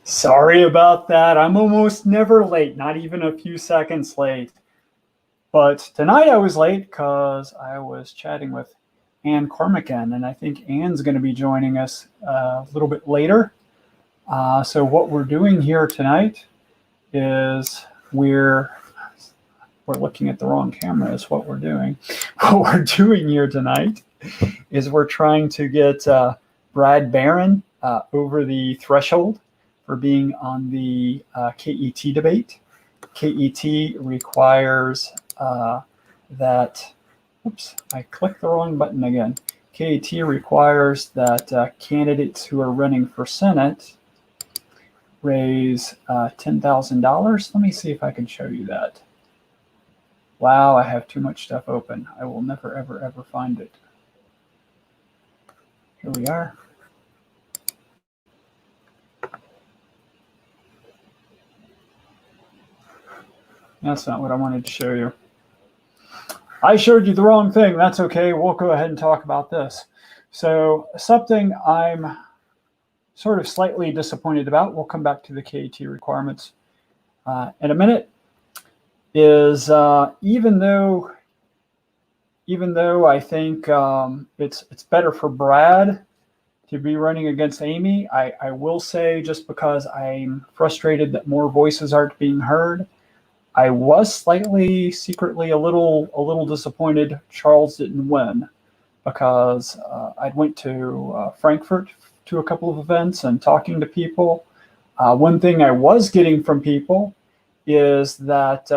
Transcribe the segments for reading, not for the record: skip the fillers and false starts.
Sorry about that. I'm almost never late, not even a few seconds late. But tonight I was late because I was chatting with Ann Cormican, and I think Ann's going to be joining us a little bit later. So what we're doing here tonight is we're looking at the wrong camera is what we're doing. What we're doing here tonight is we're trying to get Brad Barron over the threshold for being on the KET debate. KET requires that, oops, I clicked the wrong button again. KET requires that candidates who are running for Senate raise $10,000. Let me see if I can show you that. Wow, I have too much stuff open. I will never, ever, ever find it. Here we are. That's not what I wanted to show you. I showed you the wrong thing. That's okay. We'll go ahead and talk about this. So something I'm sort of slightly disappointed about, we'll come back to the KET requirements in a minute, is even though I think it's better for Brad to be running against Amy, I will say, just because I'm frustrated that more voices aren't being heard, I was slightly, secretly a little disappointed Charles didn't win, because I went to Frankfurt to a couple of events and talking to people. One thing I was getting from people is that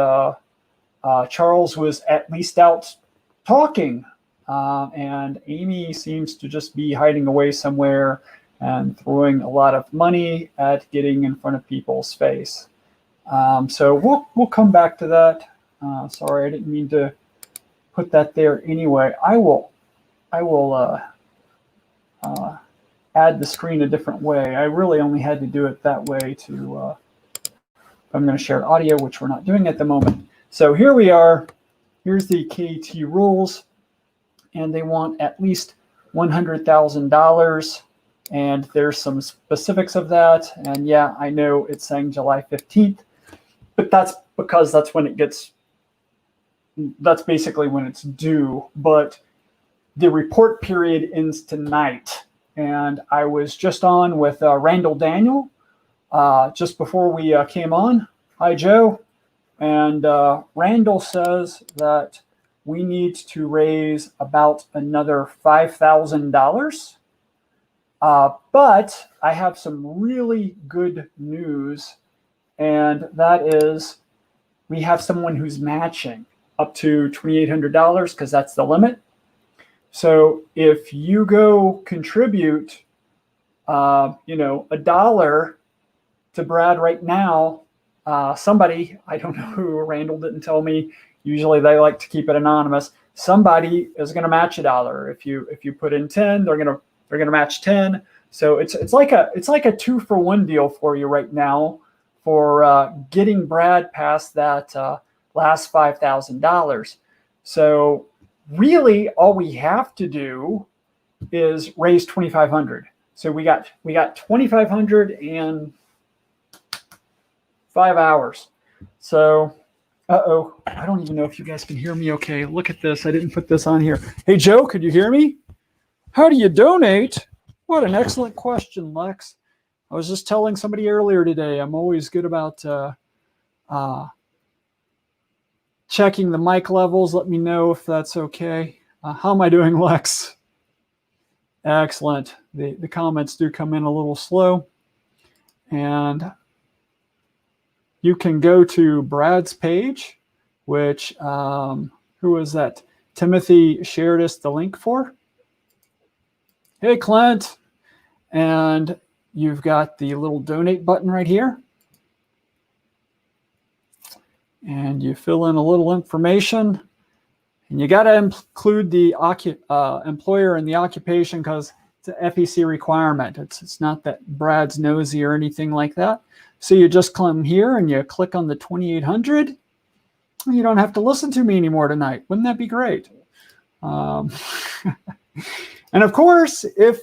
Charles was at least out talking, and Amy seems to just be hiding away somewhere and throwing a lot of money at getting in front of people's face. So we'll come back to that. Sorry, I didn't mean to put that there. Anyway, I will add the screen a different way. I really only had to do it that way to. I'm going to share audio, which we're not doing at the moment. So here we are. Here's the KET rules, and they want at least $100,000. And there's some specifics of that. And yeah, I know it's saying July 15th. But that's because that's when it gets, that's basically when it's due. But the report period ends tonight. And I was just on with Randall Daniel just before we came on. Hi, Joe. And Randall says that we need to raise about another $5,000. But I have some really good news. And that is, we have someone who's matching up to $2,800 because that's the limit. So if you go contribute, $1 to Brad right now, somebody, I don't know who, Randall didn't tell me. Usually they like to keep it anonymous. Somebody is going to match $1. If you put in 10, they're going to match 10. So it's like a 2-for-1 deal for you right now, for getting Brad past that last $5,000. So really, all we have to is raise $2,500. So we got $2,500 in 5 hours. So, I don't even know if you guys can hear me okay. Look at this. I didn't put this on here. Hey, Joe, could you hear me? How do you donate? What an excellent question, Lex. I was just telling somebody earlier today, I'm always good about checking the mic levels. Let me know if that's okay. How am I doing, Lex? Excellent. The comments do come in a little slow. And you can go to Brad's page, which, who was that? Timothy shared us the link for. Hey, Clint. And you've got the little donate button right here. And you fill in a little information. And you got to include the employer and the occupation, because it's an FEC requirement. It's not that Brad's nosy or anything like that. So you just come here and you click on the 2,800. You don't have to listen to me anymore tonight. Wouldn't that be great? And of course, if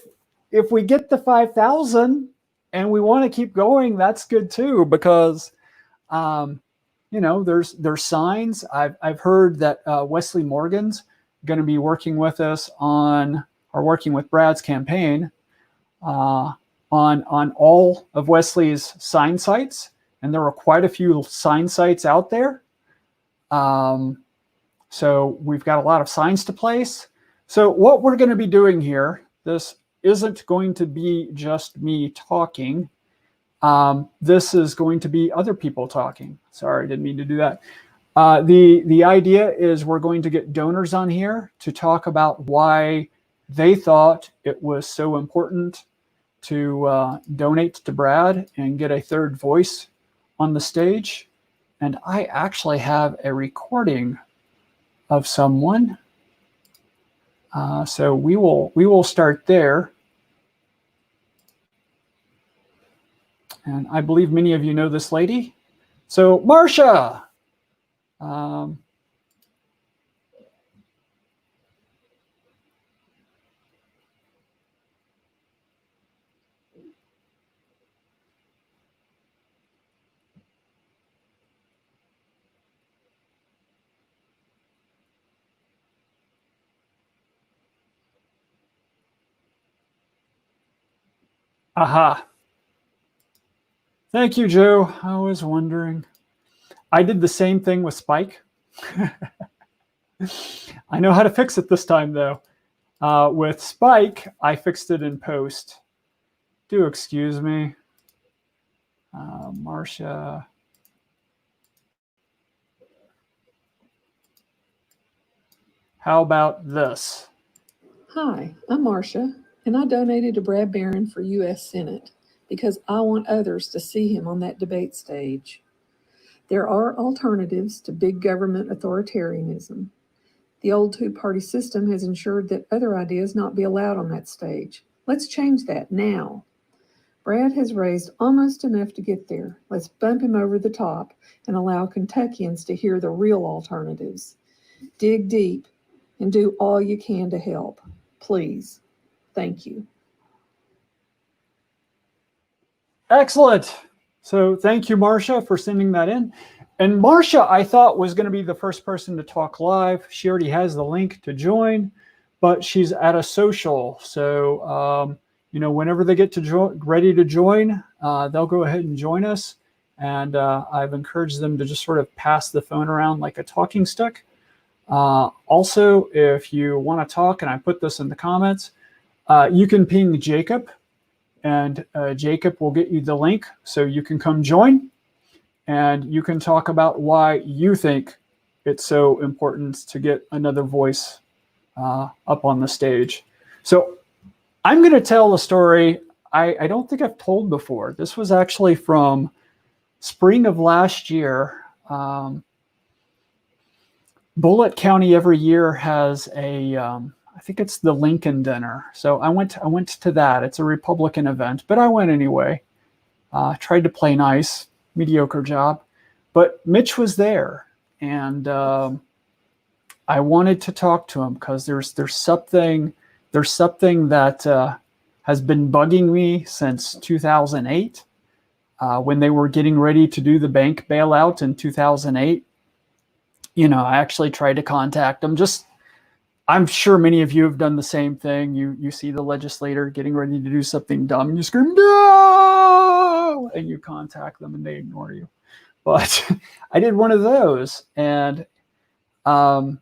we get the 5,000 and we want to keep going, that's good too, because there's signs. I've heard that Wesley Morgan's going to be working with us working with Brad's campaign on all of Wesley's sign sites, and there are quite a few sign sites out there. So we've got a lot of signs to place. So what we're going to be doing here, this isn't going to be just me talking. This is going to be other people talking. Sorry, I didn't mean to do that. The idea is we're going to get donors on here to talk about why they thought it was so important to donate to Brad and get a third voice on the stage. And I actually have a recording of someone. So we will start there. And I believe many of you know this lady. So Marcia. Aha. Thank you, Joe. I was wondering. I did the same thing with Spike. I know how to fix it this time, though. With Spike, I fixed it in post. Do excuse me. Marcia. How about this? Hi, I'm Marcia, and I donated to Brad Barron for U.S. Senate because I want others to see him on that debate stage. There are alternatives to big government authoritarianism. The old two-party system has ensured that other ideas not be allowed on that stage. Let's change that now. Brad has raised almost enough to get there. Let's bump him over the top and allow Kentuckians to hear the real alternatives. Dig deep and do all you can to help. Please. Thank you. Excellent. So thank you, Marcia, for sending that in. And Marcia, I thought, was going to be the first person to talk live. She already has the link to join, but she's at a social. So, whenever they get ready to join, they'll go ahead and join us. And I've encouraged them to just sort of pass the phone around like a talking stick. Also, if you want to talk, and I put this in the comments, you can ping Jacob, and Jacob will get you the link so you can come join, and you can talk about why you think it's so important to get another voice up on the stage. So I'm going to tell a story I don't think I've told before. This was actually from spring of last year. Bullitt County every year has I think it's the Lincoln Dinner. So I went to that. It's a Republican event, but I went anyway. Tried to play nice, mediocre job, but Mitch was there, and I wanted to talk to him because there's something that has been bugging me since 2008, when they were getting ready to do the bank bailout in 2008. I actually tried to contact them. I'm sure many of you have done the same thing. You see the legislator getting ready to do something dumb, and you scream, "No!" and you contact them, and they ignore you. But I did one of those, and what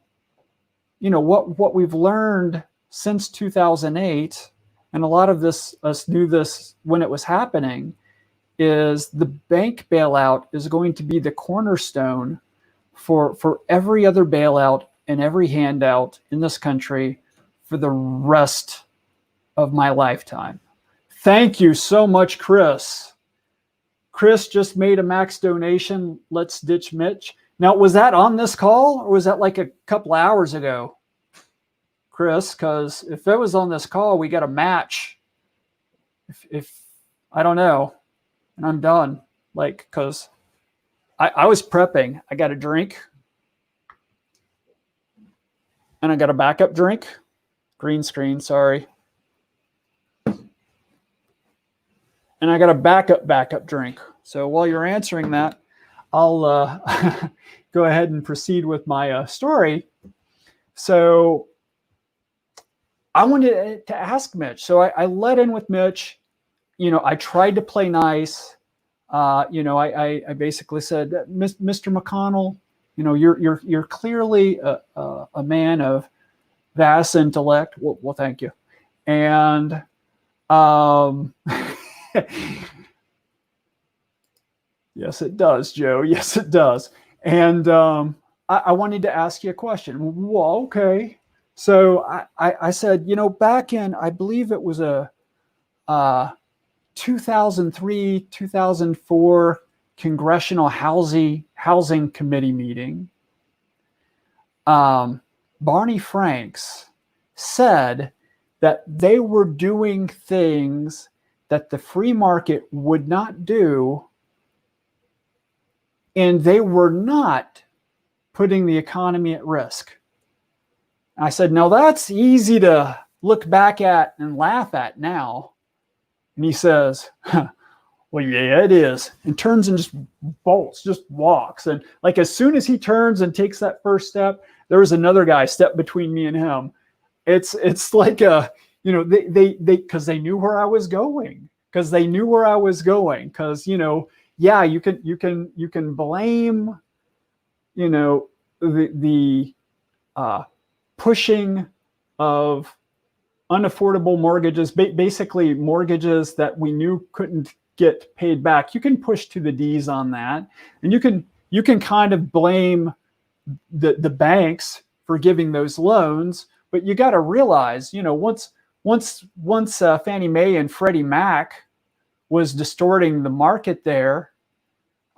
we've learned since 2008, and a lot of us knew this when it was happening, is the bank bailout is going to be the cornerstone for every other bailout and every handout in this country for the rest of my lifetime. Thank you so much, Chris. Chris just made a max donation. Let's ditch Mitch. Now, was that on this call, or was that like a couple hours ago, Chris? Because if it was on this call, we got a match. If I don't know, and I'm done. Because I was prepping. I got a drink, and I got a backup drink. Green screen, sorry. and I got a backup drink. So while you're answering that, I'll go ahead and proceed with my story. So I wanted to ask Mitch. So I let in with Mitch. I tried to play nice. I basically said, Mr. McConnell, you're clearly a man of vast intellect. Well, thank you. And yes, it does, Joe. Yes, it does. And I wanted to ask you a question. Well, okay. So I said, back in, I believe it was a 2003, 2004 Congressional Housing Committee meeting, Barney Franks said that they were doing things that the free market would not do, and they were not putting the economy at risk. I said, now that's easy to look back at and laugh at now. And he says, well, yeah, it is. And turns and just bolts, just walks. And like as soon as he turns and takes that first step, there was another guy step between me and him. It's like they because they knew where I was going. Because yeah, you can blame the pushing of unaffordable mortgages, basically mortgages that we knew couldn't get paid back. You can push to the D's on that, and you can kind of blame the banks for giving those loans. But you got to realize, once Fannie Mae and Freddie Mac was distorting the market there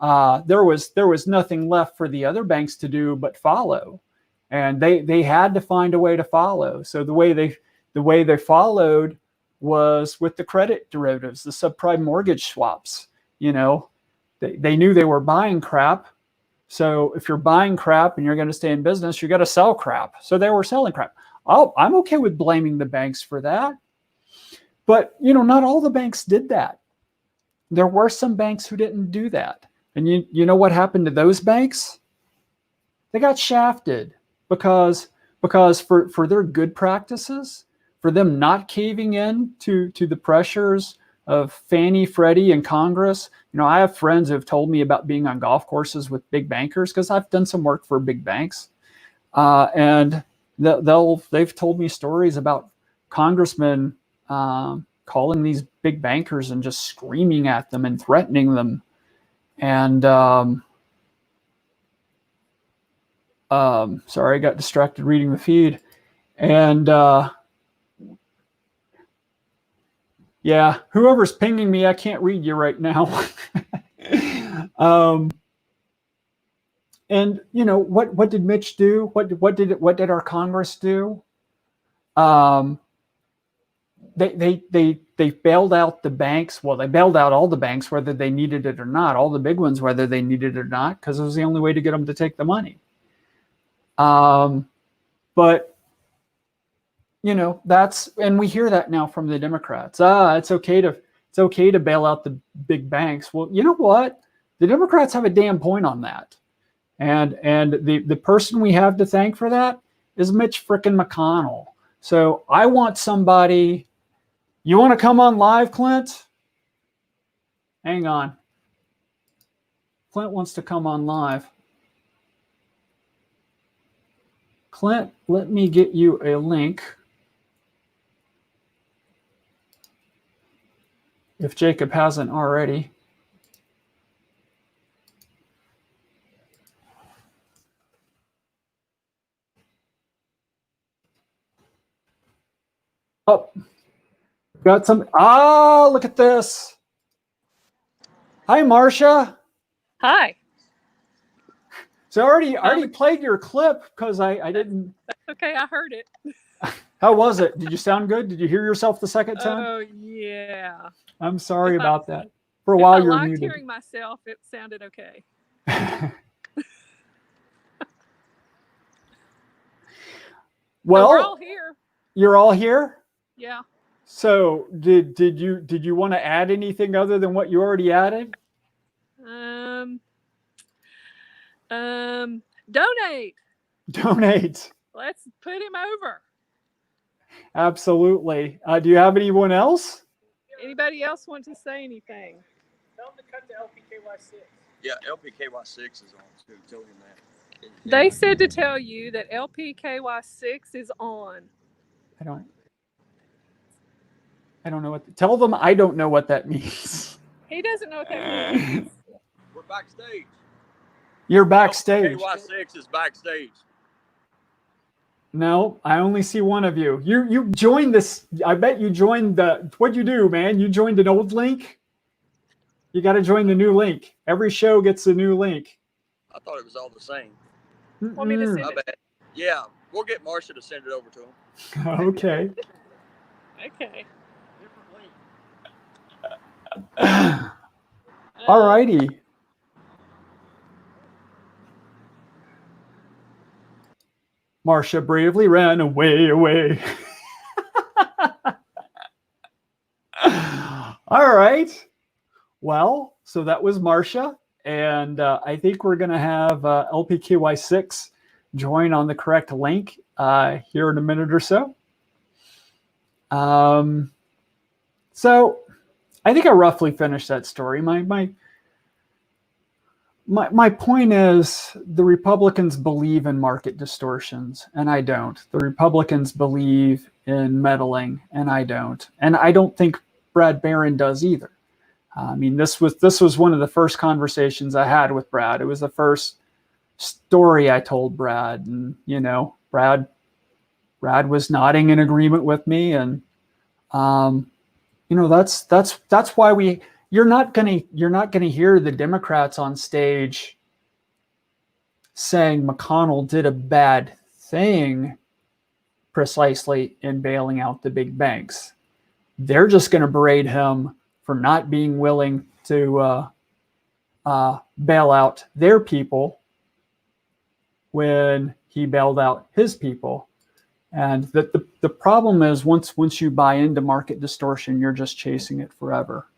was nothing left for the other banks to do but follow, and they had to find a way to follow. So the way they followed was with the credit derivatives, the subprime mortgage swaps. They knew they were buying crap. So if you're buying crap and you're going to stay in business, you got to sell crap. So they were selling crap. I'm okay with blaming the banks for that. But, not all the banks did that. There were some banks who didn't do that. And you know what happened to those banks? They got shafted because for their good practices, for them not caving in to the pressures of Fannie, Freddie, and Congress. I have friends who have told me about being on golf courses with big bankers because I've done some work for big banks. And they've told me stories about congressmen calling these big bankers and just screaming at them and threatening them. And sorry, I got distracted reading the feed. And yeah, whoever's pinging me, I can't read you right now. And what did Mitch do? What did our Congress do? They bailed out the banks. Well, they bailed out all the banks, whether they needed it or not. All the big ones, whether they needed it or not, because it was the only way to get them to take the money. But and we hear that now from the Democrats. It's okay to bail out the big banks. Well, you know what? The Democrats have a damn point on that. And the person we have to thank for that is Mitch frickin' McConnell. So I want somebody. You want to come on live, Clint? Hang on. Clint wants to come on live. Clint, let me get you a link. If Jacob hasn't already. Oh, got some. Look at this. Hi, Marcia. Hi. So I already played your clip because I didn't. That's okay. I heard it. How was it? Did you sound good? Did you hear yourself the second time? Oh, yeah. I'm sorry about that. For a while, you're muted. I liked hearing myself. It sounded okay. Well, so we're all here. You're all here? Yeah. So did you want to add anything other than what you already added? Donate. Donate. Let's put him over. Absolutely. Do you have anyone else? Anybody else want to say anything? Tell them to cut to LPKY6. Yeah, LPKY6 is on too. Tell him that. They said to tell you that LPKY6 is on. I don't know what. Tell them I don't know what that means. He doesn't know what that means. We're backstage. You're backstage. LPKY6 is backstage. No, I only see one of you. You joined this. I bet you joined the. What'd you do, man? You joined an old link. You got to join the new link. Every show gets a new link. I thought it was all the same. Want me to send My it? bad. Yeah, we'll get Marcia to send it over to him. Okay. Okay. All righty. Marcia bravely ran away. All right. Well, so that was Marcia. And I think we're going to have LPKY6 join on the correct link here in a minute or so. So I think I roughly finished that story. My point is the Republicans believe in market distortions, and I don't. The Republicans believe in meddling, and I don't. And I don't think Brad Barron does either. I mean, this was one of the first conversations I had with Brad. It was the first story I told Brad, and Brad was nodding in agreement with me, and that's why you're not gonna hear the Democrats on stage saying McConnell did a bad thing precisely in bailing out the big banks. They're just going to berate him for not being willing to bail out their people when he bailed out his people. And the problem is once you buy into market distortion, you're just chasing it forever.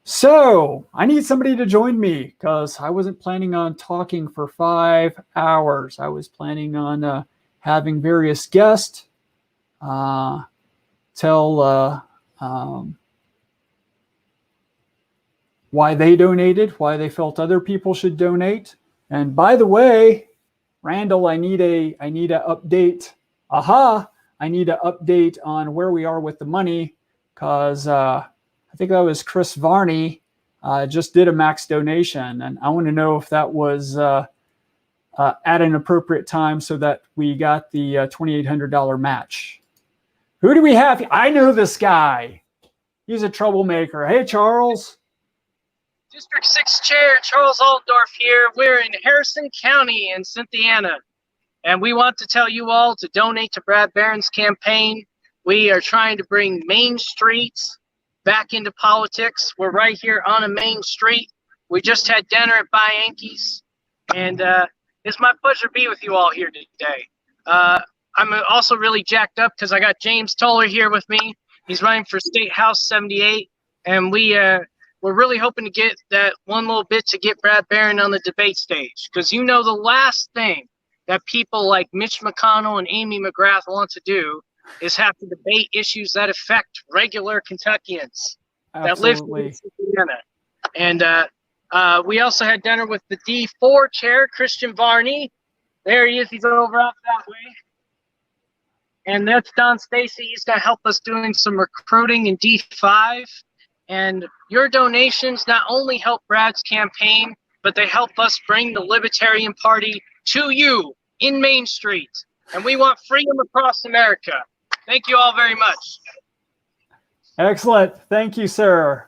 So I need somebody to join me because I wasn't planning on talking for 5 hours. I was planning on having various guests tell why they donated, why they felt other people should donate. And by the way, Randall, I need a update. I need an update on where we are with the money because I think that was Chris Varney just did a max donation, and I want to know if that was at an appropriate time so that we got the $2,800 match. Who do we have? I know this guy. He's a troublemaker. Hey, Charles. District 6 Chair Charles Altdorf here. We're in Harrison County in Cynthiana, and we want to tell you all to donate to Brad Barron's campaign. We are trying to bring Main Street back into politics. We're right here on a main street. We just had dinner at Bianchi's, and it's my pleasure to be with you all here today. I'm also really jacked up because I got James Toller here with me. He's running for State House 78, and we're really hoping to get that one little bit to get Brad Barron on the debate stage, because the last thing that people like Mitch McConnell and Amy McGrath want to do is have to debate issues that affect regular Kentuckians that live in Indiana. And we also had dinner with the D4 chair, Christian Varney. There he is. He's over out that way. And that's Don Stacy. He's going to help us doing some recruiting in D5. And your donations not only help Brad's campaign, but they help us bring the Libertarian Party to you in Main Street. And we want freedom across America. Thank you all very much. Excellent. Thank you, sir.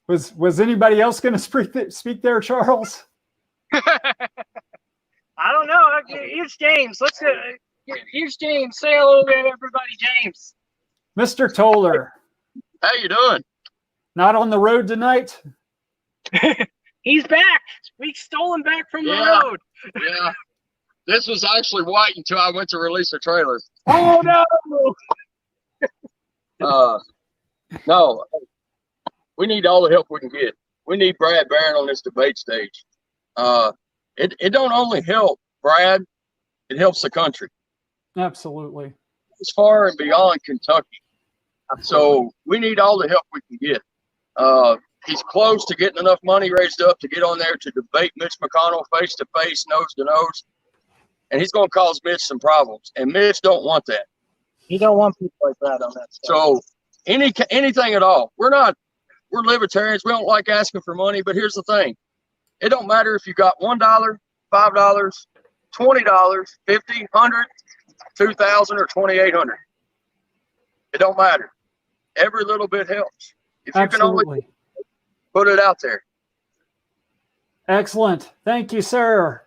Was anybody else going to speak there, Charles? I don't know. Here's James. Here's James. Say hello to everybody, James. Mr. Toller. How you doing? Not on the road tonight? He's back. We stole him back from the road. Yeah. This was actually white until I went to release the trailer. Oh no! No, we need all the help we can get. We need Brad Barron on this debate stage. It don't only help Brad, it helps the country. Absolutely. It's far and beyond Kentucky. So we need all the help we can get. He's close to getting enough money raised up to get on there to debate Mitch McConnell face to face, nose to nose. And he's going to cause Mitch some problems. And Mitch don't want that. You don't want people like that on that stage. So anything at all. We're libertarians. We don't like asking for money. But here's the thing. It don't matter if you got $1, $5, $20, $50, $100, $2,000, or $2,800. It don't matter. Every little bit helps. If you can only Absolutely. put it out there. Excellent. Thank you, sir.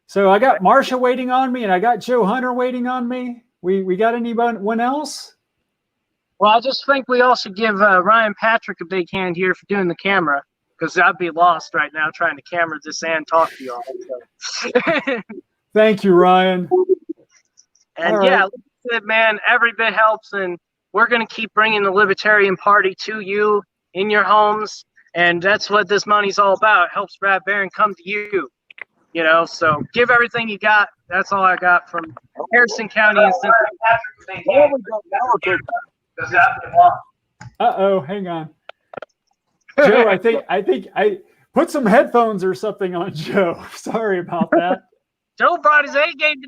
So I got Marcia waiting on me, and I got Joe Hunter waiting on me. We got anyone else? Well, I just think we all should give Ryan Patrick a big hand here for doing the camera, because I'd be lost right now trying to camera this and talk to y'all. So. Thank you, Ryan. And All yeah, right. like I said, man, every bit helps, and we're going to keep bringing the Libertarian Party to you in your homes, and that's what this money's all about. It helps Brad Barron come to you, you know, so give everything you got. That's all I got from Harrison County and Uh-oh, hang on. Joe, I think I put some headphones or something on Joe. Sorry about that. Joe brought his A game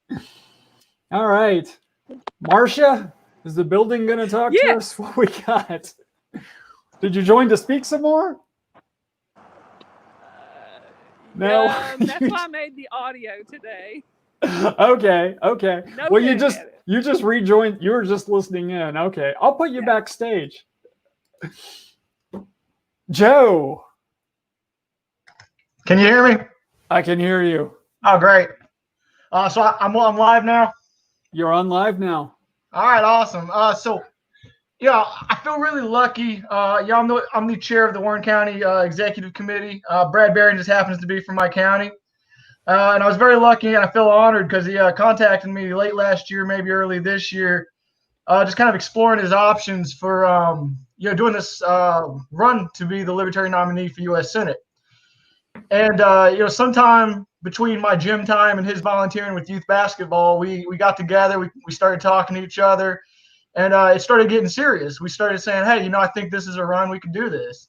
tonight. All right. Marcia, is the building going to talk to Yes. us? What we got? Did you join to speak some more? No. That's why I made the audio today. Okay. No Well, kidding at it. you just rejoined. You were just listening in. Okay. I'll put you backstage. Joe, Can you hear me? I can hear you. Oh, great. So I'm live now. You're on live now. All right, awesome. Yeah, I feel really lucky. I'm the chair of the Warren County Executive Committee. Brad Barron just happens to be from my county. And I was very lucky, and I feel honored because he contacted me late last year, maybe early this year, just kind of exploring his options for doing this run to be the Libertarian nominee for U.S. Senate. And sometime between my gym time and his volunteering with youth basketball, we got together. We started talking to each other, and it started getting serious. We started saying, hey, I think this is a run. We can do this.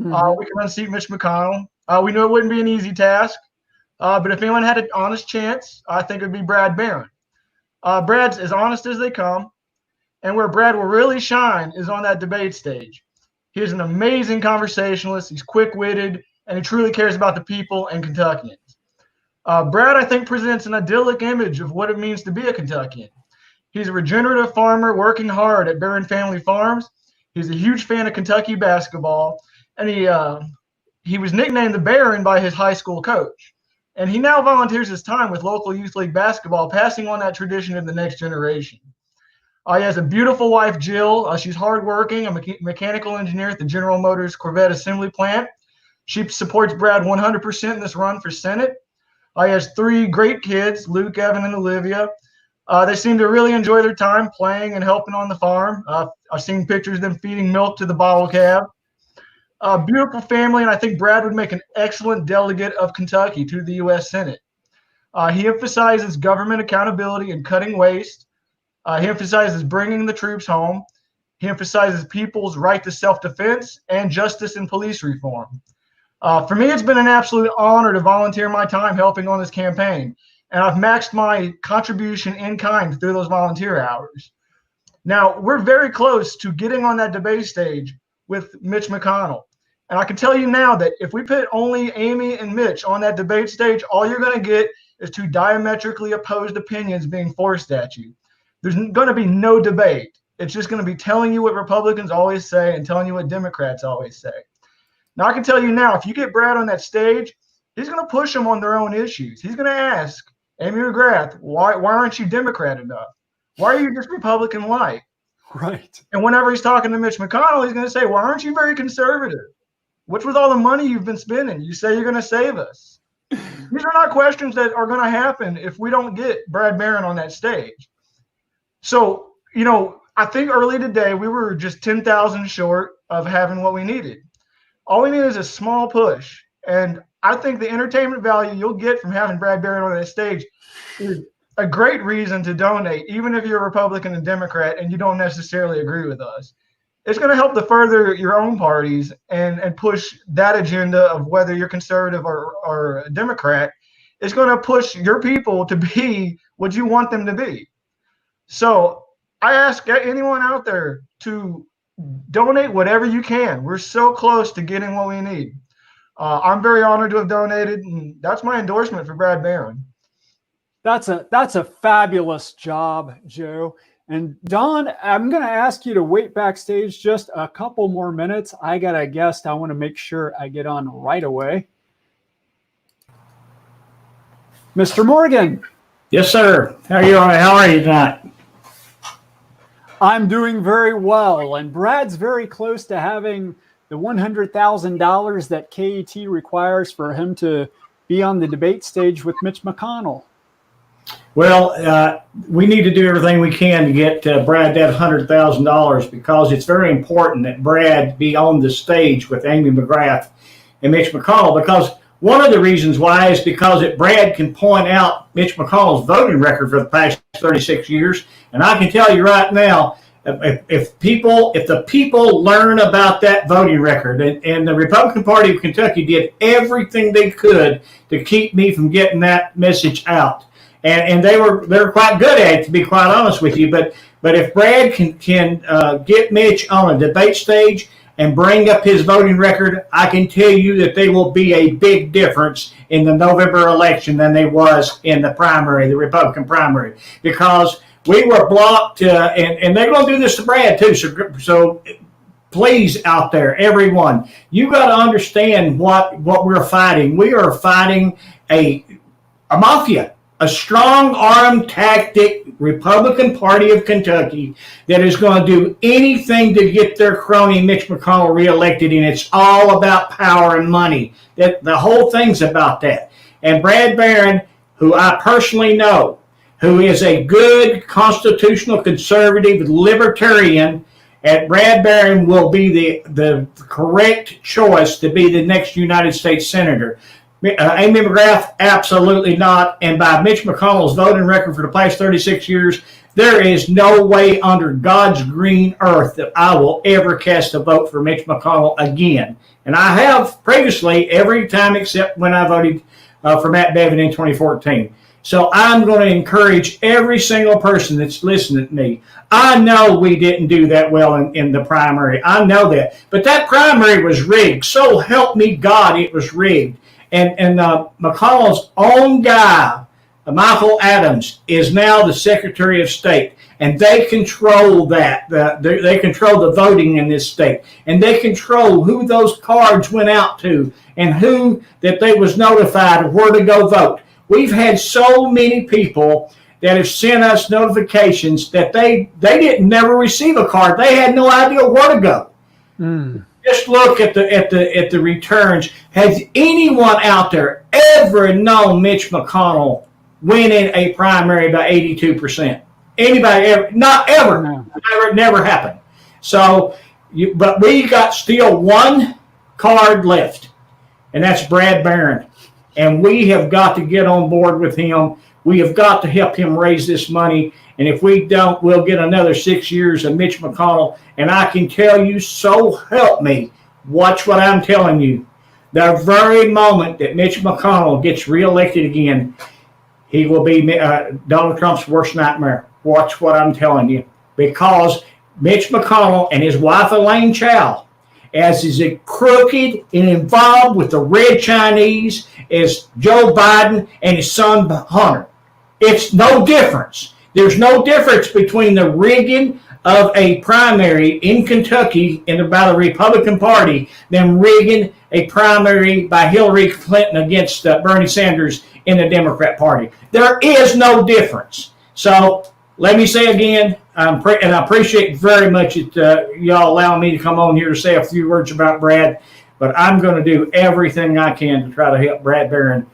Mhm. We can unseat Mitch McConnell. We knew it wouldn't be an easy task. But if anyone had an honest chance, I think it would be Brad Barron. Brad's as honest as they come. And where Brad will really shine is on that debate stage. He is an amazing conversationalist. He's quick-witted, and he truly cares about the people and Kentuckians. Brad, I think, presents an idyllic image of what it means to be a Kentuckian. He's a regenerative farmer working hard at Barron Family Farms. He's a huge fan of Kentucky basketball, and he was nicknamed the Baron by his high school coach. And he now volunteers his time with local youth league basketball, passing on that tradition to the next generation. He has a beautiful wife, Jill. She's hardworking, a mechanical engineer at the General Motors Corvette Assembly Plant. She supports Brad 100% in this run for Senate. He has 3 great kids, Luke, Evan, and Olivia. They seem to really enjoy their time playing and helping on the farm. I've seen pictures of them feeding milk to the bottle calf. Beautiful family, and I think Brad would make an excellent delegate of Kentucky to the U.S. Senate. He emphasizes government accountability and cutting waste. He emphasizes bringing the troops home. He emphasizes people's right to self-defense and justice and police reform. For me, it's been an absolute honor to volunteer my time helping on this campaign, and I've maxed my contribution in kind through those volunteer hours. Now, we're very close to getting on that debate stage with Mitch McConnell. And I can tell you now that if we put only Amy and Mitch on that debate stage, all you're going to get is 2 diametrically opposed opinions being forced at you. There's going to be no debate. It's just going to be telling you what Republicans always say and telling you what Democrats always say. Now, I can tell you now, if you get Brad on that stage, he's going to push them on their own issues. He's going to ask Amy McGrath, why aren't you Democrat enough? Why are you just Republican light? Right. And whenever he's talking to Mitch McConnell, he's going to say, why aren't you very conservative? What's with all the money you've been spending? You say you're going to save us. these are not questions that are going to happen if we don't get Brad Barron on that stage. So, I think early today we were just 10,000 short of having what we needed. All we need is a small push. And I think the entertainment value you'll get from having Brad Barron on that stage is a great reason to donate, even if you're a Republican and Democrat and you don't necessarily agree with us. It's going to help to further your own parties and push that agenda of whether you're conservative or a Democrat. It's going to push your people to be what you want them to be. So I ask anyone out there to donate whatever you can. We're so close to getting what we need. I'm very honored to have donated, and that's my endorsement for Brad Barron. That's a fabulous job, Joe. And Don, I'm going to ask you to wait backstage just a couple more minutes. I got a guest I want to make sure I get on right away. Mr. Morgan. Yes, sir. How are you tonight? I'm doing very well, and Brad's very close to having the $100,000 that KET requires for him to be on the debate stage with Mitch McConnell. Well, we need to do everything we can to get Brad that $100,000 because it's very important that Brad be on the stage with Amy McGrath and Mitch McConnell, because one of the reasons why is because Brad can point out Mitch McConnell's voting record for the past 36 years. And I can tell you right now, if the people learn about that voting record, and the Republican Party of Kentucky did everything they could to keep me from getting that message out. And they're quite good at it, to be quite honest with you. But if Brad can get Mitch on a debate stage and bring up his voting record, I can tell you that they will be a big difference in the November election than they was in the primary, the Republican primary, because we were blocked, and they're going to do this to Brad too. So please, out there, everyone, you got to understand what we're fighting. We are fighting a mafia, a strong-arm tactic Republican Party of Kentucky that is going to do anything to get their crony Mitch McConnell reelected, and it's all about power and money. The whole thing's about that. And Brad Barron, who I personally know, who is a good constitutional conservative libertarian, and Brad Barron will be the correct choice to be the next United States Senator. Amy McGrath, absolutely not. And by Mitch McConnell's voting record for the past 36 years, there is no way under God's green earth that I will ever cast a vote for Mitch McConnell again. And I have previously every time except when I voted for Matt Bevin in 2014. So I'm going to encourage every single person that's listening to me. I know we didn't do that well in the primary. I know that. But that primary was rigged. So help me God, it was rigged. And McConnell's own guy, Michael Adams, is now the Secretary of State. And they control that. They control the voting in this state. And they control who those cards went out to and who that they was notified of where to go vote. We've had so many people that have sent us notifications that they didn't never receive a card. They had no idea where to go. Just look at the returns. Has anyone out there ever known Mitch McConnell winning a primary by 82%? Anybody ever? Not ever. No. Never happened. So, but we got still one card left, and that's Brad Barron. And we have got to get on board with him. We have got to help him raise this money. And if we don't, we'll get another 6 years of Mitch McConnell. And I can tell you, so help me, watch what I'm telling you. The very moment that Mitch McConnell gets reelected again, he will be Donald Trump's worst nightmare. Watch what I'm telling you. Because Mitch McConnell and his wife, Elaine Chao, as is crooked and involved with the Red Chinese as Joe Biden and his son Hunter. It's no difference. There's no difference between the rigging of a primary in Kentucky by the Republican Party than rigging a primary by Hillary Clinton against Bernie Sanders in the Democrat Party. There is no difference. So let me say again, and I appreciate very much that y'all allow me to come on here to say a few words about Brad, but I'm going to do everything I can to try to help Brad Barron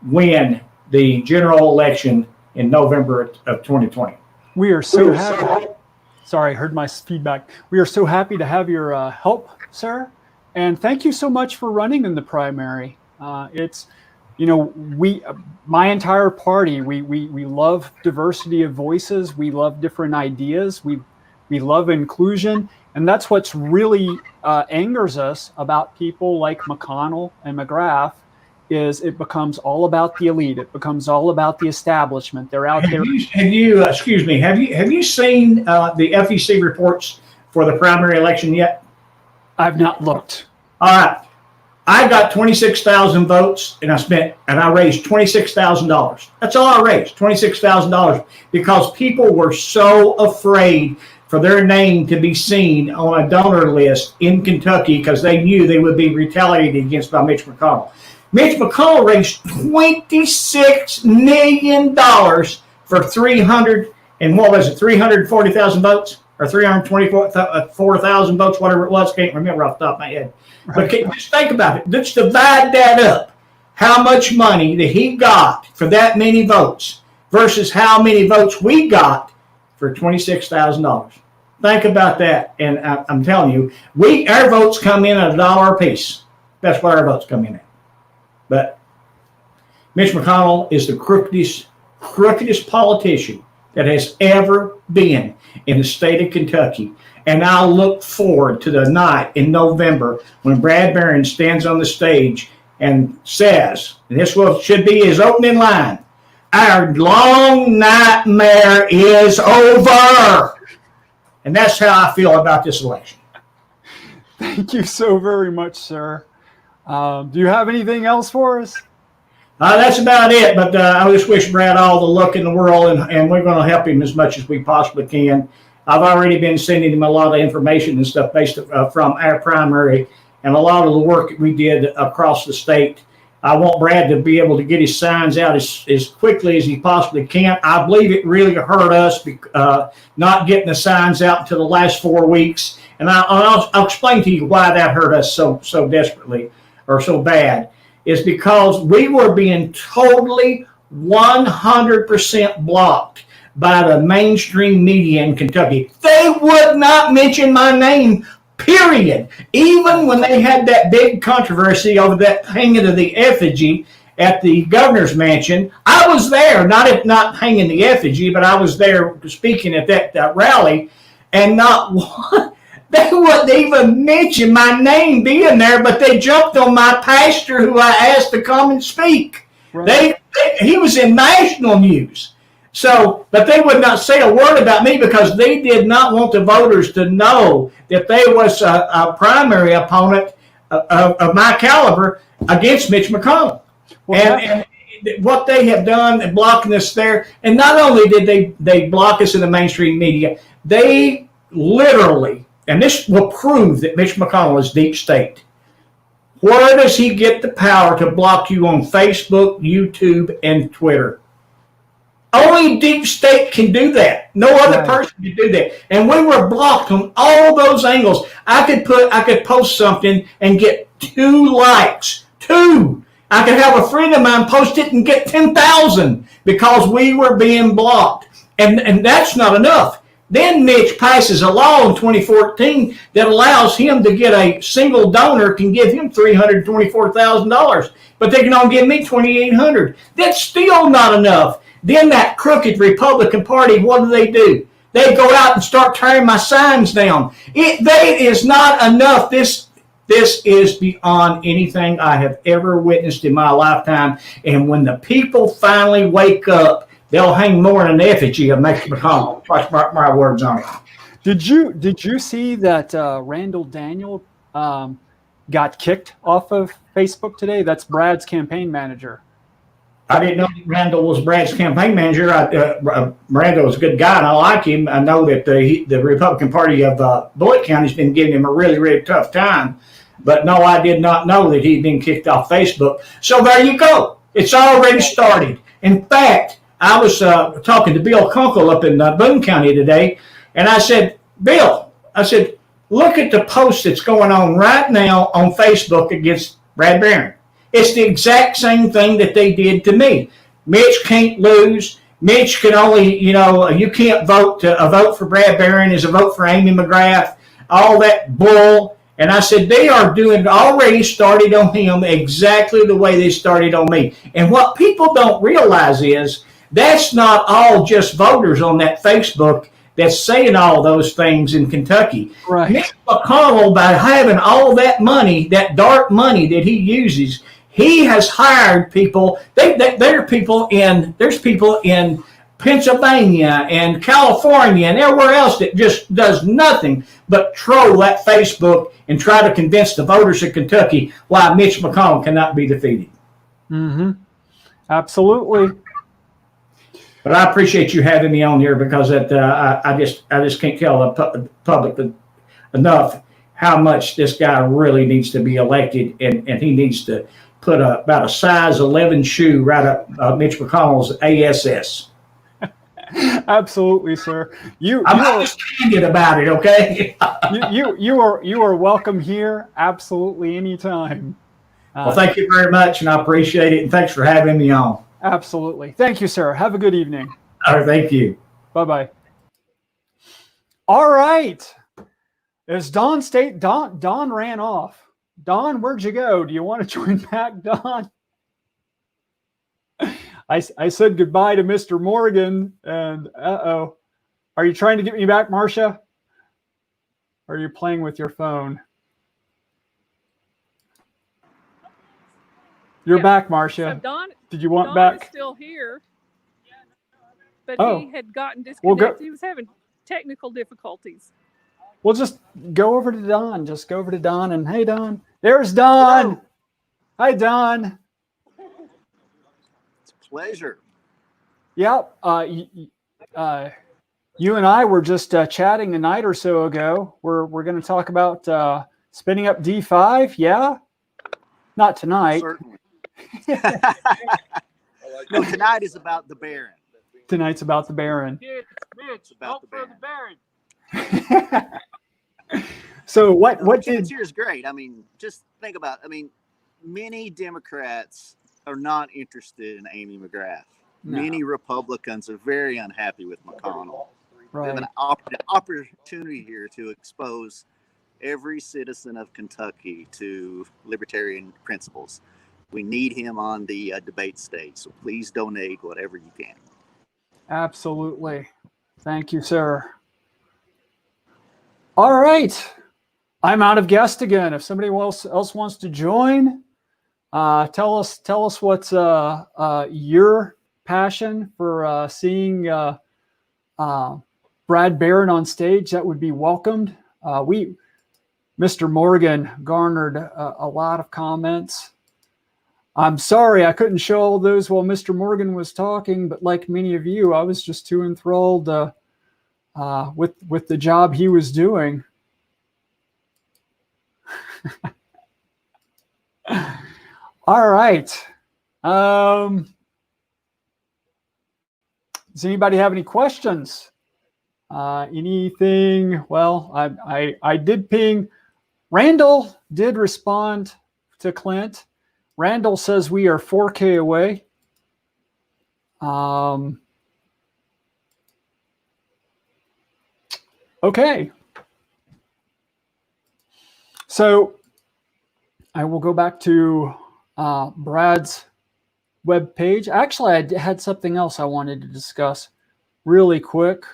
win the general election in November of 2020. We are so happy. Sorry, I heard my feedback. We are so happy to have your help, sir. And thank you so much for running in the primary. It's, you know, my entire party, we love diversity of voices. We love different ideas. We love inclusion. And that's what's really angers us about people like McConnell and McGrath, is it becomes all about the elite. It becomes all about the establishment. They're out there. Have you seen the FEC reports for the primary election yet? I've not looked. All right. I got 26,000 votes and I raised $26,000. That's all I raised, $26,000, because people were so afraid for their name to be seen on a donor list in Kentucky because they knew they would be retaliated against by Mitch McConnell. Mitch McConnell raised $26 million for 340,000 votes or 324,000 votes, whatever it was. Can't remember off the top of my head. But just think about it. Let's divide that up. How much money that he got for that many votes versus how many votes we got for $26,000. Think about that. And I'm telling you, our votes come in at $1 a piece. That's what our votes come in at. But Mitch McConnell is the crookedest politician that has ever been in the state of Kentucky. And I look forward to the night in November when Brad Barron stands on the stage and says, and this should be his opening line, "Our long nightmare is over." And that's how I feel about this election. Thank you so very much, sir. Do you have anything else for us? That's about it, but I just wish Brad all the luck in the world, and we're going to help him as much as we possibly can. I've already been sending him a lot of information and stuff based from our primary and a lot of the work that we did across the state. I want Brad to be able to get his signs out as quickly as he possibly can. I believe it really hurt us not getting the signs out until the last 4 weeks, and I'll explain to you why that hurt us so desperately or so bad. Is because we were being totally 100% blocked by the mainstream media in Kentucky. They would not mention my name, period. Even when they had that big controversy over that hanging of the effigy at the governor's mansion, I was there, not hanging the effigy, but I was there speaking at that rally, and not one. They wouldn't even mention my name being there, but they jumped on my pastor who I asked to come and speak. Right. He was in national news. So, but they would not say a word about me because they did not want the voters to know that they was a primary opponent of my caliber against Mitch McConnell. Well, and what they have done in blocking us there, and not only did they block us in the mainstream media, they literally, and this will prove that Mitch McConnell is deep state. Where does he get the power to block you on Facebook, YouTube, and Twitter? Only deep state can do that. No other person can do that. And we were blocked on all those angles. I could post something and get 2 likes. 2. I could have a friend of mine post it and get 10,000 because we were being blocked. And that's not enough. Then Mitch passes a law in 2014 that allows him to get a single donor can give him $324,000, but they can only give me $2,800. That's still not enough. Then that crooked Republican Party, what do? They go out and start tearing my signs down. That is not enough. This is beyond anything I have ever witnessed in my lifetime. And when the people finally wake up, they'll hang more than an effigy of Mitch McConnell. Watch my words on it. Did you see that Randall Daniel got kicked off of Facebook today? That's Brad's campaign manager. I didn't know that Randall was Brad's campaign manager. Randall was a good guy, and I like him. I know that the Republican Party of Bullitt County has been giving him a really, really tough time. But no, I did not know that he'd been kicked off Facebook. So there you go. It's already started. In fact, I was talking to Bill Kunkel up in Boone County today, and I said, Bill, look at the post that's going on right now on Facebook against Brad Barron. It's the exact same thing that they did to me. Mitch can't lose. Mitch can only, you can't vote. A vote for Brad Barron is a vote for Amy McGrath. All that bull. And I said, they are already started on him exactly the way they started on me. And what people don't realize is that's not all just voters on that Facebook that's saying all those things in Kentucky. Right. Mitch McConnell, by having all that money, that dark money that he uses, he has hired people. There's people in Pennsylvania and California and everywhere else that just does nothing but troll that Facebook and try to convince the voters of Kentucky why Mitch McConnell cannot be defeated. Mm-hmm. Absolutely. But I appreciate you having me on here because I just can't tell the public enough how much this guy really needs to be elected, and he needs to put about a size 11 shoe right up Mitch McConnell's ASS. Absolutely, sir. I'm just candid about it, okay? you are welcome here. Absolutely, anytime. Well, thank you very much, and I appreciate it, and thanks for having me on. Absolutely. Thank you, sir. Have a good evening. All right, thank you. Bye-bye. All right. As Don ran off. Don, where'd you go? Do you want to join back, Don? I said goodbye to Mr. Morgan, and uh-oh. Are you trying to get me back, Marcia? Or are you playing with your phone? You're back, Marcia. So Don, did you want Don back? is still here, but he had gotten We'll disconnected. go- He was having technical difficulties. We'll just go over to Don. Just go over to Don and hey, Don. There's Don. Hello. Hi, Don. It's a pleasure. Yep. You and I were just chatting a night or so ago. We're going to talk about spinning up D5. Yeah. Not tonight. Certainly. No, tonight is about the Baron. Tonight's about the Baron. It's about the Baron. So what The did chance here is great. I mean, just think about. Many Democrats are not interested in Amy McGrath. No. Many Republicans are very unhappy with McConnell. We have right? an opportunity here to expose every citizen of Kentucky to libertarian principles. We need him on the debate stage, so please donate whatever you can. Absolutely. Thank you, sir. All right. I'm out of guest again. If somebody else wants to join, tell us what's your passion for seeing Brad Barron on stage. That would be welcomed. Mr. Morgan garnered a lot of comments. I'm sorry I couldn't show all those while Mr. Morgan was talking, but like many of you, I was just too enthralled with the job he was doing. All right. Does anybody have any questions? Anything? Well, I did ping. Randall did respond to Clint. Randall says we are 4K away. Okay. So I will go back to Brad's web page. Actually, I had something else I wanted to discuss really quick.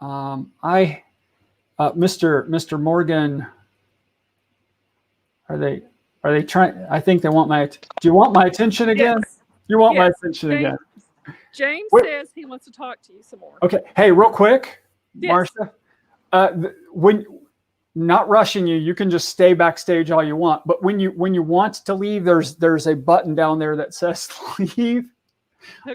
Mr. Morgan, are they trying? I think they want my. Do you want my attention again? Yes. You want my Yes. attention James, again? James Wait. says he wants to talk to you some more. Okay. Hey, real quick, Yes. Marcia. When not rushing you, you can just stay backstage all you want. But when you want to leave, there's a button down there that says leave. Okay.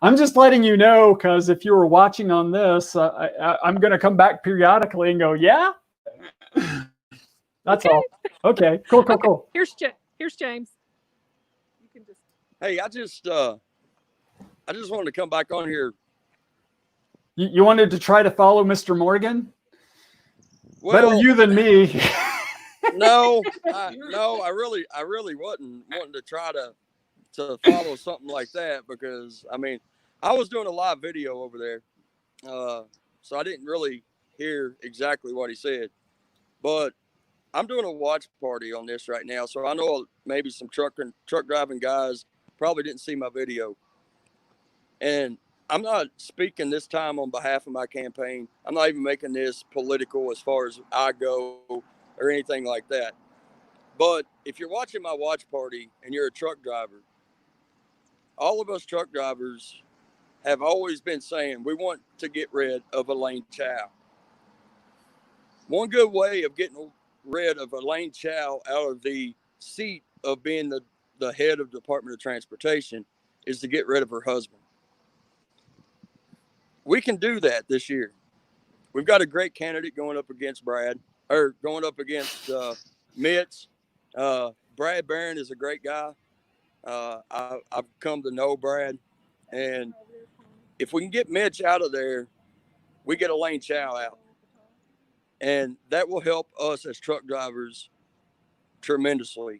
I'm just letting you know, because if you were watching on this, I'm going to come back periodically and go, yeah. That's all. Okay. Cool. Here's James. You can just. Hey, I just wanted to come back on here. You wanted to try to follow Mr. Morgan? Well, Better you than me. No, I really wasn't wanting to try to follow something like that, because I mean, I was doing a live video over there, so I didn't really hear exactly what he said. But I'm doing a watch party on this right now, so I know maybe some truck driving guys probably didn't see my video. And I'm not speaking this time on behalf of my campaign. I'm not even making this political as far as I go or anything like that. But if you're watching my watch party and you're a truck driver, all of us truck drivers have always been saying we want to get rid of Elaine Chao. One good way of getting rid of Elaine Chao out of the seat of being the head of the Department of Transportation is to get rid of her husband. We can do that this year. We've got a great candidate going up against Mitch. Brad Barron is a great guy. I've come to know Brad, and if we can get Mitch out of there, we get Elaine Chao out, and that will help us as truck drivers tremendously.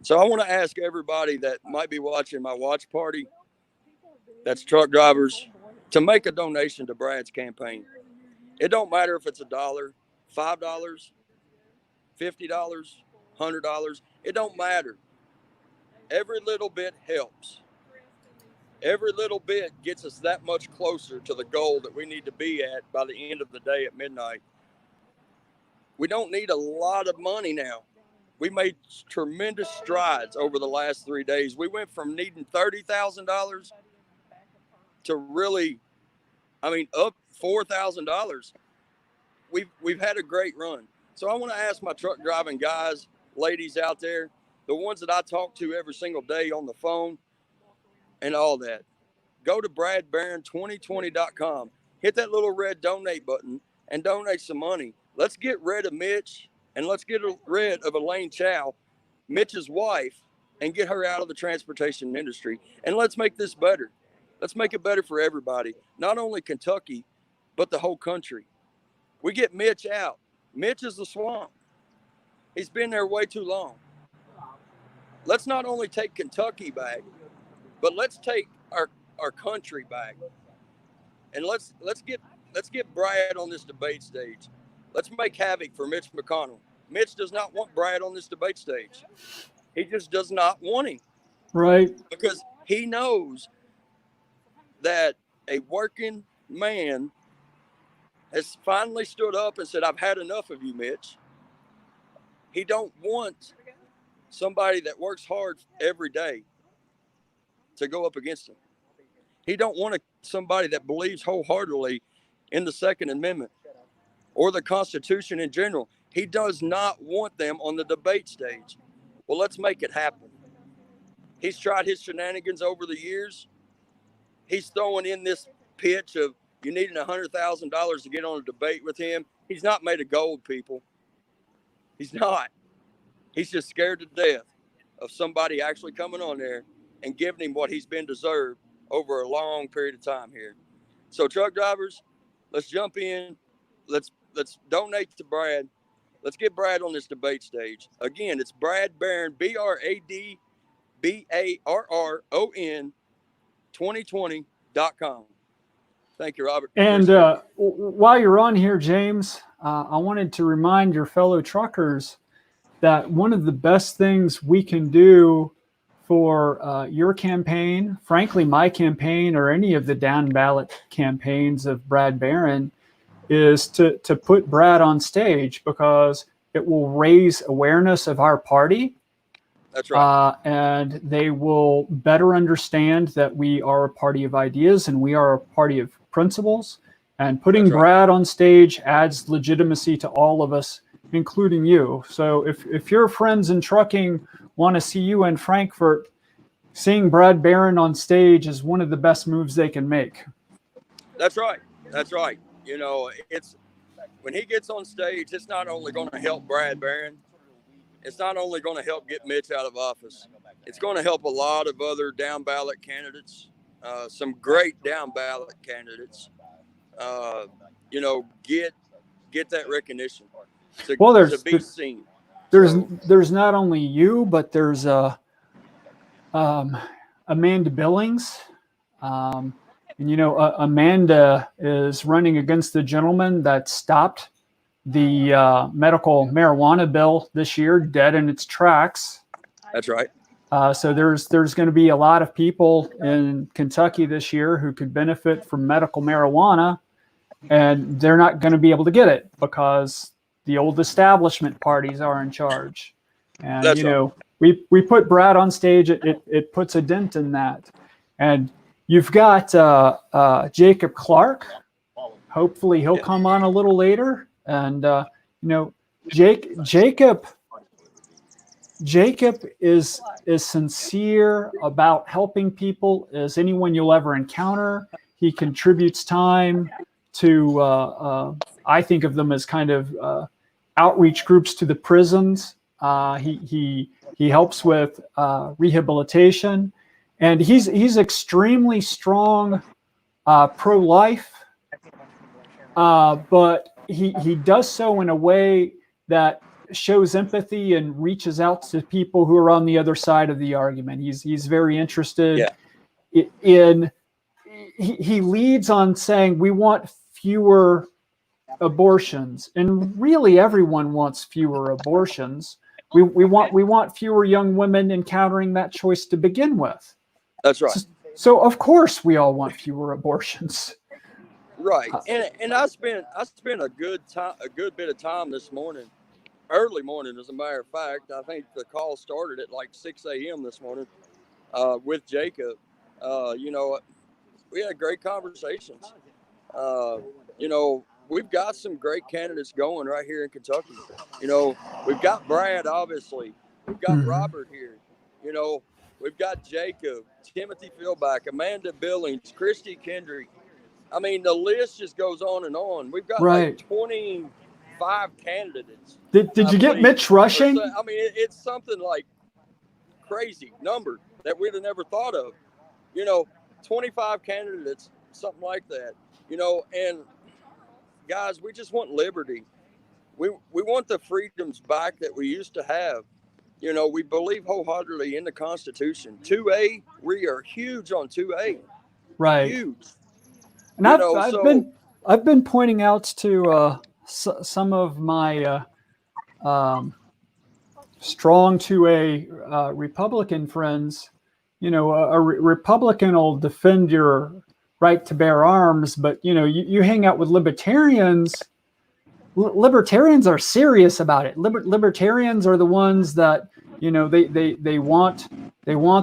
So I want to ask everybody that might be watching my watch party, that's truck drivers, to make a donation to Brad's campaign. It don't matter if it's $1, $5, $50, $100. It don't matter. Every little bit helps. Every little bit gets us that much closer to the goal that we need to be at by the end of the day at midnight. We don't need a lot of money now. We made tremendous strides over the last 3 days. We went from needing $30,000 to really, up $4,000. We've had a great run. So I want to ask my truck driving guys, ladies out there, the ones that I talk to every single day on the phone and all that, go to bradbarron2020.com, hit that little red donate button and donate some money. Let's get rid of Mitch, and let's get rid of Elaine Chao, Mitch's wife, and get her out of the transportation industry. And let's make this better. Let's make it better for everybody, not only Kentucky, but the whole country. We get Mitch out. Mitch is the swamp. He's been there way too long. Let's not only take Kentucky back, but let's take our country back. And let's get Brad on this debate stage. Let's make havoc for Mitch McConnell. Mitch does not want Brad on this debate stage. He just does not want him. Right. Because he knows that a working man has finally stood up and said, I've had enough of you, Mitch. He don't want somebody that works hard every day to go up against him. He don't want somebody that believes wholeheartedly in the Second Amendment or the Constitution in general. He does not want them on the debate stage. Well, let's make it happen. He's tried his shenanigans over the years. He's throwing in this pitch of you needing $100,000 to get on a debate with him. He's not made of gold, people. He's not. He's just scared to death of somebody actually coming on there and giving him what he's been deserved over a long period of time here. So truck drivers, let's jump in. Let's donate to Brad. Let's get Brad on this debate stage. Again, it's Brad Barron, BradBarron 2020.com. Thank you, Robert. And while you're on here, James, I wanted to remind your fellow truckers that one of the best things we can do for your campaign, frankly, my campaign, or any of the down ballot campaigns of Brad Barron, is to put Brad on stage, because it will raise awareness of our party. That's right. And they will better understand that we are a party of ideas and we are a party of principles. And putting Brad on stage adds legitimacy to all of us, including you. So if your friends in trucking want to see you in Frankfort, seeing Brad Barron on stage is one of the best moves they can make. That's right. That's right. You know, it's when he gets on stage, it's not only going to help Brad Barron. It's not only going to help get Mitch out of office. It's going to help a lot of other down ballot candidates, some great down ballot candidates, get that recognition to be seen. there's not only you, but there's Amanda Billings. And Amanda is running against the gentleman that stopped the medical marijuana bill this year, dead in its tracks. That's right. So there's going to be a lot of people in Kentucky this year who could benefit from medical marijuana, and they're not going to be able to get it because the old establishment parties are in charge. And That's right. we put Brad on stage. It puts a dent in that. And you've got Jacob Clark. Hopefully he'll come on a little later. And Jacob is sincere about helping people as anyone you'll ever encounter. He contributes time to, I think of them as kind of outreach groups to the prisons. He helps with rehabilitation, and he's extremely strong pro-life, but he does so in a way that shows empathy and reaches out to people who are on the other side of the argument. He's very interested in. He leads on saying we want fewer abortions, and really everyone wants fewer abortions. We want fewer young women encountering that choice to begin with. That's right. So of course we all want fewer abortions. Right. And I spent a good bit of time this morning, early morning, as a matter of fact. I think the call started at like 6 a.m. this morning with Jacob. We had great conversations. We've got some great candidates going right here in Kentucky. We've got Brad, obviously. We've got Robert here. We've got Jacob, Timothy Philback, Amanda Billings, Christy Kendrick. I mean, the list just goes on and on. We've got like 25 candidates. Did you get Mitch Rushing? I mean, it's something like crazy number that we'd have never thought of. 25 candidates, something like that. And guys, we just want liberty. We want the freedoms back that we used to have. We believe wholeheartedly in the Constitution. 2A, we are huge on 2A. Right. Huge. And I've been pointing out to some of my strong 2A Republican friends. A Republican will defend your right to bear arms, but you hang out with libertarians. Libertarians are serious about it. Libertarians are the ones that they want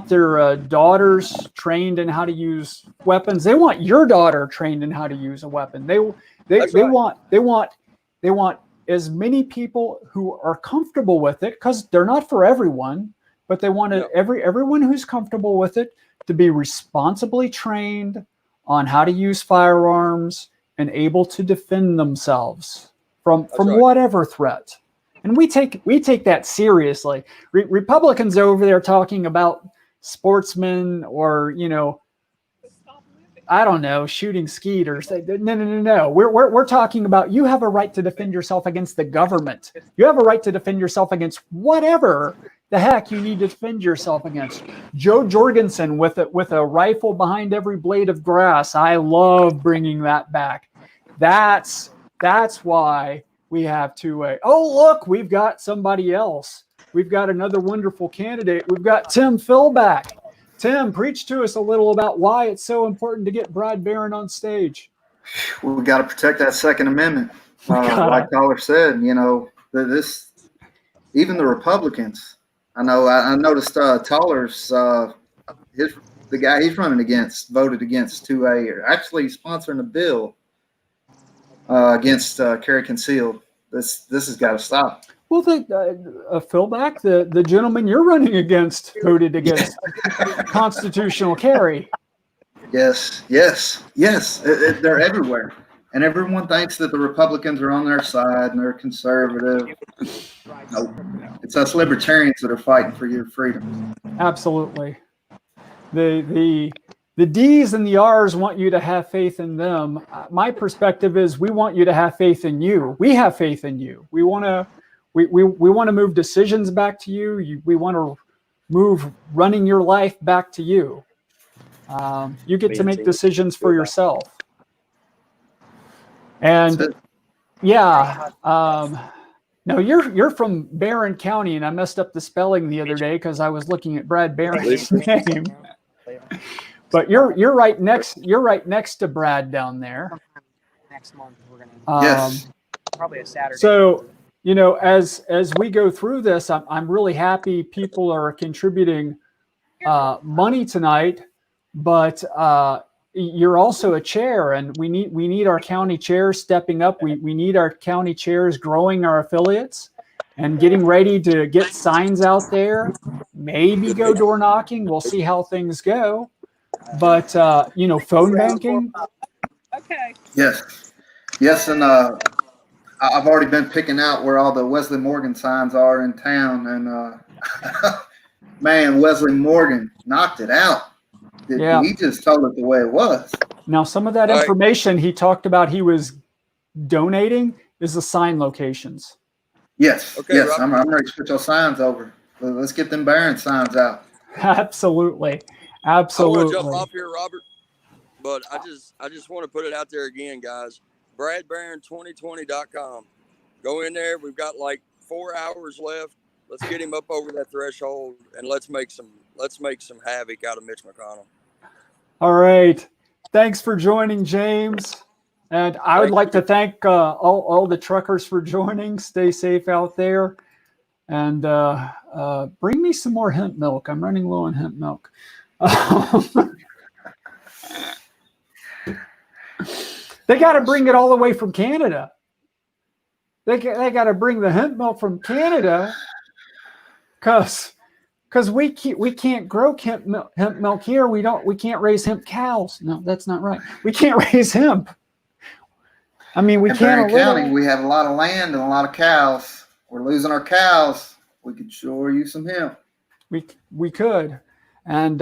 their daughters trained in how to use weapons. They want your daughter trained in how to use a weapon. They want as many people who are comfortable with it, because they're not for everyone, but they want everyone who's comfortable with it to be responsibly trained on how to use firearms and able to defend themselves from whatever threat. And we take that seriously. Republicans over there talking about sportsmen or I don't know, shooting skeeters. No. We're talking about you have a right to defend yourself against the government. You have a right to defend yourself against whatever the heck you need to defend yourself against. Joe Jorgensen with a rifle behind every blade of grass. I love bringing that back. That's why we have 2A. Oh, look, we've got somebody else. We've got another wonderful candidate. We've got Tim Philback. Tim, preach to us a little about why it's so important to get Brad Barron on stage. We got to protect that Second Amendment. Like Caller said, this even the Republicans. I noticed Toller's the guy he's running against voted against 2A, or actually sponsoring a bill against carry concealed. This has got to stop. Well, Philback, the gentleman you're running against voted against constitutional carry. Yes. They're everywhere. And everyone thinks that the Republicans are on their side and they're conservative. No, it's us libertarians that are fighting for your freedom. Absolutely. The D's and the R's want you to have faith in them. My perspective is we want you to have faith in you. We have faith in you. We want we want to move decisions back to you. We want to move running your life back to you. You get to make decisions for yourself. That's And it. yeah, no, you're from Barron County, and I messed up the spelling the other day because I was looking at Brad Barron's name. But you're right next to Brad down there. Next month we're gonna Yes. probably a Saturday. So, you know, as we go through this, I'm really happy people are contributing money tonight, but you're also a chair, and we need our county chairs stepping up. We need our county chairs growing our affiliates and getting ready to get signs out there. Maybe go door knocking. We'll see how things go. But you know, phone banking. Okay. Yes. Yes, and I've already been picking out where all the Wesley Morgan signs are in town, and man, Wesley Morgan knocked it out. Yeah. He just told it the way it was. Now, some of that Right. information he talked about he was donating is the sign locations. Yes. Okay, Yes. Rob. I'm ready to put your signs over. Let's get them Barron signs out. Absolutely. I want to jump Absolutely. off here, Robert, but I just want to put it out there again, guys. BradBarron2020.com. Go in there. We've got like 4 hours left. Let's get him up over that threshold, and let's make some havoc out of Mitch McConnell. All right. Thanks for joining, James. And I would Thank like to thank all the truckers for joining. Stay safe out there. And bring me some more hemp milk. I'm running low on hemp milk. They got to bring it all the way from Canada. They got to bring the hemp milk from Canada because we can't grow hemp milk here. We can't raise hemp cows. No, that's not right. We can't raise hemp. I mean, we In can't. Barron County, we have a lot of land and a lot of cows. We're losing our cows. We could sure use some hemp. We could, and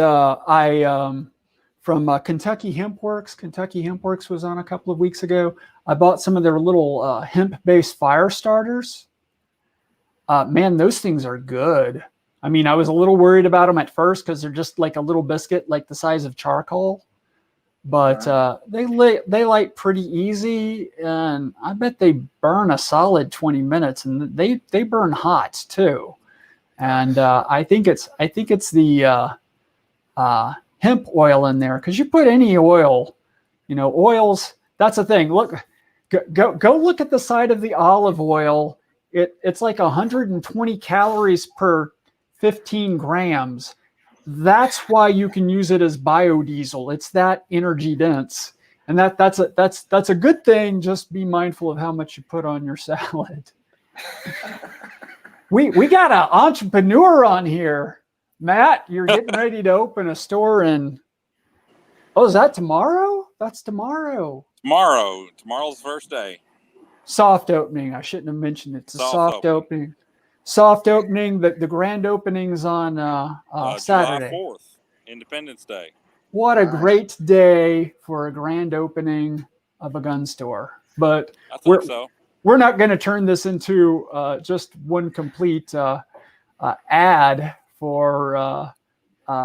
from Kentucky Hemp Works. Kentucky Hemp Works was on a couple of weeks ago. I bought some of their little hemp-based fire starters. Man, those things are good. I mean, I was a little worried about them at first because they're just like a little biscuit, like the size of charcoal. But they light pretty easy, and I bet they burn a solid 20 minutes, and they burn hot too. And I think it's the hemp oil in there, because you put any oil, you know, oils. That's the thing. Look, go look at the side of the olive oil. It's like 120 calories per 15 grams. That's why you can use it as biodiesel. It's that energy dense, and that's a good thing. Just be mindful of how much you put on your salad. We got an entrepreneur on here, Matt. You're getting ready to open a store in. Oh, is that tomorrow? That's tomorrow. Tomorrow's the first day. Soft opening. I shouldn't have mentioned it. It's a soft opening. opening. Soft opening. The grand opening's on Saturday. July 4th, Independence Day. What a great day for a grand opening of a gun store. But I think so. We're not going to turn this into just one complete ad for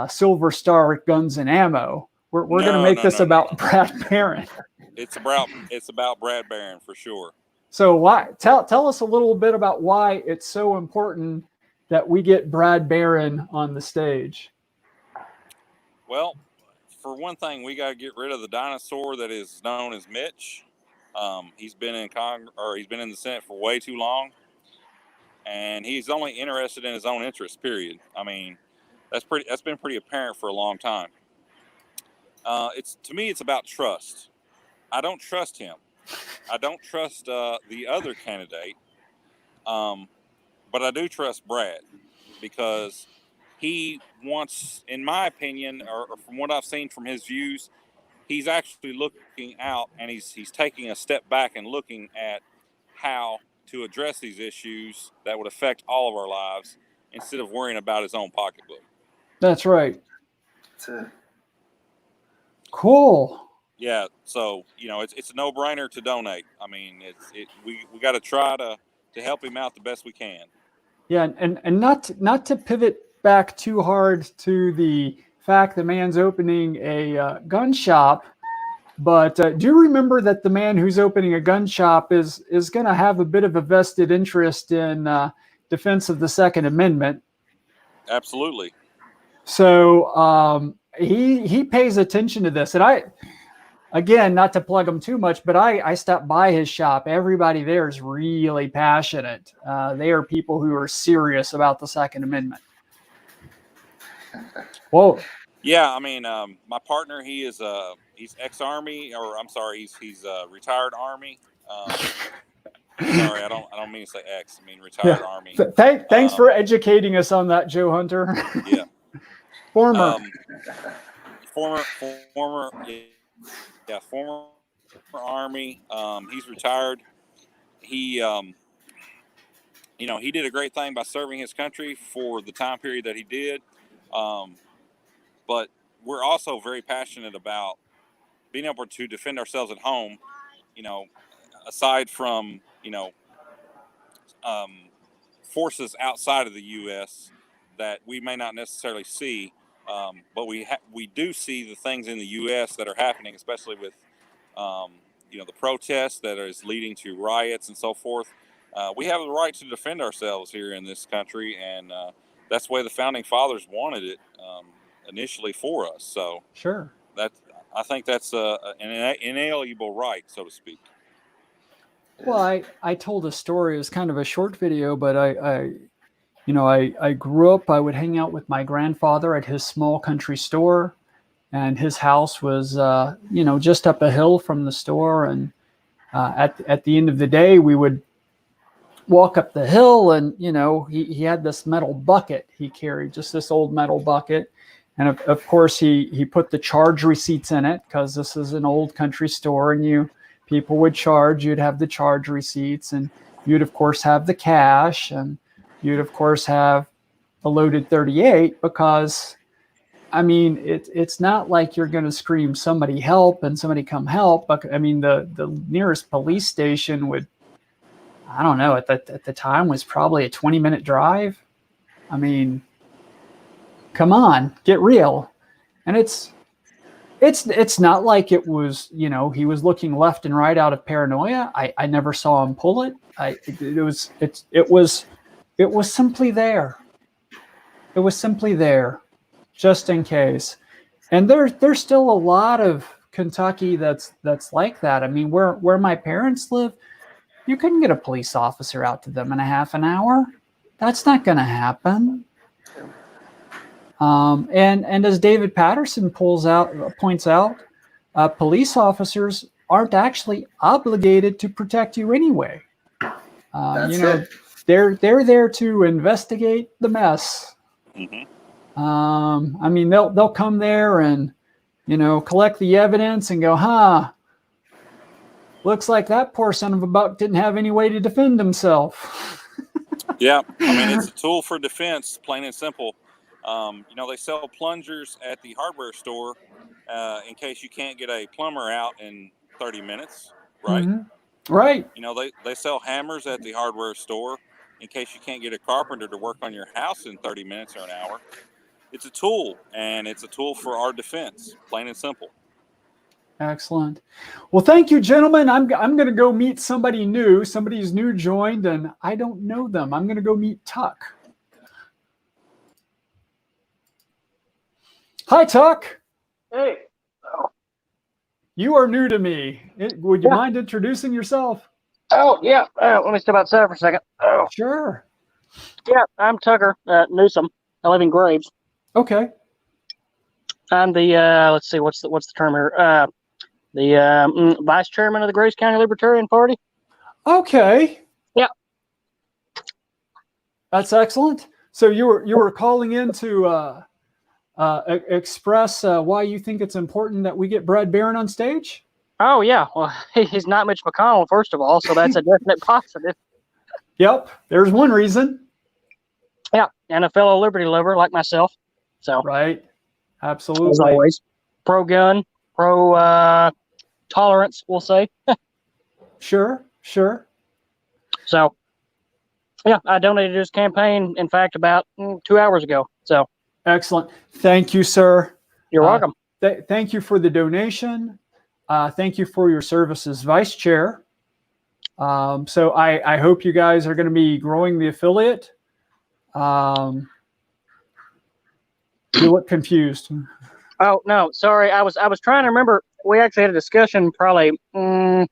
Silver Star Guns and Ammo. We're going to make this about Brad Barron. It's about Brad Barron for sure. So why tell us a little bit about why it's so important that we get Brad Barron on the stage. Well, for one thing, we got to get rid of the dinosaur that is known as Mitch. He's been in he's been in the Senate for way too long, and he's only interested in his own interests. Period. I mean, that's been pretty apparent for a long time. To me, it's about trust. I don't trust him. I don't trust the other candidate, but I do trust Brad because he wants, in my opinion, or from what I've seen from his views, he's actually looking out and he's taking a step back and looking at how to address these issues that would affect all of our lives instead of worrying about his own pocketbook. That's right. That's it. Cool. Yeah, so it's a no-brainer to donate. I mean, we got to try to to help him out the best we can. Yeah, and not to pivot back too hard to the fact the man's opening a gun shop, but do remember that the man who's opening a gun shop is going to have a bit of a vested interest in defense of the Second Amendment. Absolutely. So he pays attention to this, and again, not to plug him too much, but I stopped by his shop. Everybody there is really passionate. They are people who are serious about the Second Amendment. Whoa. Yeah, I mean, my partner, he's ex-Army, or I'm sorry, he's retired Army. Sorry, I don't mean to say ex. I mean retired Army. Thanks for educating us on that, Joe Hunter. Yeah. Former Army. He's retired. He he did a great thing by serving his country for the time period that he did. But we're also very passionate about being able to defend ourselves at home, aside from, forces outside of the U.S. that we may not necessarily see. But we do see the things in the U.S. that are happening, especially with, the protests that is leading to riots and so forth. We have the right to defend ourselves here in this country, and that's the way the founding fathers wanted it initially for us. So sure, I think that's an inalienable right, so to speak. Well, I told a story. It was kind of a short video, but I grew up. I would hang out with my grandfather at his small country store, and his house was just up a hill from the store. And at the end of the day, we would walk up the hill, and he had this metal bucket he carried, just this old metal bucket. And of course, he put the charge receipts in it, because this is an old country store, and people would charge. You'd have the charge receipts, and you'd of course have the cash, and you'd of course have the loaded 38, because it's not like you're going to scream somebody help and somebody come help. But the nearest police station would, I don't know, at the time was probably a 20-minute drive. Come on, get real. And it's not like it was, he was looking left and right out of paranoia. I never saw him pull it. It was simply there. It was simply there, just in case. And there's still a lot of Kentucky that's like that. Where my parents live, you couldn't get a police officer out to them in a half an hour. That's not going to happen. And as David Patterson points out, police officers aren't actually obligated to protect you anyway. They're there to investigate the mess. Mm-hmm. They'll come there and collect the evidence and go, looks like that poor son of a buck didn't have any way to defend himself. Yeah, it's a tool for defense, plain and simple. They sell plungers at the hardware store in case you can't get a plumber out in 30 minutes, right? Mm-hmm. Right. They sell hammers at the hardware store in case you can't get a carpenter to work on your house in 30 minutes or an hour. It's a tool, and it's a tool for our defense, plain and simple. Excellent. Well, thank you, gentlemen. I'm going to go meet somebody new. Somebody's new joined, and I don't know them. I'm going to go meet Tuck. Hi, Tuck. Hey. You are new to me. Would you mind introducing yourself? Oh, yeah. Let me step outside for a second. Oh. Sure. Yeah, I'm Tucker Newsom. I live in Graves. Okay. I'm the, let's see, what's the term here? The vice chairman of the Graves County Libertarian Party. Okay. Yeah. That's excellent. So you were calling in to express why you think it's important that we get Brad Barron on stage? Oh, yeah. Well, he's not Mitch McConnell, first of all, so that's a definite positive. Yep. There's one reason. Yeah. And a fellow liberty lover like myself. So right. Absolutely. As always. Pro-gun, pro-tolerance, we'll say. Sure. So, Yeah, I donated to his campaign, in fact, about 2 hours ago. So Excellent. Thank you, sir. you're welcome. Thank you for the donation. Thank you for your service as vice chair. So I hope you guys are going to be growing the affiliate. You look confused. Oh no, sorry. I was trying to remember. We actually had a discussion probably 3-4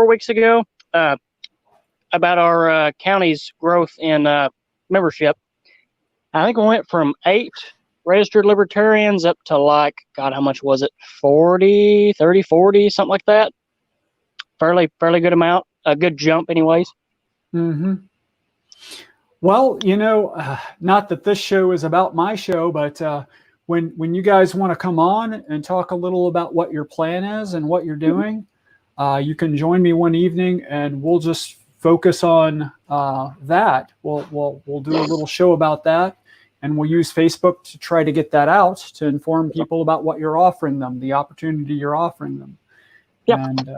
weeks ago about our county's growth in membership. I think we went from 8 registered libertarians up to like, God, how much was it? 40, something like that. Fairly good amount. A good jump, anyways. Mm-hmm. Well, not that this show is about my show, but when you guys want to come on and talk a little about what your plan is and what you're doing, you can join me one evening and we'll just focus on that. We'll do a little show about that, and we'll use Facebook to try to get that out to inform people about what you're offering them, the opportunity you're offering them. Yep. And,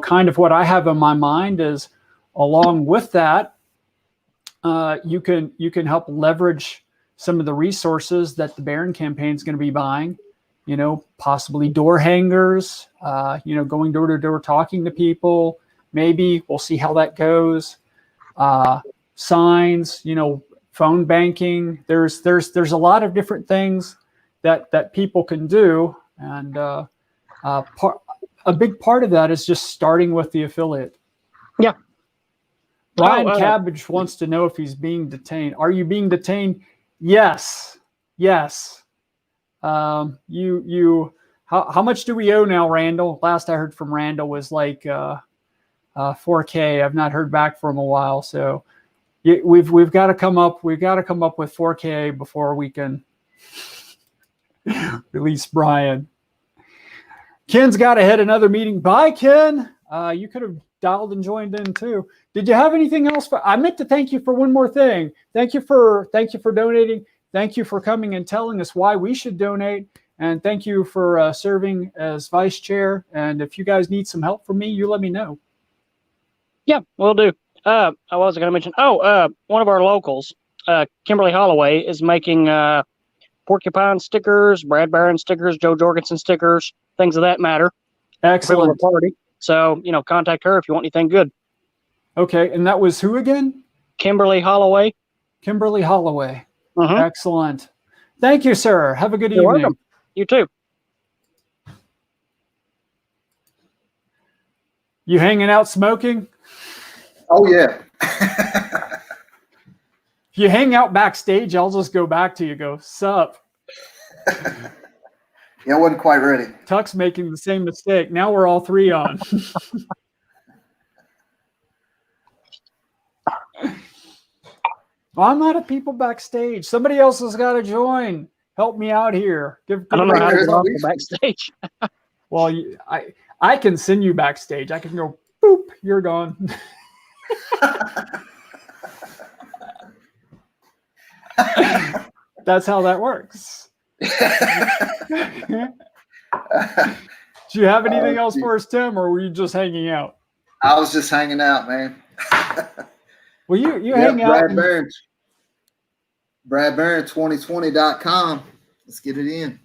kind of what I have in my mind is, along with that, you can help leverage some of the resources that the Barron campaign is going to be buying, possibly door hangers, going door to door, talking to people. Maybe we'll see how that goes. Signs, phone banking. There's a lot of different things that people can do. And a big part of that is just starting with the affiliate. Yeah. Brian Cabbage wants to know if he's being detained. Are you being detained? Yes. How much do we owe now, Randall? Last I heard from Randall was like 4K. I've not heard back from a while, so we've got to come up with 4K before we can release Brian. Ken's got to head another meeting. Bye, Ken. You could have dialed and joined in too. Did you have anything else? I meant to thank you for one more thing. Thank you for donating. Thank you for coming and telling us why we should donate. And thank you for serving as vice chair. And if you guys need some help from me, you let me know. Yeah, will do. I was going to mention. One of our locals, Kimberly Holloway, is making porcupine stickers, Brad Barron stickers, Joe Jorgensen stickers, things of that matter. Excellent. Party. So, contact her if you want anything good. Okay. And that was who again? Kimberly Holloway. Kimberly Holloway. Mm-hmm. Excellent. Thank you, sir. Have a good evening. Welcome. You too. You hanging out smoking? Oh, yeah. If you hang out backstage, I'll just go back to you. Go, sup? Yeah, I wasn't quite ready. Tuck's making the same mistake. Now we're all three on. Well, I'm out of people backstage. Somebody else has got to join. Help me out here. I don't know how to get off the backstage. Well, I can send you backstage. I can go, boop, you're gone. That's how that works. Do you have anything else for us, Tim, or were you just hanging out? I was just hanging out, man. Well, you hang out. BradBarron2020.com. Let's get it in.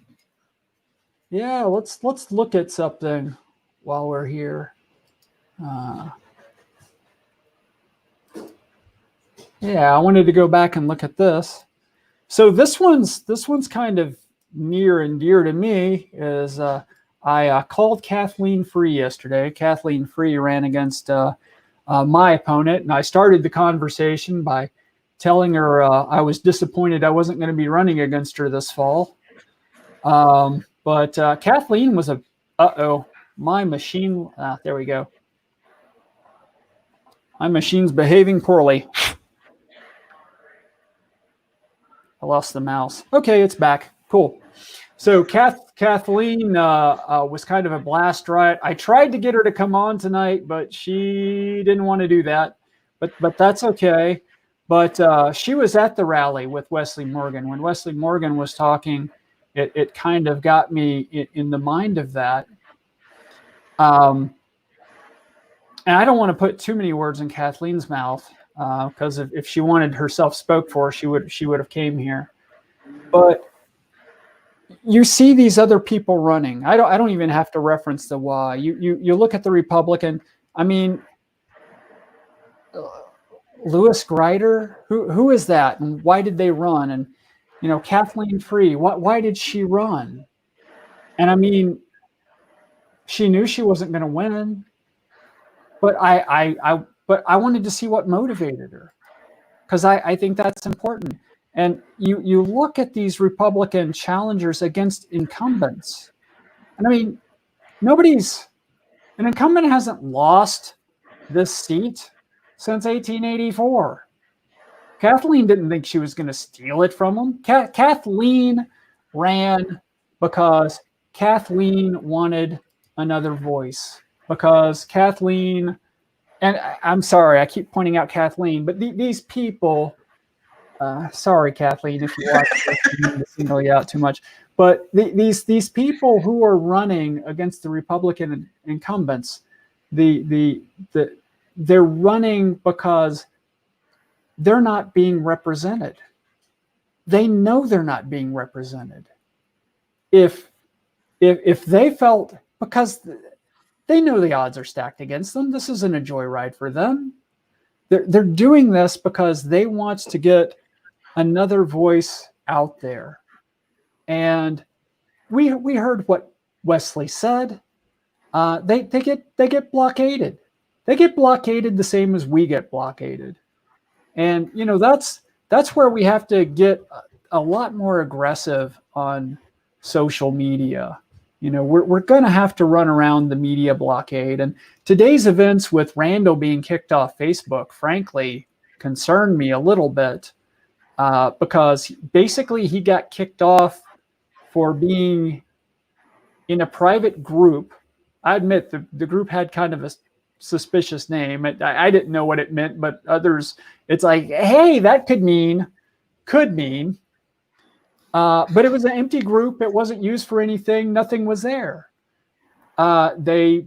Yeah, let's look at something while we're here. Yeah, I wanted to go back and look at this. So this one's kind of near and dear to me. Is I called Kathleen Free yesterday. Kathleen Free ran against my opponent, and I started the conversation by telling her I was disappointed I wasn't going to be running against her this fall. But Kathleen was my machine. There we go. My machine's behaving poorly. I lost the mouse. Okay, it's back. Cool. So Kathleen was kind of a blast riot. I tried to get her to come on tonight, but she didn't want to do that. But that's okay. But she was at the rally with Wesley Morgan. When Wesley Morgan was talking, it kind of got me in the mind of that. And I don't want to put too many words in Kathleen's mouth. because if she wanted herself spoke for, she would have came here. But you see these other people running. I don't even have to reference the why. You look at the Republican. I mean, Lewis Grider, who is that, and why did they run? And Kathleen Free, why did she run? And I mean, she knew she wasn't going to win, but I wanted to see what motivated her, because I think that's important. And you look at these Republican challengers against incumbents, and I mean, an incumbent hasn't lost this seat since 1884. Kathleen didn't think she was going to steal it from them. Kathleen ran because Kathleen wanted another voice, because Kathleen, and I'm sorry, I keep pointing out Kathleen, but these people, sorry, Kathleen, if you watch this, I don't mean to single you out too much, but these people who are running against the Republican incumbents, they're running because they're not being represented. They know they're not being represented. If they felt, because they know the odds are stacked against them, this isn't a joyride for them. They're doing this because they want to get another voice out there. And we heard what Wesley said. They get blockaded. They get blockaded the same as we get blockaded. And that's where we have to get a lot more aggressive on social media. We're going to have to run around the media blockade. And today's events with Randall being kicked off Facebook, frankly, concerned me a little bit, because basically he got kicked off for being in a private group. I admit the group had kind of a suspicious name. I didn't know what it meant, but others, it's like, hey, that could mean. But it was an empty group. It wasn't used for anything. Nothing was there. They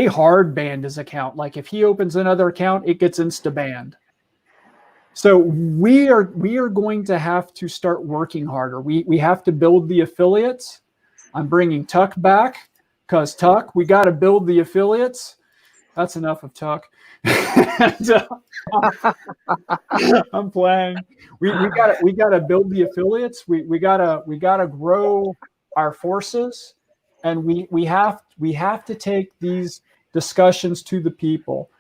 hard banned his account. Like if he opens another account, it gets insta banned. So we are going to have to start working harder. We have to build the affiliates. I'm bringing Tuck back, because Tuck, we got to build the affiliates. That's enough of Tuck. I'm playing. We gotta build the affiliates. We gotta grow our forces, and we have to take these discussions to the people.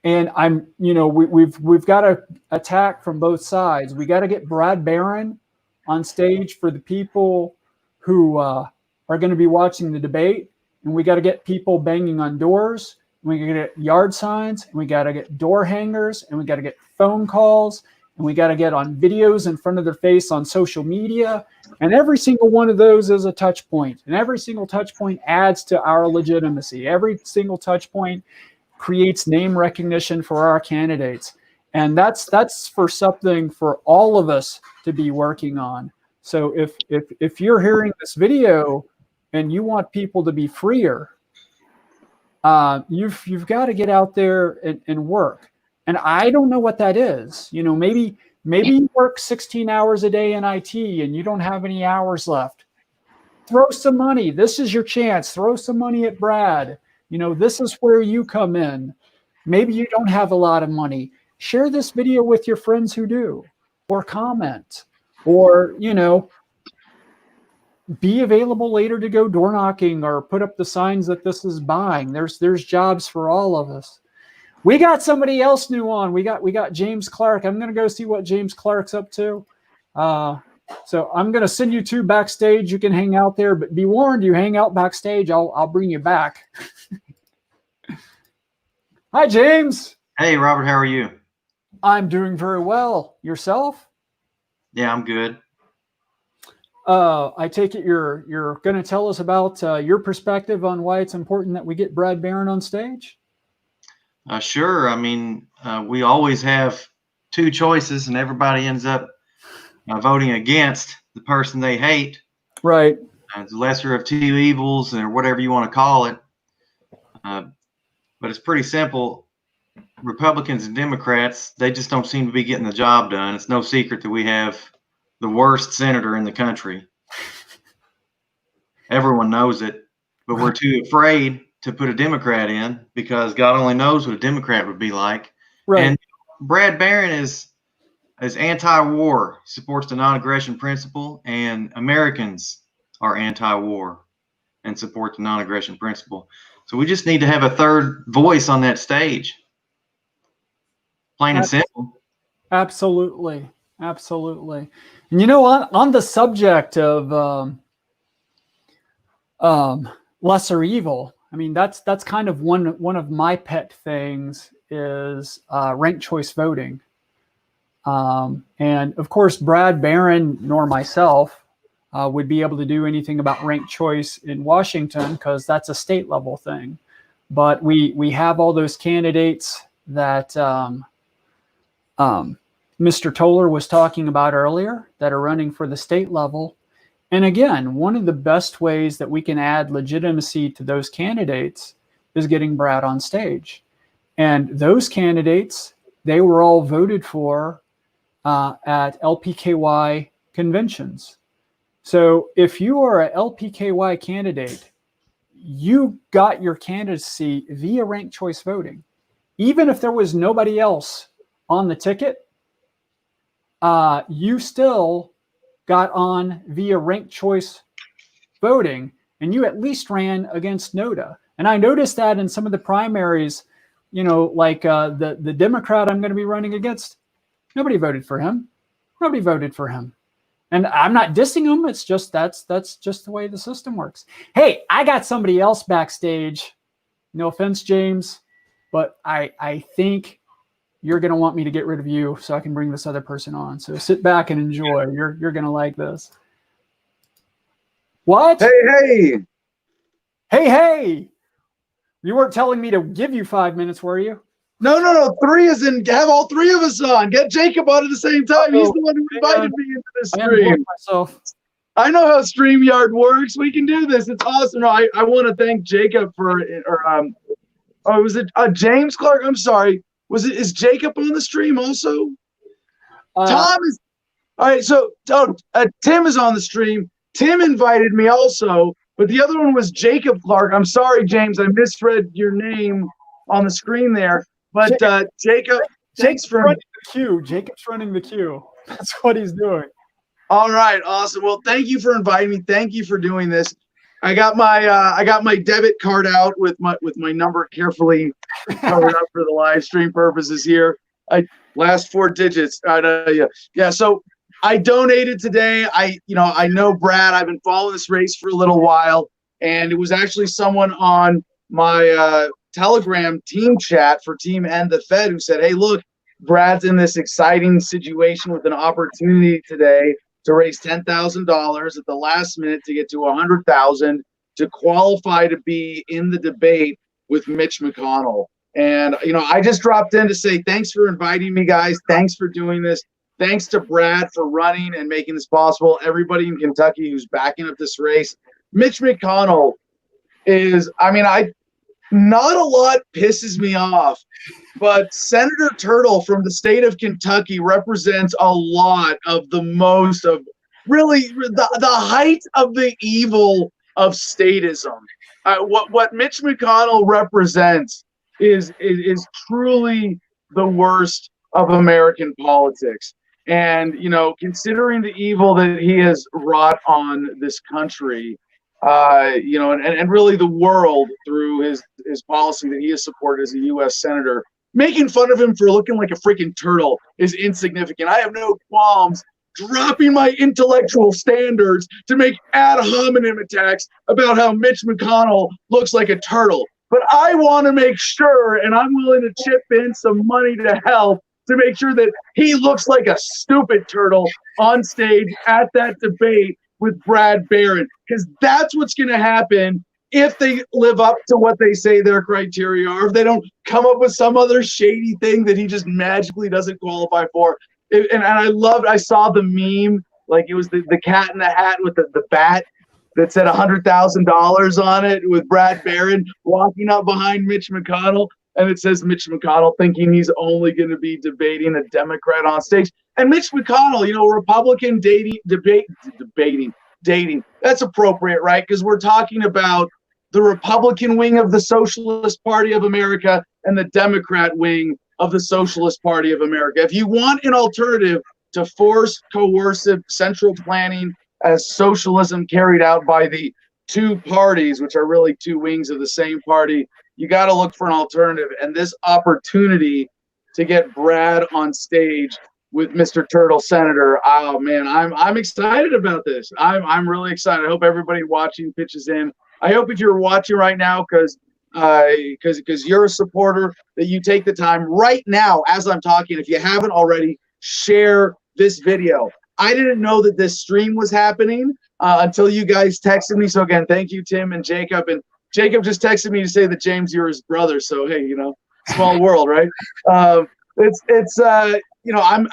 And we've got to attack from both sides. We got to get Brad Barron on stage for the people who are going to be watching the debate, and we got to get people banging on doors. We got to get yard signs, and we got to get door hangers, and we got to get phone calls, and we got to get on videos in front of their face on social media. And every single one of those is a touch point, and every single touch point adds to our legitimacy. Every single touch point creates name recognition for our candidates. And that's for something for all of us to be working on. So if you're hearing this video and you want people to be freer, you've got to get out there and work. And I don't know what that is. Maybe you work 16 hours a day in IT and you don't have any hours left. Throw some money. This is your chance. Throw some money at Brad. This is where you come in. Maybe you don't have a lot of money. Share this video with your friends who do, or comment, or, be available later to go door knocking or put up the signs that this is buying. There's jobs for all of us. We got somebody else new on. We got James Clark. I'm going to go see what James Clark's up to. So I'm going to send you two backstage. You can hang out there, but be warned, you hang out backstage, I'll bring you back. Hi, James. Hey, Robert. How are you? I'm doing very well. Yourself? Yeah, I'm good. I take it you're going to tell us about your perspective on why it's important that we get Brad Barron on stage? Sure. I mean, we always have two choices, and everybody ends up voting against the person they hate. Right. The lesser of two evils, or whatever you want to call it. but it's pretty simple. Republicans and Democrats, they just don't seem to be getting the job done. It's no secret that we have the worst senator in the country. Everyone knows it, but we're too afraid to put a Democrat in because God only knows what a Democrat would be like. Right. And Brad Barron is anti-war, supports the non-aggression principle, and Americans are anti-war and support the non-aggression principle. So we just need to have a third voice on that stage. Plain and simple. Absolutely. Absolutely. And you know, on the subject of lesser evil, I mean, that's kind of one of my pet things is ranked choice voting. And of course, Brad Barron nor myself would be able to do anything about ranked choice in Washington because that's a state level thing. But we have all those candidates that Mr. Toller was talking about earlier that are running for the state level. And again, one of the best ways that we can add legitimacy to those candidates is getting Brad on stage. And those candidates, they were all voted for at LPKY conventions. So if you are a LPKY candidate, you got your candidacy via ranked choice voting. Even if there was nobody else on the ticket, you still got on via ranked choice voting, and you at least ran against Noda. And I noticed that in some of the primaries, you know, like the Democrat I'm going to be running against, nobody voted for him. Nobody voted for him. And I'm not dissing him. It's just that's just the way the system works. Hey, I got somebody else backstage. No offense, James, but I think you're going to want me to get rid of you so I can bring this other person on. So sit back and enjoy. You're going to like this. What? Hey. You weren't telling me to give you 5 minutes, were you? No. 3 is in. Have all 3 of us on. Get Jacob on at the same time. He's the one who invited me into this stream. I know how StreamYard works. We can do this. It's awesome. No, I want to thank Jacob for, was it James Clark? I'm sorry. Is Jacob on the stream also? Tom is. All right. So Tim is on the stream. Tim invited me also, but the other one was Jacob Clark. I'm sorry, James. I misread your name on the screen there. But Jacob, thanks for running the queue. Jacob's running the queue. That's what he's doing. All right, awesome. Well, thank you for inviting me. Thank you for doing this. I got my debit card out with my number carefully covered up for the live stream purposes here. Last 4 digits. Yeah. So I donated today. I know Brad. I've been following this race for a little while, and it was actually someone on my Telegram team chat for Team End the Fed who said, "Hey, look, Brad's in this exciting situation with an opportunity today to raise $10,000 at the last minute to get to $100,000 to qualify to be in the debate with Mitch McConnell." And, I just dropped in to say, thanks for inviting me, guys. Thanks for doing this. Thanks to Brad for running and making this possible. Everybody in Kentucky who's backing up this race. Mitch McConnell is, not a lot pisses me off, but Senator Turtle from the state of Kentucky represents a lot of the most of really the height of the evil of statism. What Mitch McConnell represents is truly the worst of American politics. And, considering the evil that he has wrought on this country, and really the world through his policy that he has supported as a U.S. Senator, making fun of him for looking like a freaking turtle is insignificant. I have no qualms dropping my intellectual standards to make ad hominem attacks about how Mitch McConnell looks like a turtle. But I want to make sure, and I'm willing to chip in some money to help, to make sure that he looks like a stupid turtle on stage at that debate with Brad Barron, because that's what's going to happen if they live up to what they say their criteria are, if they don't come up with some other shady thing that he just magically doesn't qualify for. And I saw the meme, like it was the cat in the hat with the bat. that said $100,000 on it with Brad Barron walking up behind Mitch McConnell. And it says Mitch McConnell thinking he's only going to be debating a Democrat on stage. And Mitch McConnell, Republican debating. That's appropriate, right? Because we're talking about the Republican wing of the Socialist Party of America and the Democrat wing of the Socialist Party of America. If you want an alternative to forced, coercive central planning as socialism carried out by the two parties, which are really two wings of the same party, you got to look for an alternative. And this opportunity to get Brad on stage with Mr. Turtle Senator, oh man, I'm excited about this. I'm really excited. I hope everybody watching pitches in. I hope if you're watching right now, because you're a supporter, that you take the time right now as I'm talking. If you haven't already, share this video. I didn't know that this stream was happening until you guys texted me. So again, thank you, Tim and Jacob. And Jacob just texted me to say that James, you're his brother. So hey, small world, right? I'm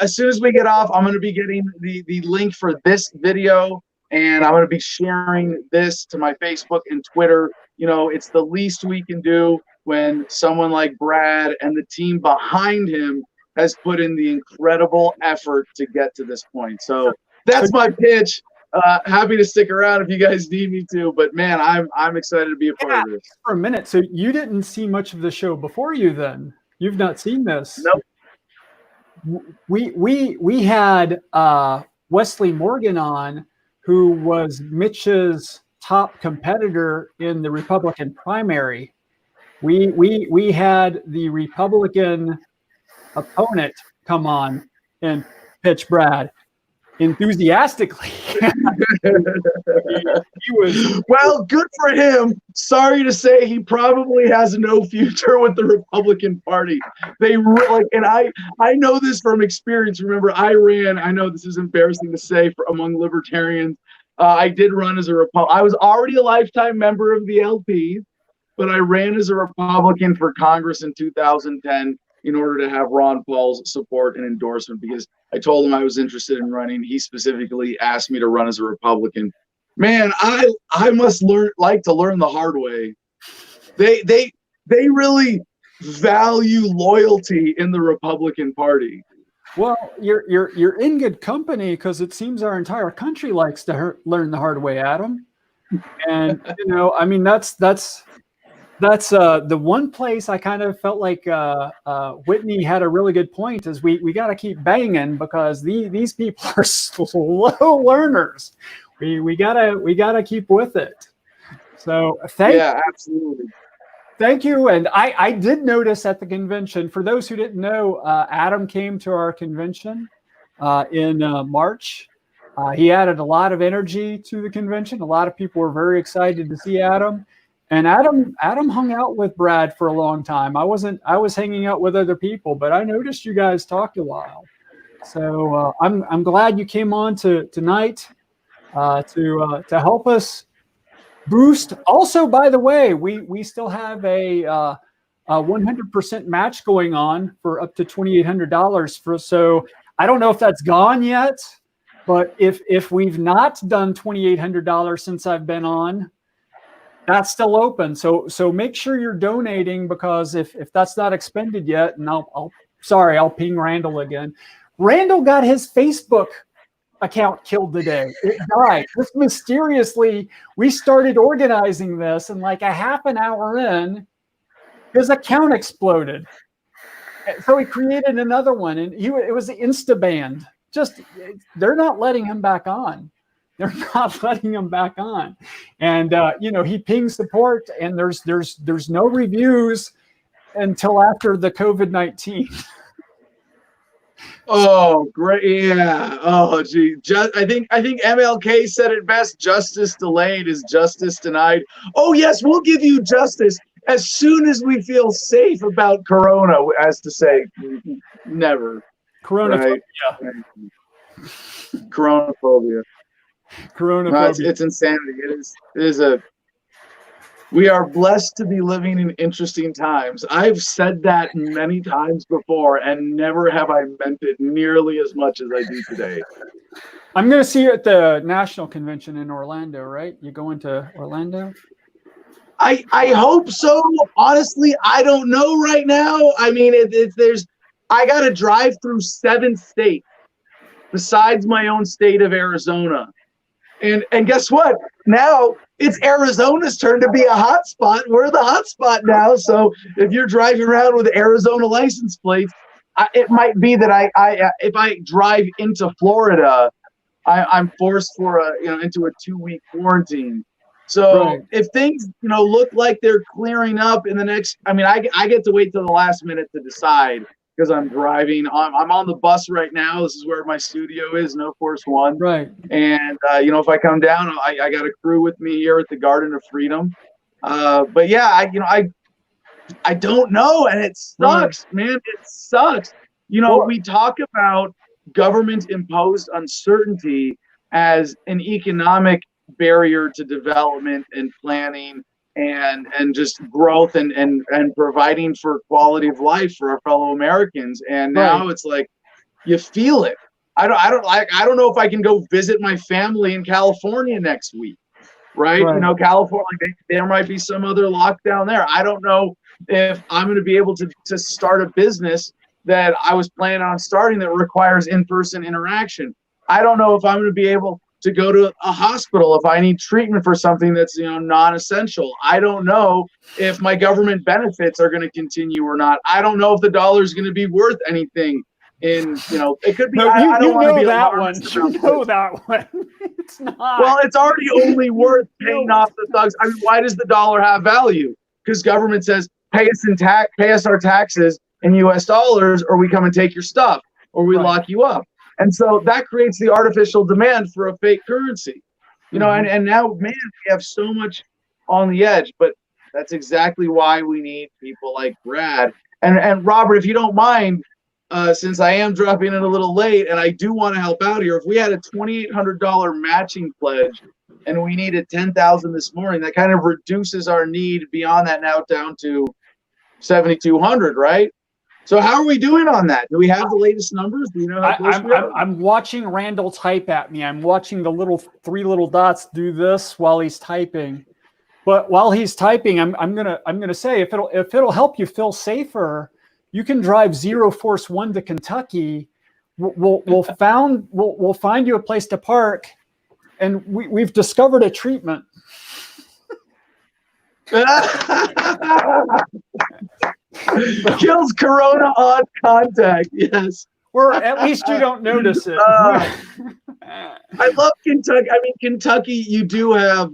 as soon as we get off, I'm going to be getting the link for this video, and I'm going to be sharing this to my Facebook and Twitter. It's the least we can do when someone like Brad and the team behind him has put in the incredible effort to get to this point. So that's my pitch. Happy to stick around if you guys need me to, but man, I'm excited to be a part of this. For a minute, so you didn't see much of the show before you then? You've not seen this? Nope. We had Wesley Morgan on, who was Mitch's top competitor in the Republican primary. We had the Republican opponent come on and pitch Brad enthusiastically. He was, well, good for him. Sorry to say, he probably has no future with the Republican Party. And I know this from experience. Remember, I know this is embarrassing to say among libertarians. I did run as a Republican. I was already a lifetime member of the LP, but I ran as a Republican for Congress in 2010 in order to have Ron Paul's support and endorsement, because I told him I was interested in running. He specifically asked me to run as a Republican. Man, I must like to learn the hard way. They really value loyalty in the Republican Party. Well, you're in good company, because it seems our entire country likes to learn the hard way, Adam. And that's the one place I kind of felt like Whitney had a really good point, is we got to keep banging, because these people are slow learners. We gotta keep with it. So absolutely. Thank you. And I did notice at the convention, for those who didn't know, Adam came to our convention in March. He added a lot of energy to the convention. A lot of people were very excited to see Adam. And Adam hung out with Brad for a long time. I was hanging out with other people, but I noticed you guys talked a while. So I'm glad you came on tonight to help us boost. Also, by the way, we still have a 100% match going on for up to $2,800. So I don't know if that's gone yet, but if we've not done $2,800 since I've been on, that's still open. So make sure you're donating, because if that's not expended yet, and I'll ping Randall again. Randall got his Facebook account killed today. It died. Just mysteriously, we started organizing this, and like a half an hour in, his account exploded. So he created another one, and it was Instaband. They're not letting him back on. They're not letting him back on. And he pings support, and there's no reviews until after the COVID-19. Oh, great. Yeah. Oh, gee. I think MLK said it best. Justice delayed is justice denied. Oh, yes, we'll give you justice as soon as we feel safe about Corona, as to say, never. Coronaphobia. Right? Coronaphobia. Coronaphobia. No, it's insanity. It is we are blessed to be living in interesting times. I've said that many times before, and never have I meant it nearly as much as I do today. I'm going to see you at the national convention in Orlando, right? You going to Orlando? I hope so. Honestly, I don't know right now. I mean, I got to drive through 7 states besides my own state of Arizona. And guess what? Now it's Arizona's turn to be a hot spot. We're the hot spot now. So if you're driving around with Arizona license plates, it might be that if I drive into Florida, I'm forced for into a 2-week quarantine. So Right. if things look like they're clearing up in the next, I mean, I get to wait till the last minute to decide because I'm driving. I'm on the bus right now. This is where my studio is, No Force One. Right. And if I come down, I got a crew with me here at the Garden of Freedom. But yeah, I don't know, and it sucks, man. It sucks. We talk about government imposed uncertainty as an economic barrier to development and planning and just growth and providing for quality of life for our fellow Americans. And now it's like you feel it. I don't know if I can go visit my family in California next week, right? California, there might be some other lockdown there. I don't know if I'm going to be able to start a business that I was planning on starting that requires in-person interaction. I don't know if I'm going to be able to go to a hospital if I need treatment for something that's non-essential. I don't know if my government benefits are going to continue or not. I don't know if the dollar is going to be worth anything. It could be. No, I don't want to be that one. alarmist You about know this. that one. It's not. Well, it's already only worth paying off the thugs. I mean, why does the dollar have value? Because government says pay us our taxes in U.S. dollars, or we come and take your stuff, or we lock you up. And so that creates the artificial demand for a fake currency, and now, man, we have so much on the edge, but that's exactly why we need people like Brad. And Robert, if you don't mind, since I am dropping in a little late and I do want to help out here, if we had a $2,800 matching pledge and we needed 10,000 this morning, that kind of reduces our need beyond that now down to 7,200, right? So how are we doing on that? Do we have the latest numbers? Do you know how close we are? I'm watching Randall type at me. I'm watching the 3 little dots do this while he's typing. But while he's typing, I'm gonna say if it'll help you feel safer, you can drive Zero Force One to Kentucky. We'll find you a place to park, and we've discovered a treatment. Kills corona on contact. Yes. Or at least you don't notice it. I love Kentucky. I mean, Kentucky, you do have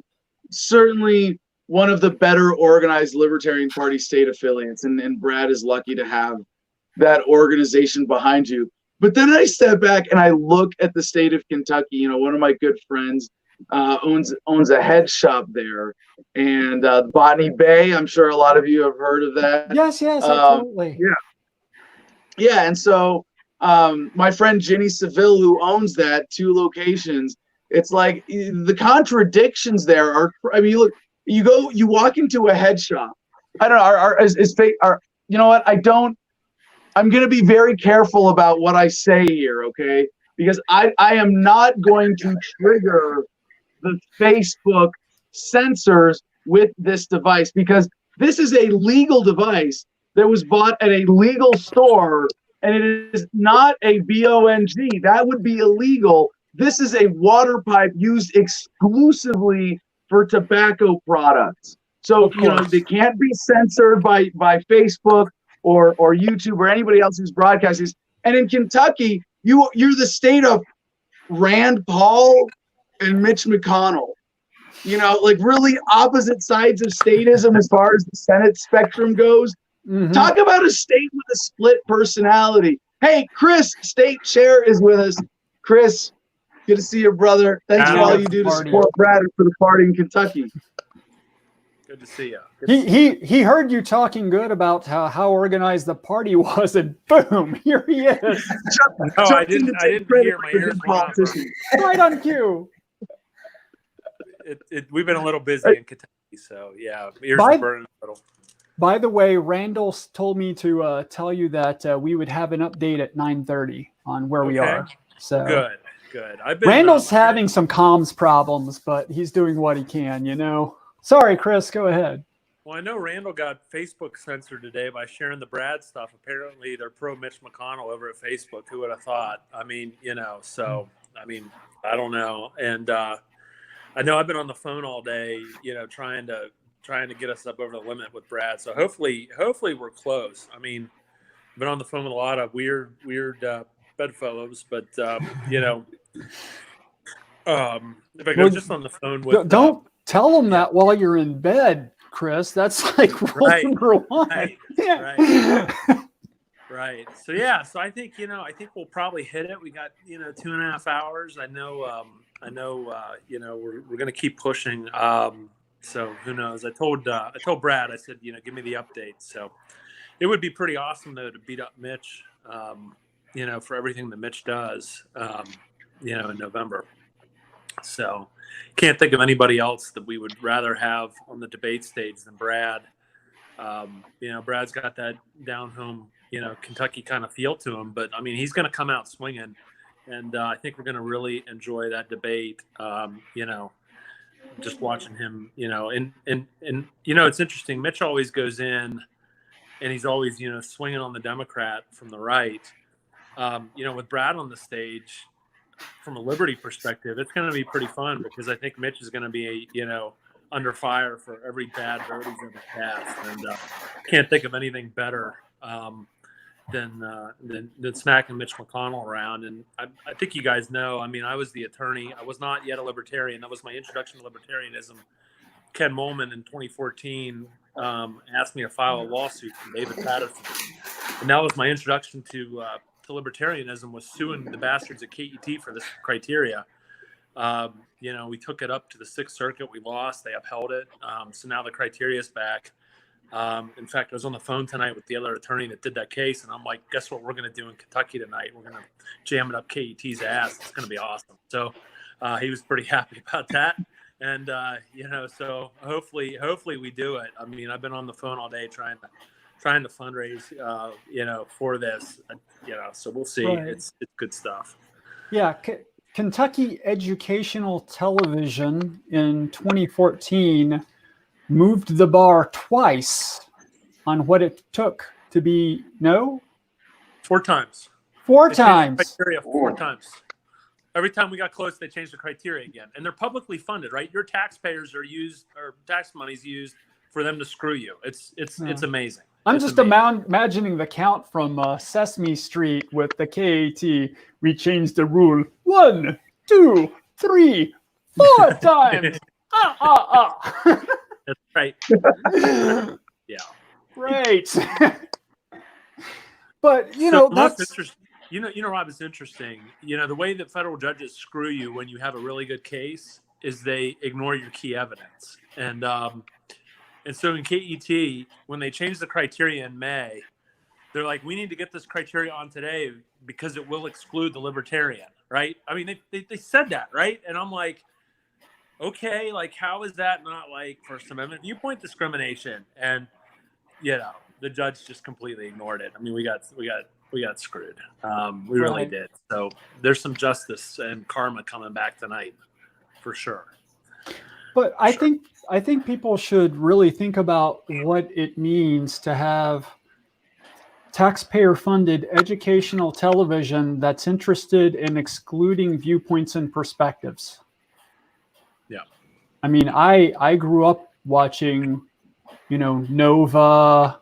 certainly one of the better organized Libertarian Party state affiliates, and Brad is lucky to have that organization behind you. But then I step back and I look at the state of Kentucky. One of my good friends owns a head shop there, and Botany Bay. I'm sure a lot of you have heard of that. Yes, absolutely. Yeah, and so my friend Ginny Seville, who owns that 2 locations, it's like the contradictions there are. I mean, look, you walk into a head shop. I don't know. You know what? I'm going to be very careful about what I say here, okay? Because I am not going to trigger the Facebook censors with this device, because this is a legal device that was bought at a legal store, and it is not a BONG. That would be illegal. This is a water pipe used exclusively for tobacco products. So, they can't be censored by Facebook or YouTube or anybody else who's broadcasting this. And in Kentucky, you're the state of Rand Paul and Mitch McConnell. Like really opposite sides of statism as far as the Senate spectrum goes. Mm-hmm. Talk about a state with a split personality. Hey, Chris, state chair, is with us. Chris, good to see your brother. Thanks for all you do to support Brad for the party in Kentucky. Good to see you. He heard you talking good about how organized the party was, and boom, here he is. No, I didn't hear. My ears went off. Right on cue. We've been a little busy in Kentucky, so yeah, ears are burning a little. By the way, Randall told me to tell you that we would have an update at 9:30 on where we are. So good. Good. I've been. Randall's having some comms problems, but he's doing what he can, you know. Sorry, Chris, go ahead. Well, I know Randall got Facebook censored today by sharing the Brad stuff. Apparently, they're pro Mitch McConnell over at Facebook. Who would have thought? I mean, you know, so, I mean, I don't know. And I know I've been on the phone all day, you know, trying to get us up over the limit with Brad. So hopefully we're close. I mean, I've been on the phone with a lot of weird bedfellows, but, you know, if I go just on the phone with... Don't tell them that while you're in bed, Chris. That's like rule number one. Right. So yeah. So I think we'll probably hit it. We got 2.5 hours. I know. You know, we're gonna keep pushing. So who knows? I told Brad. I said, give me the update. So it would be pretty awesome though to beat up Mitch. For everything that Mitch does. In November. So can't think of anybody else that we would rather have on the debate stage than Brad. Brad's got that down home, Kentucky kind of feel to him, but I mean, he's going to come out swinging, and I think we're going to really enjoy that debate. Just watching him, and it's interesting. Mitch always goes in and he's always, swinging on the Democrat from the right. With Brad on the stage, from a liberty perspective, it's going to be pretty fun because I think Mitch is going to be, under fire for every bad vote he's ever cast, and can't think of anything better than smacking Mitch McConnell around. And I think you guys know. I mean, I was the attorney. I was not yet a libertarian. That was my introduction to libertarianism. Ken Molman in 2014 asked me to file a lawsuit from David Patterson, and that was my introduction to libertarianism, was suing the bastards at KET for this criteria. We took it up to the Sixth Circuit. We lost. They upheld it. So now the criteria is back. In fact, I was on the phone tonight with the other attorney that did that case, and I'm like, guess what we're going to do in Kentucky tonight? We're going to jam it up KET's ass. It's going to be awesome. So he was pretty happy about that. And, so hopefully we do it. I mean, I've been on the phone all day trying to fundraise, for this, so we'll see. Right. It's good stuff. Yeah. Kentucky Educational Television in 2014 moved the bar twice on what it took to be, 4 times. 4 times. Criteria 4 times. Every time we got close, they changed the criteria again. And they're publicly funded, right? Your taxpayers or tax money's used for them to screw you. It's amazing. I'm just imagining the count from Sesame Street with the KAT. We changed the rule 1, 2, 3, 4 times. That's right. Yeah. Great. But that's interesting. Rob, it's interesting. The way that federal judges screw you when you have a really good case is they ignore your key evidence. And so in KET, when they changed the criteria in May, they're like, we need to get this criteria on today because it will exclude the libertarian, right? I mean, they said that, right? And I'm like, okay, like, how is that not like First Amendment viewpoint discrimination? And, the judge just completely ignored it. I mean, we got screwed. We really did. So there's some justice and karma coming back tonight for sure. But I think people should really think about what it means to have taxpayer-funded educational television that's interested in excluding viewpoints and perspectives. Yeah. I mean, I grew up watching, Nova,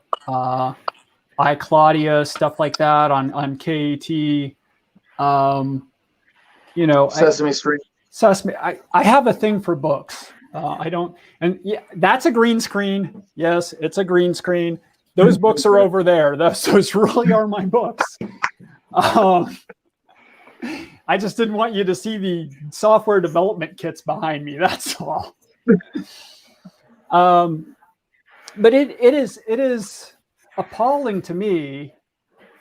iClaudia, stuff like that on KET. Sesame Street. Sesame. I have a thing for books. That's a green screen. Yes, it's a green screen. Those books are over there. Those really are my books. I just didn't want you to see the software development kits behind me. That's all. But it is appalling to me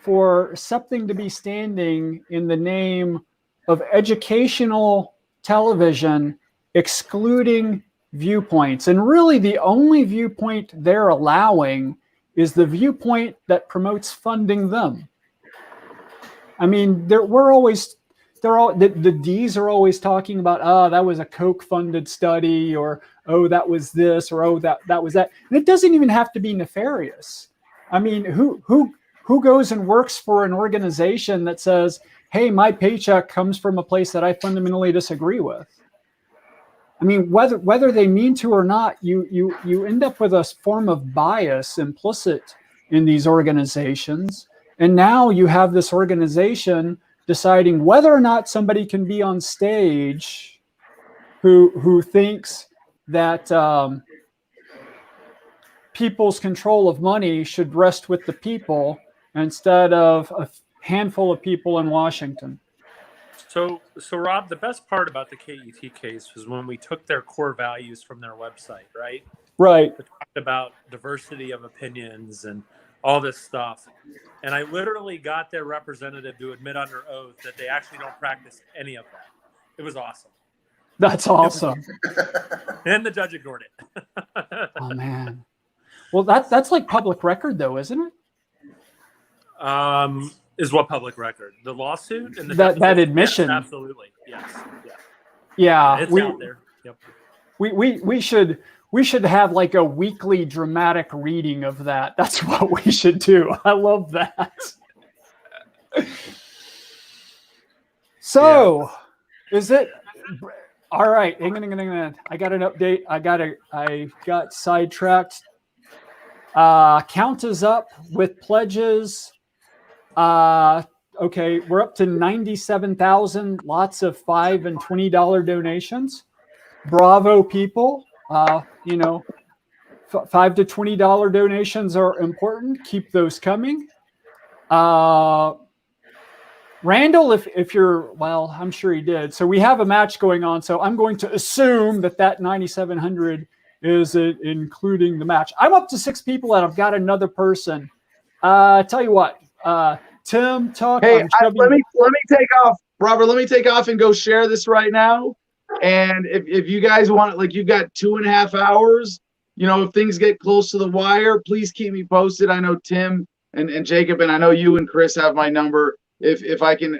for something to be standing in the name of educational television excluding viewpoints. And really the only viewpoint they're allowing is the viewpoint that promotes funding them. I mean, there's they're all the D's are always talking about, oh, that was a Koch funded study, or oh, that was this, or oh, that was that. And it doesn't even have to be nefarious. I mean, who goes and works for an organization that says, hey, my paycheck comes from a place that I fundamentally disagree with? I mean, whether they mean to or not, you end up with a form of bias implicit in these organizations. And now you have this organization deciding whether or not somebody can be on stage who thinks that people's control of money should rest with the people instead of a handful of people in Washington. So Rob, the best part about the KET case was when we took their core values from their website, right? Right. We talked about diversity of opinions and all this stuff. And I literally got their representative to admit under oath that they actually don't practice any of that. It was awesome. That's awesome. And the judge ignored it. Oh, man. Well, that's like public record, though, isn't it? Is what public record? The lawsuit and the that admission? Yes, absolutely. Yes. Yeah. It's out there. Yep. We should have like a weekly dramatic reading of that. That's what we should do. I love that. So, is it all right? Hang on. I got an update. I got sidetracked. Count is up with pledges. Okay, we're up to 97,000. Lots of $5 and $20 donations. Bravo, people. $5 to $20 donations are important. Keep those coming. Randall, if you're, well, I'm sure he did. So we have a match going on. So I'm going to assume that 9,700 is including the match. I'm up to 6 people, and I've got another person. Tell you what, Tim, talk. Hey, let me take off, Robert. Let me take off and go share this right now. And if you guys want it, like you've got 2.5 hours, if things get close to the wire, please keep me posted. I know Tim and Jacob, and I know you and Chris have my number. If I can,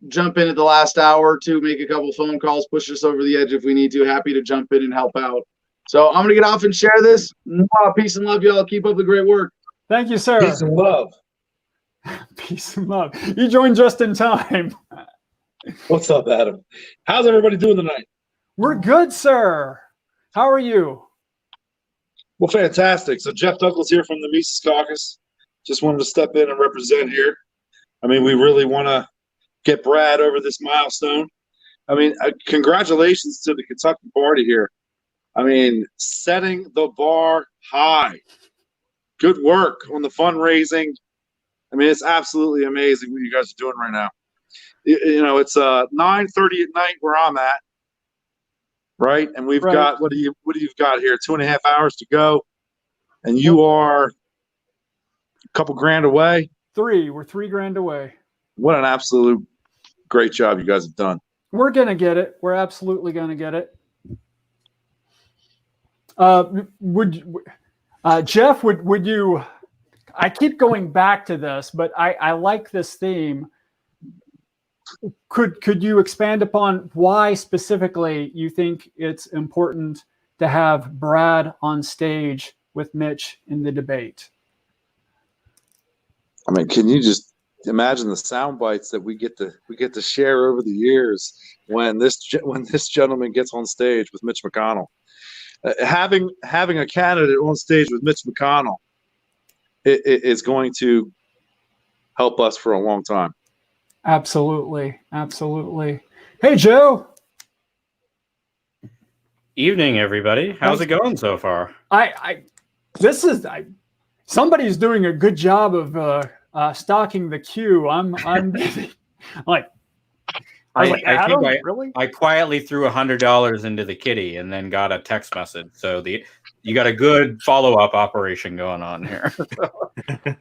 jump in at the last hour or two, make a couple phone calls, push us over the edge if we need to. Happy to jump in and help out. So I'm gonna get off and share this. Peace and love, y'all. Keep up the great work. Thank you, sir. Peace and love. Peace and love. You joined just in time. What's up, Adam? How's everybody doing tonight? We're good, sir. How are you? Well, fantastic. So Jeff Douglas here from the Mises Caucus. Just wanted to step in and represent here. I mean, we really want to get Brad over this milestone. I mean, congratulations to the Kentucky Party here. I mean, setting the bar high. Good work on the fundraising. I mean, it's absolutely amazing what you guys are doing right now. It's 9:30 at night where I'm at, right? And we've got what do you got here? 2.5 hours to go, and you are a couple grand away. We're $3,000 away. What an absolute great job you guys have done. We're gonna get it. We're absolutely gonna get it. Jeff, would you? I keep going back to this, but I like this theme. Could you expand upon why specifically you think it's important to have Brad on stage with Mitch in the debate? I mean, can you just imagine the sound bites that we get to share over the years when this gentleman gets on stage with Mitch McConnell? Having a candidate on stage with Mitch McConnell is going to help us for a long time. Absolutely. Hey, Joe. Evening, everybody. How's it going so far? Somebody's doing a good job of stocking the queue. I'm like, Adam, really? I quietly threw $100 into the kitty and then got a text message. So you got a good follow-up operation going on here.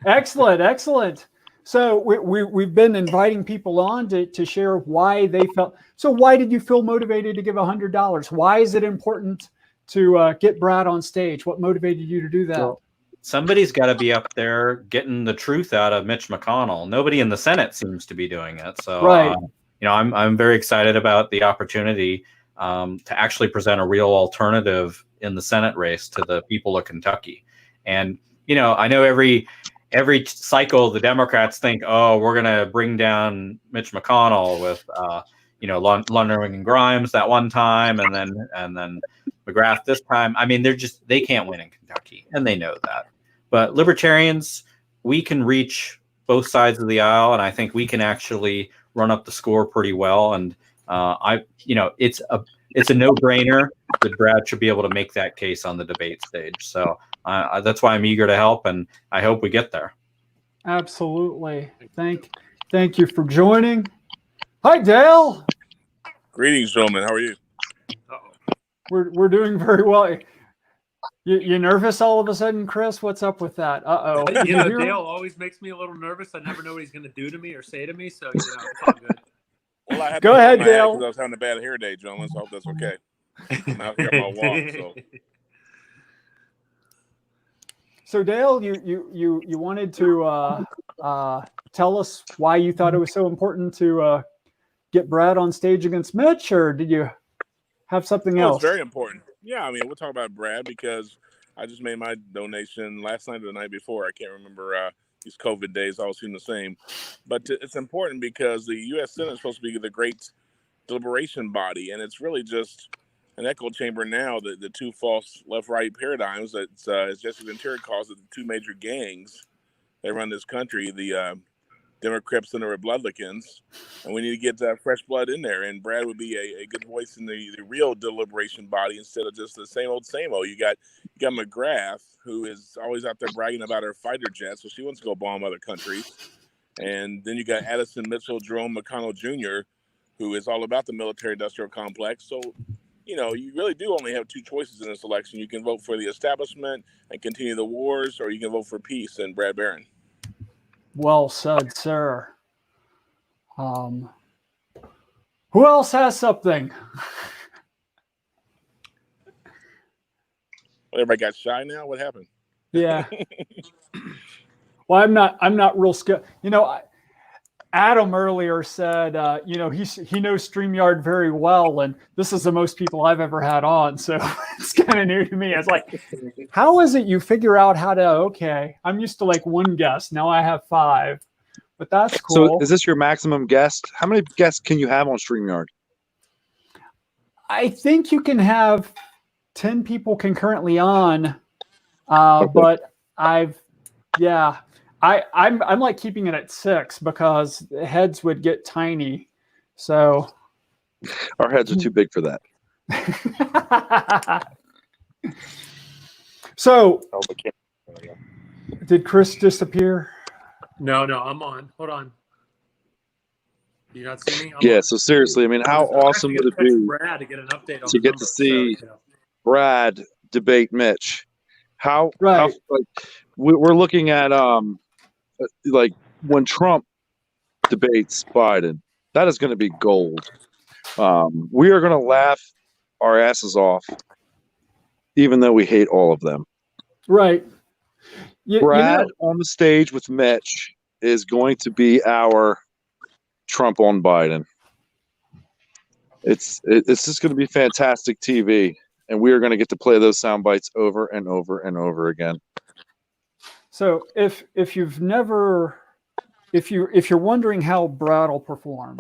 Excellent. So we've been inviting people on to share why they felt. So why did you feel motivated to give $100? Why is it important to get Brad on stage? What motivated you to do that? Well, somebody's got to be up there getting the truth out of Mitch McConnell. Nobody in the Senate seems to be doing it. So right. I'm very excited about the opportunity to actually present a real alternative in the Senate race to the people of Kentucky. And I know every cycle the Democrats think, oh, we're going to bring down Mitch McConnell with Lundgren and Grimes that one time, and then McGrath this time. I mean, they can't win in Kentucky, and they know that. But libertarians, we can reach both sides of the aisle, and I think we can actually run up the score pretty well. And it's a no-brainer that Brad should be able to make that case on the debate stage. So that's why I'm eager to help, and I hope we get there. Absolutely. Thank you for joining. Hi, Dale. Greetings, gentlemen. How are you? We're doing very well. You nervous all of a sudden, Chris? What's up with that? Uh-oh. Dale always makes me a little nervous. I never know what he's going to do to me or say to me, so it's all good. Well, I had Go to ahead, put my hat Dale. 'cause I was having a bad hair day, gentlemen, so I hope that's okay. I'm out here on my walk, so. So Dale, you wanted to tell us why you thought it was so important to get Brad on stage against Mitch, or did you have something Oh, else? it's very important. Yeah, I mean, we'll talk about Brad because I just made my donation last night or the night before. I can't remember. These COVID days all seem the same. But it's important because the U.S. Senate is supposed to be the great deliberation body, and it's really just an echo chamber now, the two false left-right paradigms that, as Jesse Ventura calls it, the two major gangs that run this country, the Democrats and the Republicans, and we need to get that fresh blood in there. And Brad would be a good voice in the real deliberation body instead of just the same old. You got McGrath, who is always out there bragging about her fighter jets, so she wants to go bomb other countries. And then you got Addison Mitchell, Jerome McConnell Jr., who is all about the military-industrial complex. So, you really do only have two choices in this election. You can vote for the establishment and continue the wars, or you can vote for peace and Brad Barron. Well said, sir. Who else has something? Well, everybody got shy now? What happened? Yeah. Well, I'm not real skilled. Adam earlier said, he knows StreamYard very well, and this is the most people I've ever had on, so it's kind of new to me. It's like, how is it you figure out how to? Okay, I'm used to like one guest. Now I have 5, but that's cool. So, is this your maximum guest? How many guests can you have on StreamYard? I think you can have 10 people concurrently on, but I'm like keeping it at 6 because the heads would get tiny. So our heads are too big for that. So did Chris disappear? No, I'm on. Hold on. You not see me? Yeah. So seriously, I mean, how awesome would it be Brad to get an update on to get to see Brad debate Mitch? We're looking at like when Trump debates Biden, that is going to be gold. We are going to laugh our asses off, even though we hate all of them. Right. Brad on the stage with Mitch is going to be our Trump on Biden. It's just going to be fantastic TV, and we are going to get to play those sound bites over and over and over again. So if you're wondering how Brad will perform,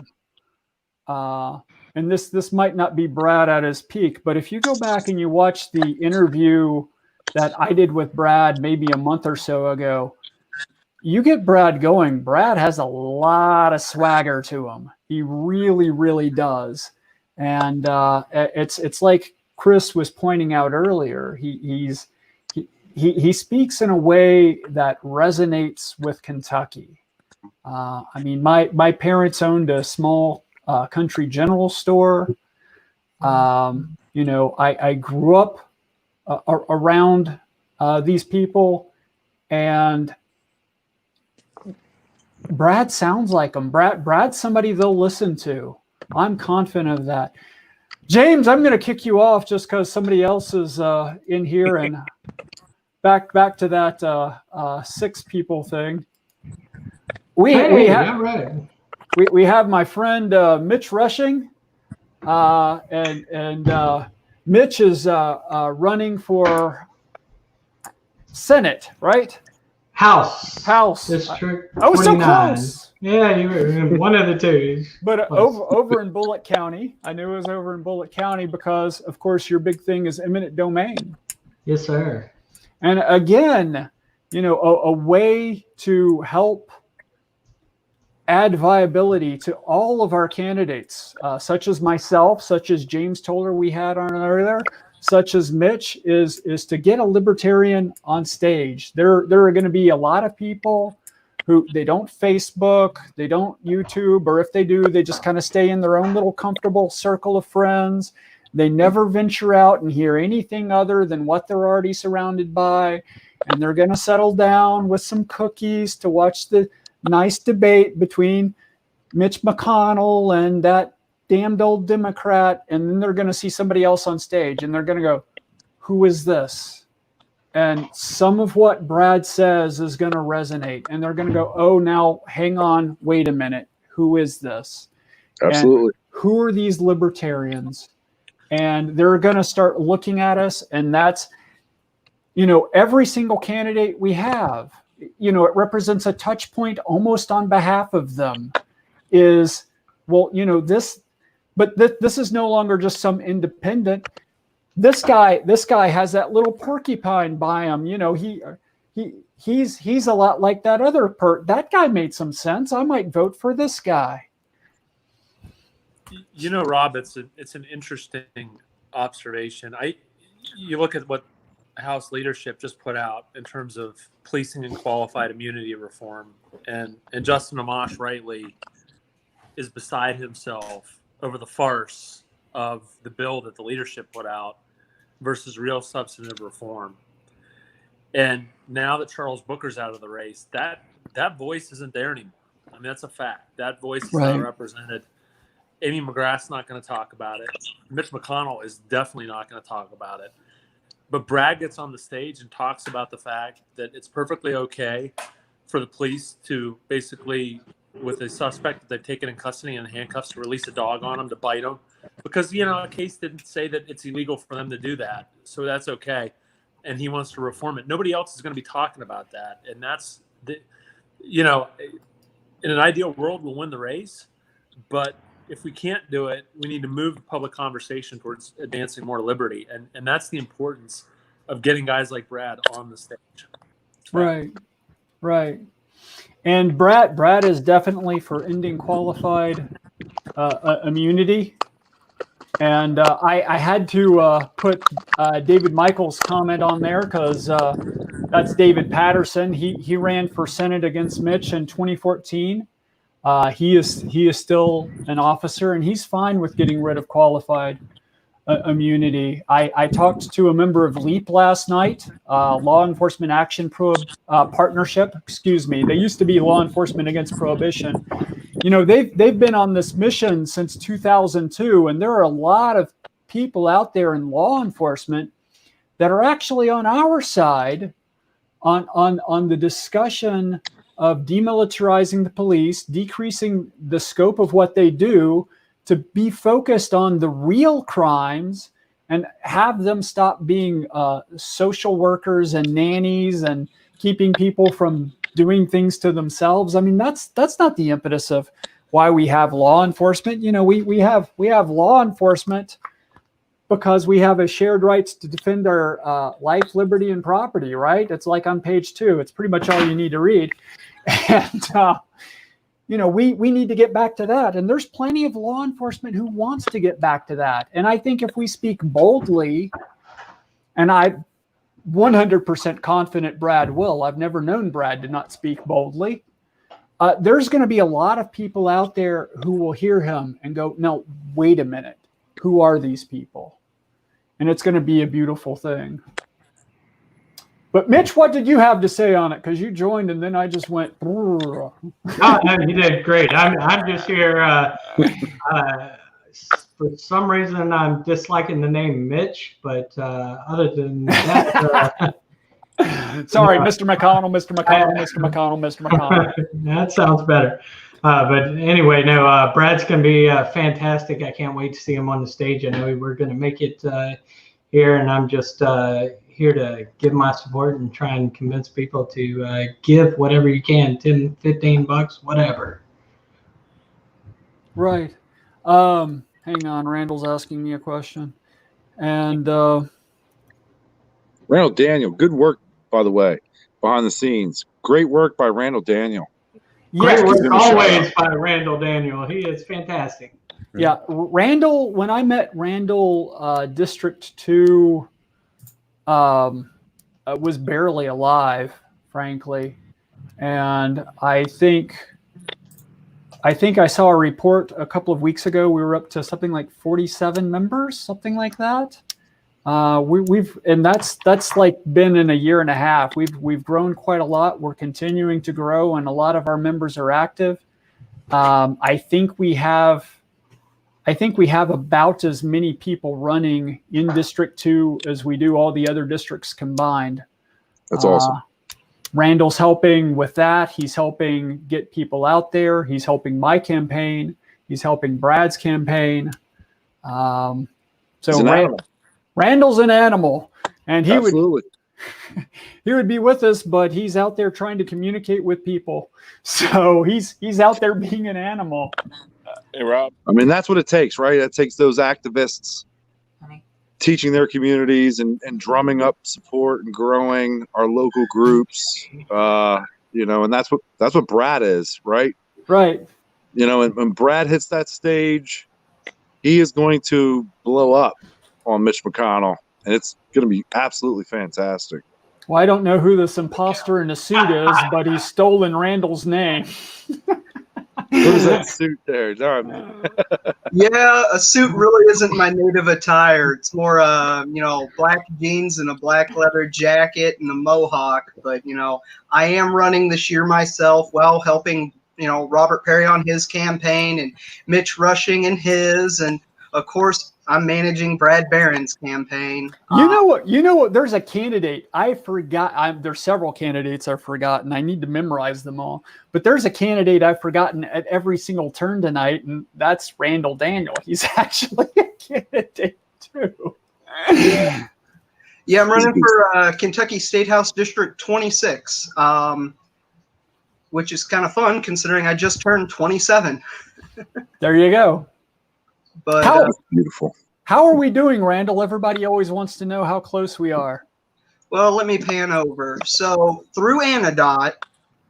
and this might not be Brad at his peak, but if you go back and you watch the interview that I did with Brad maybe a month or so ago, you get Brad going. Brad has a lot of swagger to him. He really, really does. And it's like Chris was pointing out earlier. He speaks in a way that resonates with Kentucky. I mean, my parents owned a small country general store. I grew up around these people, and Brad sounds like them. Brad's somebody they'll listen to. I'm confident of that. James, I'm going to kick you off just because somebody else is in here, and back to that 6 people thing. We have we have my friend Mitch Rushing, and Mitch is running for Senate, right? House. District. District I was so 29. close. Yeah, you were one of the two. But Close. over in Bullitt County, I knew it was over in Bullitt County because, of course, your big thing is eminent domain. Yes, sir. And again, a way to help add viability to all of our candidates, such as myself, such as James Toller we had on earlier, such as Mitch, is to get a libertarian on stage. There are going to be a lot of people who they don't Facebook, they don't YouTube, or if they do, they just kind of stay in their own little comfortable circle of friends. They never venture out and hear anything other than what they're already surrounded by. And they're going to settle down with some cookies to watch the nice debate between Mitch McConnell and that damned old Democrat. And then they're going to see somebody else on stage and they're going to go, who is this? And some of what Brad says is going to resonate. And they're going to go, oh, now hang on, wait a minute. Who is this? Absolutely. And who are these libertarians? And they're going to start looking at us. And that's, every single candidate we have, it represents a touch point almost on behalf of them is, well, this, but this is no longer just some independent. This guy has that little porcupine by him. He's a lot like that other that guy made some sense. I might vote for this guy. Rob, it's an interesting observation. You look at what House leadership just put out in terms of policing and qualified immunity reform, and Justin Amash rightly is beside himself over the farce of the bill that the leadership put out versus real substantive reform. And now that Charles Booker's out of the race, that voice isn't there anymore. I mean, that's a fact. That voice is not represented. Amy McGrath's not going to talk about it. Mitch McConnell is definitely not going to talk about it. But Brad gets on the stage and talks about the fact that it's perfectly okay for the police to basically, with a suspect that they've taken in custody and handcuffs, to release a dog on him to bite him. Because, a case didn't say that it's illegal for them to do that. So that's okay. And he wants to reform it. Nobody else is going to be talking about that. And that's, in an ideal world, we'll win the race. But if we can't do it, we need to move the public conversation towards advancing more liberty. And that's the importance of getting guys like Brad on the stage. Right. And Brad is definitely for ending qualified immunity. And I had to put David Michaels' comment on there because that's David Patterson. He ran for Senate against Mitch in 2014. He is still an officer, and he's fine with getting rid of qualified immunity. I talked to a member of LEAP last night, Law Enforcement Action Partnership. Excuse me. They used to be Law Enforcement Against Prohibition. They've been on this mission since 2002, and there are a lot of people out there in law enforcement that are actually on our side on the discussion of demilitarizing the police, decreasing the scope of what they do to be focused on the real crimes and have them stop being social workers and nannies and keeping people from doing things to themselves. I mean, that's not the impetus of why we have law enforcement. We have law enforcement because we have a shared rights to defend our life, liberty, and property, right? It's like on page 2. It's pretty much all you need to read. And, we need to get back to that. And there's plenty of law enforcement who wants to get back to that. And I think if we speak boldly, and I'm 100% confident Brad will, I've never known Brad to not speak boldly. There's going to be a lot of people out there who will hear him and go, no, wait a minute. Who are these people? And it's going to be a beautiful thing. But Mitch, what did you have to say on it? Because you joined and then I just went. No, you did great. I'm just here. For some reason, I'm disliking the name Mitch, but other than that. Sorry, Mr. McConnell. That sounds better. But anyway, no, Brad's going to be fantastic. I can't wait to see him on the stage. I know we're going to make it here, and I'm just here to give my support and try and convince people to give whatever you can, 10, 15 bucks, whatever. Right. Hang on. Randall's asking me a question. And Randall Daniel, good work, by the way, behind the scenes. Great work by Randall Daniel. Great work Give him a shout always out. by Randall Daniel. He is fantastic. yeah, Randall, when I met Randall, District 2 was barely alive, frankly. And I think I saw a report a couple of weeks ago. We were up to something like 47 members, something like that. And that's like been in a year and a half. We've grown quite a lot. We're continuing to grow, and a lot of our members are active. I think we have about as many people running in District 2 as we do all the other districts combined. That's awesome. Randall's helping with that. He's helping get people out there. He's helping my campaign. He's helping Brad's campaign. So He's an animal. Randall's an animal, and he Absolutely. would be with us, but he's out there trying to communicate with people. So he's out there being an animal. Hey, Rob. I mean, that's what it takes, right? It takes those activists teaching their communities and drumming up support and growing our local groups. And that's what Brad is, right? Right. And when Brad hits that stage, he is going to blow up on Mitch McConnell, and it's going to be absolutely fantastic. Well, I don't know who this imposter in a suit is, but he's stolen Randall's name. Who's that suit there? Darn. Yeah, a suit really isn't my native attire. It's more, black jeans and a black leather jacket and a mohawk. But, I am running this year myself while helping, Robert Perry on his campaign and Mitch Rushing in his. And, of course, I'm managing Brad Barron's campaign. You know what? There's a candidate. I forgot. There's several candidates I've forgotten. I need to memorize them all. But there's a candidate I've forgotten at every single turn tonight, and that's Randall Daniel. He's actually a candidate too. Yeah, I'm running for Kentucky State House District 26, which is kind of fun considering I just turned 27. There you go. But That's beautiful. How are we doing, Randall? Everybody always wants to know how close we are. Well, let me pan over. So through Anadot,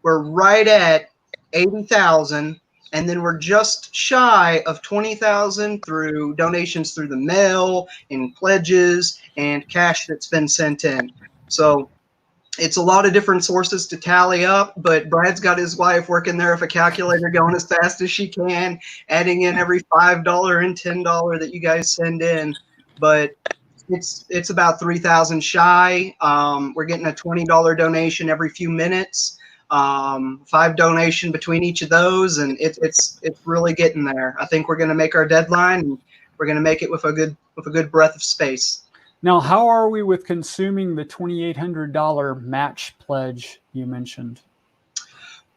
we're right at 80,000, and then we're just shy of 20,000 through donations through the mail and pledges and cash that's been sent in. So it's a lot of different sources to tally up, but Brad's got his wife working there with a calculator going as fast as she can, adding in every $5 and $10 that you guys send in. But it's about 3,000 shy. We're getting a $20 donation every few minutes, 5 donation between each of those, and it's really getting there. I think we're going to make our deadline, and we're going to make it with a good breath of space. Now, how are we with consuming the $2,800 match pledge you mentioned?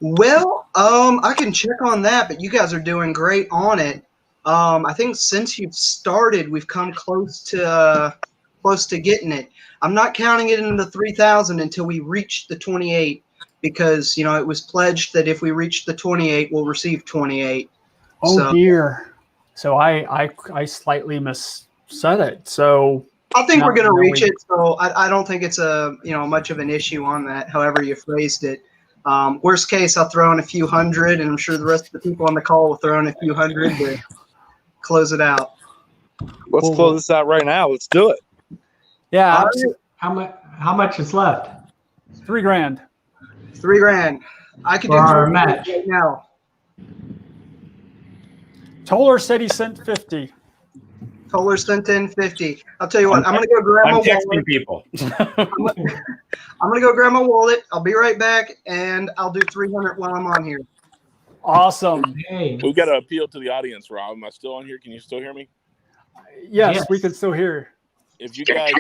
Well, I can check on that, but you guys are doing great on it. I think since you've started, we've come close to getting it. I'm not counting it into the 3,000 until we reach the 28, because it was pledged that if we reach the 28, we'll receive 28. Oh dear. So I slightly missaid it. So I think we're going to reach it. So I don't think it's much of an issue on that. However you phrased it. Worst case, I'll throw in a few hundred, and I'm sure the rest of the people on the call will throw in a few hundred to close it out. Let's close this out right now. Let's do it. Yeah. How much is left? $3,000. $3,000. I could do For our $3,000 match. right now. Toller said he sent 50. Toller sent in 50. I'll tell you what. I'm gonna go grab my wallet. People. I'm gonna go grab my wallet. I'll be right back, and I'll do 300 while I'm on here. Awesome. Hey. We've got to appeal to the audience, Rob. Am I still on here? Can you still hear me? Yes, we can still hear. If you guys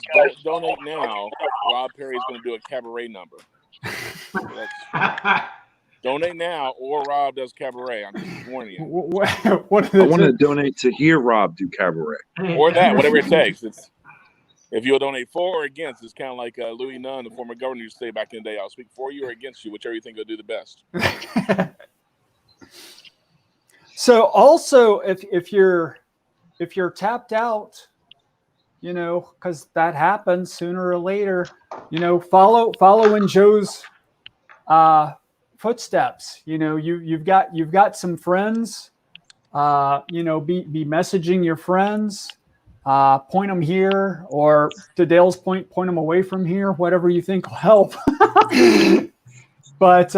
don't donate now, Rob Perry is going to do a cabaret number. Donate now, or Rob does cabaret. I'm just warning you. What I want to donate to hear Rob do cabaret. Or that, whatever it takes. It's if you'll donate for or against, it's kind of like Louis Nunn, the former governor, used to say back in the day. I'll speak for you or against you, whichever you think will do the best. So also, if you're tapped out, because that happens sooner or later, follow in Joe's footsteps. You've got some friends. Be messaging your friends. Point them here, or to Dale's point them away from here. Whatever you think will help. But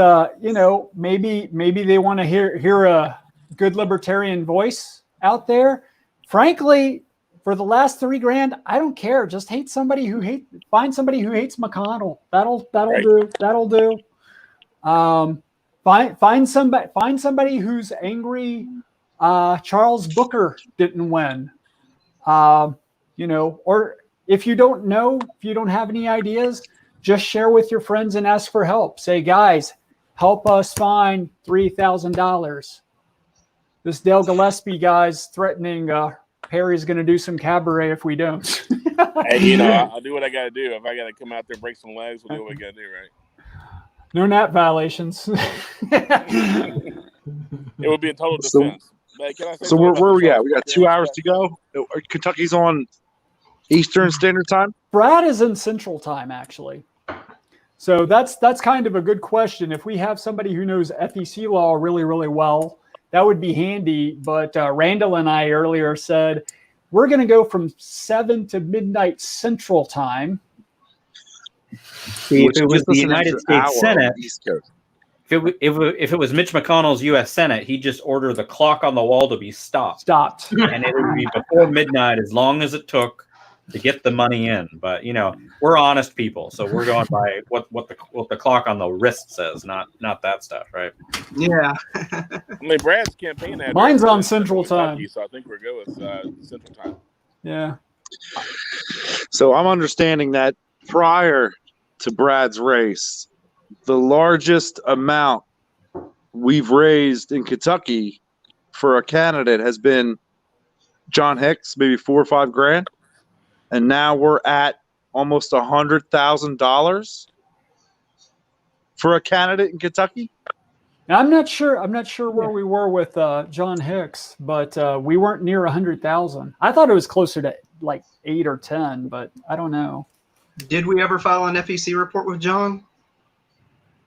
maybe they want to hear a good libertarian voice out there. Frankly, for the last $3,000, I don't care. Just find somebody who hates McConnell. That'll Right. do. That'll do. Find somebody who's angry. Charles Booker didn't win. Or if you don't know, if you don't have any ideas, just share with your friends and ask for help. Say, guys, help us find $3,000. This Dale Gillespie guy's threatening Perry's going to do some cabaret if we don't. Hey, I'll do what I got to do. If I got to come out there and break some legs, we'll do what we got to do, right? No NAP violations. It would be a total So- defense. But can I say So something where about we the at? We got 2 hours to go. Kentucky's on Eastern Standard Time. Brad is in Central Time, actually. So that's kind of a good question. If we have somebody who knows FEC law really, really well, that would be handy. But Randall and I earlier said we're going to go from 7 to midnight Central Time. See, Which if it was gives us the an United extra hour States on Senate, the East Coast. if it was Mitch McConnell's U.S. Senate, he'd just order the clock on the wall to be stopped, and it would be before midnight, as long as it took to get the money in. But we're honest people, so we're going by what the clock on the wrist says, not that stuff, right? Yeah. I mean, Brad's campaign address Mine's on is Central Kentucky, Time. so I think we're good with Central Time. Yeah. So I'm understanding that prior to Brad's race, the largest amount we've raised in Kentucky for a candidate has been John Hicks, maybe $4 or $5 grand, and now we're at almost $100,000 for a candidate in Kentucky. Now, I'm not sure where we were with John Hicks, but we weren't near 100,000. I thought it was closer to like 8 or 10, but I don't know. Did we ever file an FEC report with John?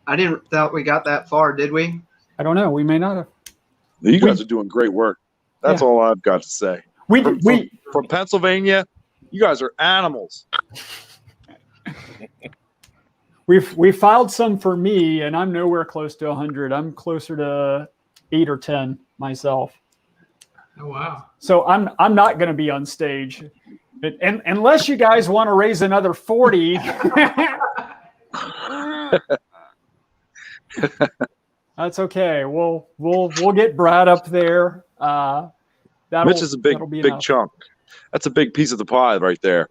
I didn't thought we got that far, did we? I don't know. We may not have. You guys are doing great work. That's Yeah. all I've got to say. From Pennsylvania, you guys are animals. We filed some for me, and I'm nowhere close to 100. I'm closer to 8 or 10 myself. Oh, wow. So I'm not going to be on stage, and unless you guys want to raise another 40. That's okay. We'll get Brad up there. Mitch is a big enough. chunk. That's a big piece of the pie right there.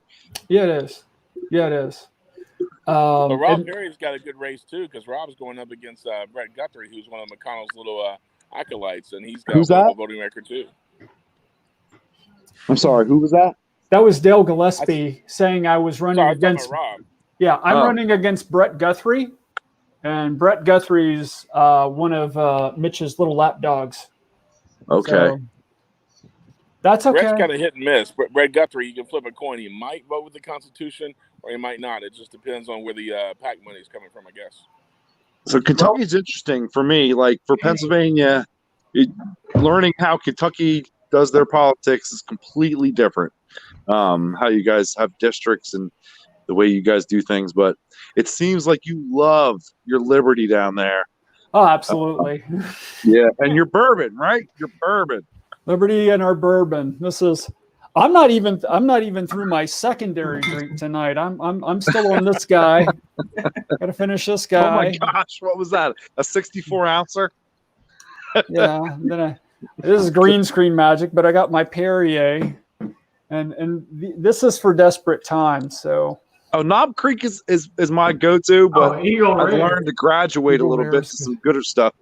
Yeah, it is. Yeah, it is. But Rob And- Perry's got a good race too, because Rob's going up against Brett Guthrie, who's one of McConnell's little acolytes, and he's got Who's a that? voting record too. I'm sorry, who was that? That was Dale Gillespie saying I was running Sorry, I'm talking against. about Rob. Yeah, I'm Oh. running against Brett Guthrie, and Brett Guthrie's one of Mitch's little lapdogs. Okay. So, that's okay. Brett's kind of hit and miss. Brett Guthrie, you can flip a coin. He might vote with the Constitution, or he might not. It just depends on where the PAC money is coming from, I guess. So Kentucky's interesting for me. Like for Pennsylvania, learning how Kentucky does their politics is completely different. How you guys have districts and the way you guys do things, but it seems like you love your liberty down there. Oh, absolutely. Yeah, and your bourbon, right? Your bourbon. Liberty and our bourbon. I'm not even through my secondary drink tonight. I'm still on this guy. Gotta finish this Oh my guy. gosh, what was that? A 64 ouncer? Yeah. This is green screen magic, but I got my Perrier, and this is for desperate times. So Oh, Knob Creek is my go-to, but Eagle I've Rare. learned to graduate Eagle a little Rare bit is to some gooder stuff.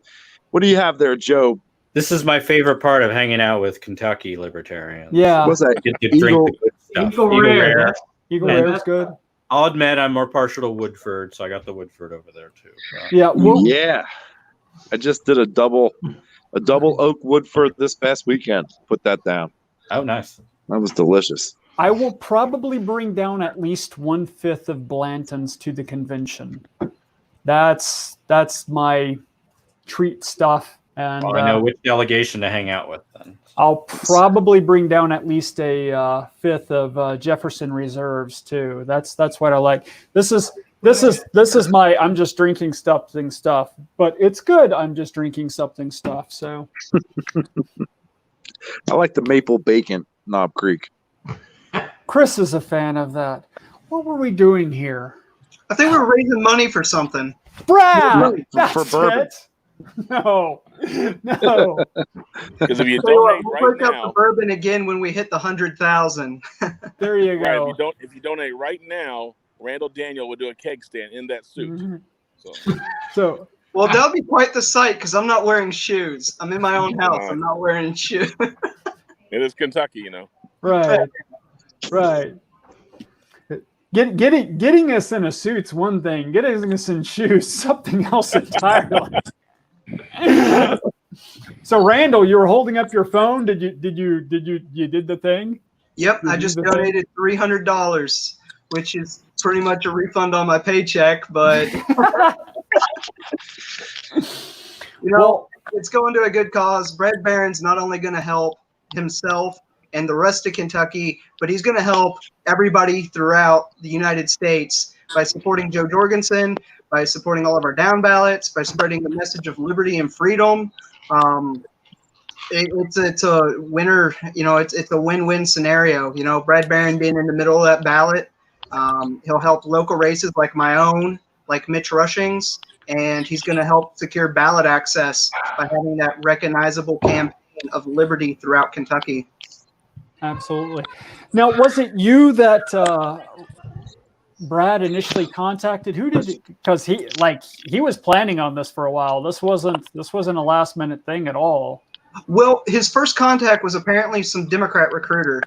What do you have there, Joe? This is my favorite part of hanging out with Kentucky libertarians. Yeah. What's that? I get to drink Eagle, the good stuff. Eagle Rare. That's, Eagle And- Rare is good. I'll admit I'm more partial to Woodford, so I got the Woodford over there too. Yeah. Well, yeah. I just did a double oak Woodford this past weekend. Put that down. Oh, nice. That was delicious. I will probably bring down at least 1/5 of Blanton's to the convention. That's my treat stuff, and Well, I know which delegation to hang out with then. I'll probably bring down at least a 5th of Jefferson Reserves too. That's what I like. This is my I'm just drinking something stuff, but it's good. I'm just drinking something stuff. So I like the maple bacon, Knob Creek. Chris is a fan of that. What were we doing here? I think we're raising money for something. Brad, that's for bourbon. it. No. Because if you Tell you what, donate we'll right break up the now, bourbon again when we hit the 100,000. There you right, go. if you donate right now, Randall Daniel will do a keg stand in that suit. Mhm. So So Well, that'll be quite the sight because I'm not wearing shoes. I'm in my own house. I'm not wearing shoes. it is Kentucky, you know. right. Getting us in a suit's one thing. Getting us in shoes, something else entirely. So Randall, you were holding up your phone. Did you did the thing? Yep, I Did you just do the thing? donated $300, which is pretty much a refund on my paycheck, but it's going to a good cause. Brad Barron's not only going to help himself and the rest of Kentucky, but he's going to help everybody throughout the United States by supporting Joe Jorgensen, by supporting all of our down ballots, by spreading the message of liberty and freedom. It's a winner, it's a win-win scenario. Brad Barron being in the middle of that ballot, he'll help local races like my own, like Mitch Rushing's, and he's going to help secure ballot access by having that recognizable campaign of liberty throughout Kentucky. Absolutely. Now, was it you that Brad initially contacted? Who did? Because he was planning on this for a while. This wasn't a last minute thing at all. Well, his first contact was apparently some Democrat recruiter.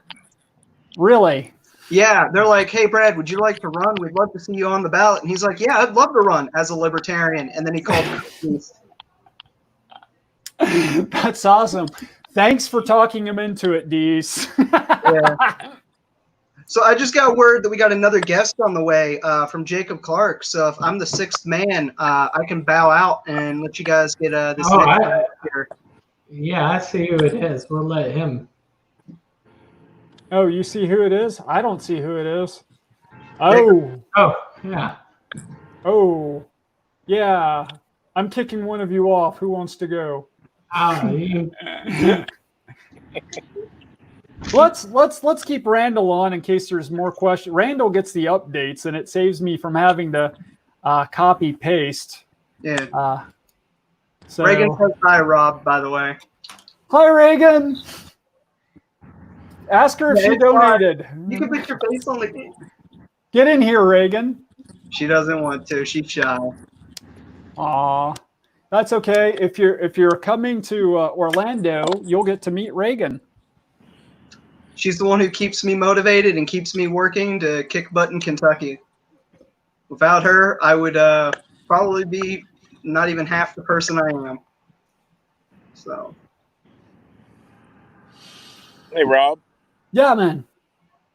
Really? Yeah, they're like, "Hey, Brad, would you like to run? We'd love to see you on the ballot." And he's like, "Yeah, I'd love to run as a libertarian." And then he called. That's awesome. Thanks for talking him into it, Dees. Yeah. So I just got word that we got another guest on the way from Jacob Clark. So if I'm the sixth man, I can bow out and let you guys get this Oh, next one here. Yeah, I see who it is. We'll let him. Oh, you see who it is? I don't see who it is. Oh. Oh, yeah. Oh. Yeah. I'm kicking one of you off. Who wants to go? You. Let's keep Randall on in case there's more questions. Randall gets the updates, and it saves me from having to copy paste. Yeah. So, Reagan says hi, Rob, by the way. hi, Reagan. Ask her if Yeah, she it's fine. donated. You can put your face on the. Get in here, Reagan. She doesn't want to. She's shy. Aw, that's okay. If you're coming to Orlando, you'll get to meet Reagan. She's the one who keeps me motivated and keeps me working to kick butt in Kentucky. Without her, I would probably be not even half the person I am. So. Hey, Rob. Yeah, man.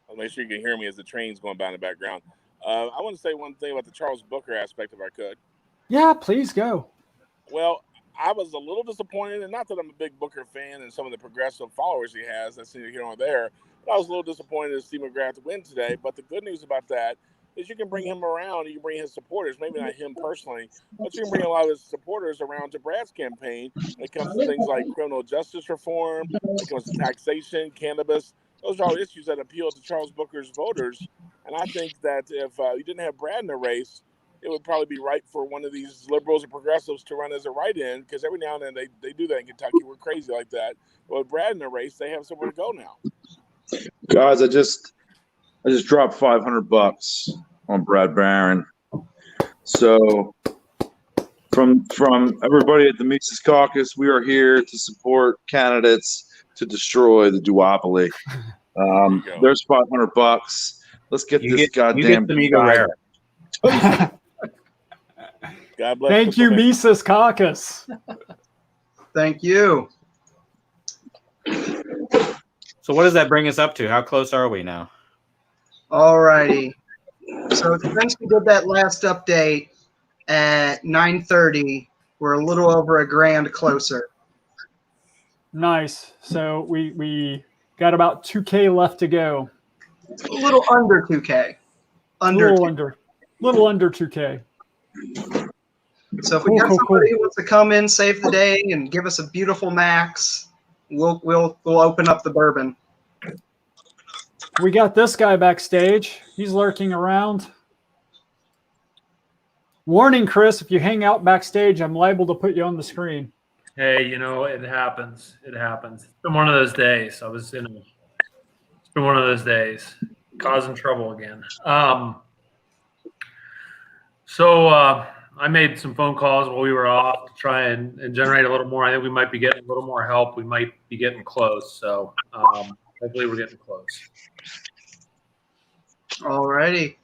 I'll make sure you can hear me as the train's going by in the background. I want to say one thing about the Charles Booker aspect, if I could. Yeah, please go. Well, I was a little disappointed, and not that I'm a big Booker fan and some of the progressive followers he has, that's neither here nor there, but I was a little disappointed to see McGrath win today. But the good news about that is you can bring him around, you can bring his supporters, maybe not him personally, but you can bring a lot of his supporters around to Brad's campaign when it comes to things like criminal justice reform, when it comes to taxation, cannabis. Those are all issues that appeal to Charles Booker's voters. And I think that if you didn't have Brad in the race, it would probably be right for one of these liberals or progressives to run as a write-in, because every now and then they do that in Kentucky. We're crazy like that. But with Brad in the race, they have somewhere to go now. Guys, I just dropped $500. on Brad Barron. So from everybody at the Mises Caucus, we are here to support candidates to destroy the duopoly. There's $500. Let's get this goddamn guy. God bless. Thank you, Mises Caucus. Thank you. So what does that bring us up to? How close are we now? All righty. So since we did that last update at 9:30, we're a little over $1,000 closer. Nice. So we got about 2K left to go. A little under 2K. Little under 2K. So if we got somebody who wants to come in, save the day, and give us a beautiful max, we'll open up the bourbon. We got this guy backstage. He's lurking around. Warning, Chris, if you hang out backstage, I'm liable to put you on the screen. Hey, you know, it happens. It happens. It's been one of those days. It's been one of those days. Causing trouble again. So I made some phone calls while we were off to try and generate a little more. I think we might be getting a little more help. We might be getting close. So hopefully we're getting close. All righty.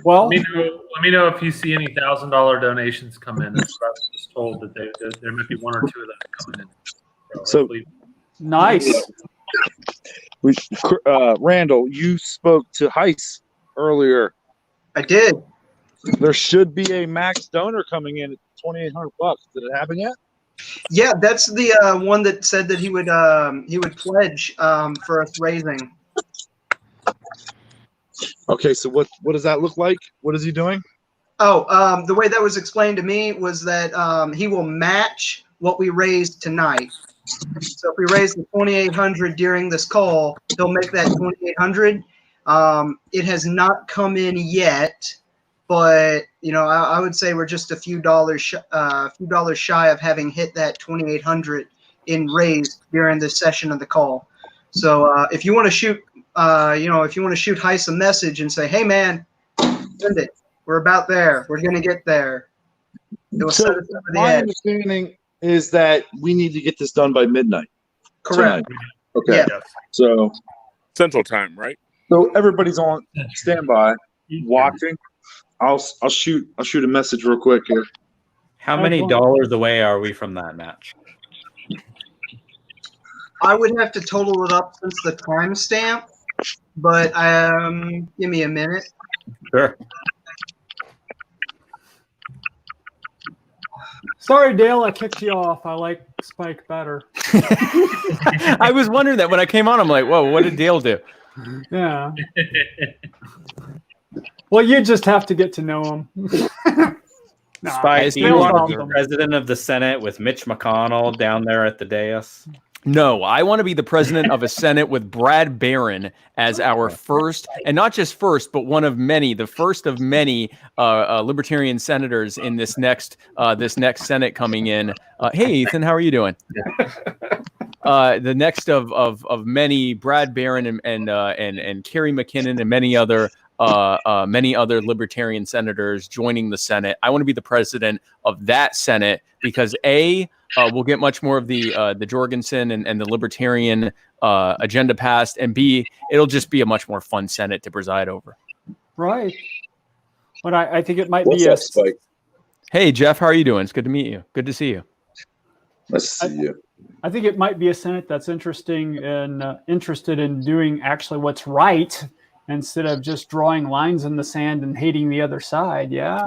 Well, let me know if you see any $1,000 donations come in. That's what I was just told that there might be one or two of them coming in. So hopefully- nice. Randall, you spoke to Heiss earlier. I did. There should be a max donor coming in at $2,800. Did it happen yet? Yeah, that's the one that said that he would pledge for us raising. Okay, so what does that look like? What is he doing? Oh, the way that was explained to me was that he will match what we raised tonight. So if we raise the 2,800 during this call, he'll make that 2,800. It has not come in yet, but you know, I would say we're just a few dollars shy of having hit that 2,800 in raised during this session of the call. So if you want to shoot, if you want to shoot Heiss a message and say, "Hey man, send it. We're about there. We're gonna get there." It will set us over the my edge. understanding is that we need to get this done by midnight. Correct. Tonight. Okay. Yeah. So Central Time, right? So everybody's on standby, watching. I'll shoot a message real quick here. How many dollars away are we from that match? I would have to total it up since the timestamp, but give me a minute. Sure. Sorry, Dale, I kicked you off. I like Spike better. I was wondering that when I came on. I'm like, whoa, what did Dale do? Yeah. Well, you just have to get to know him. Spike, do you want to be president of the Senate with Mitch McConnell down there at the dais? No, I want to be the president of a Senate with Brad Barron as our first, and not just first, but one of many, the first of many libertarian senators in this next Senate coming in. Hey, Ethan, how are you doing? The next of many, Brad Barron and Kerry McKinnon and many other libertarian senators joining the Senate. I want to be the president of that Senate because we'll get much more of the Jorgensen and the libertarian agenda passed, and B, it'll just be a much more fun Senate to preside over. Right. But I think it might What's be up, Spike? Hey, Jeff, how are you doing? It's good to meet you. Good to see you. Nice to see you. I think it might be a Senate that's interested in doing actually what's right instead of just drawing lines in the sand and hating the other side. Yeah.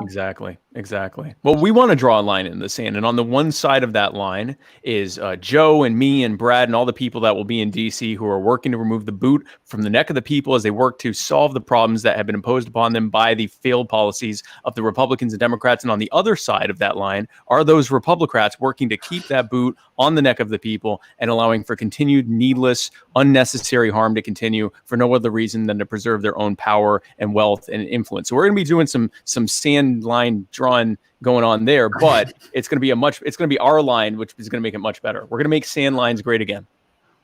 Exactly. Well, we want to draw a line in the sand. And on the one side of that line is Joe and me and Brad and all the people that will be in D.C. who are working to remove the boot from the neck of the people as they work to solve the problems that have been imposed upon them by the failed policies of the Republicans and Democrats. And on the other side of that line are those Republicrats working to keep that boot on the neck of the people and allowing for continued needless, unnecessary harm to continue for no other reason than to preserve their own power and wealth and influence. So we're going to be doing some sand line drawing going on there, but it's going to be our line, which is going to make it much better. We're going to make sand lines great again.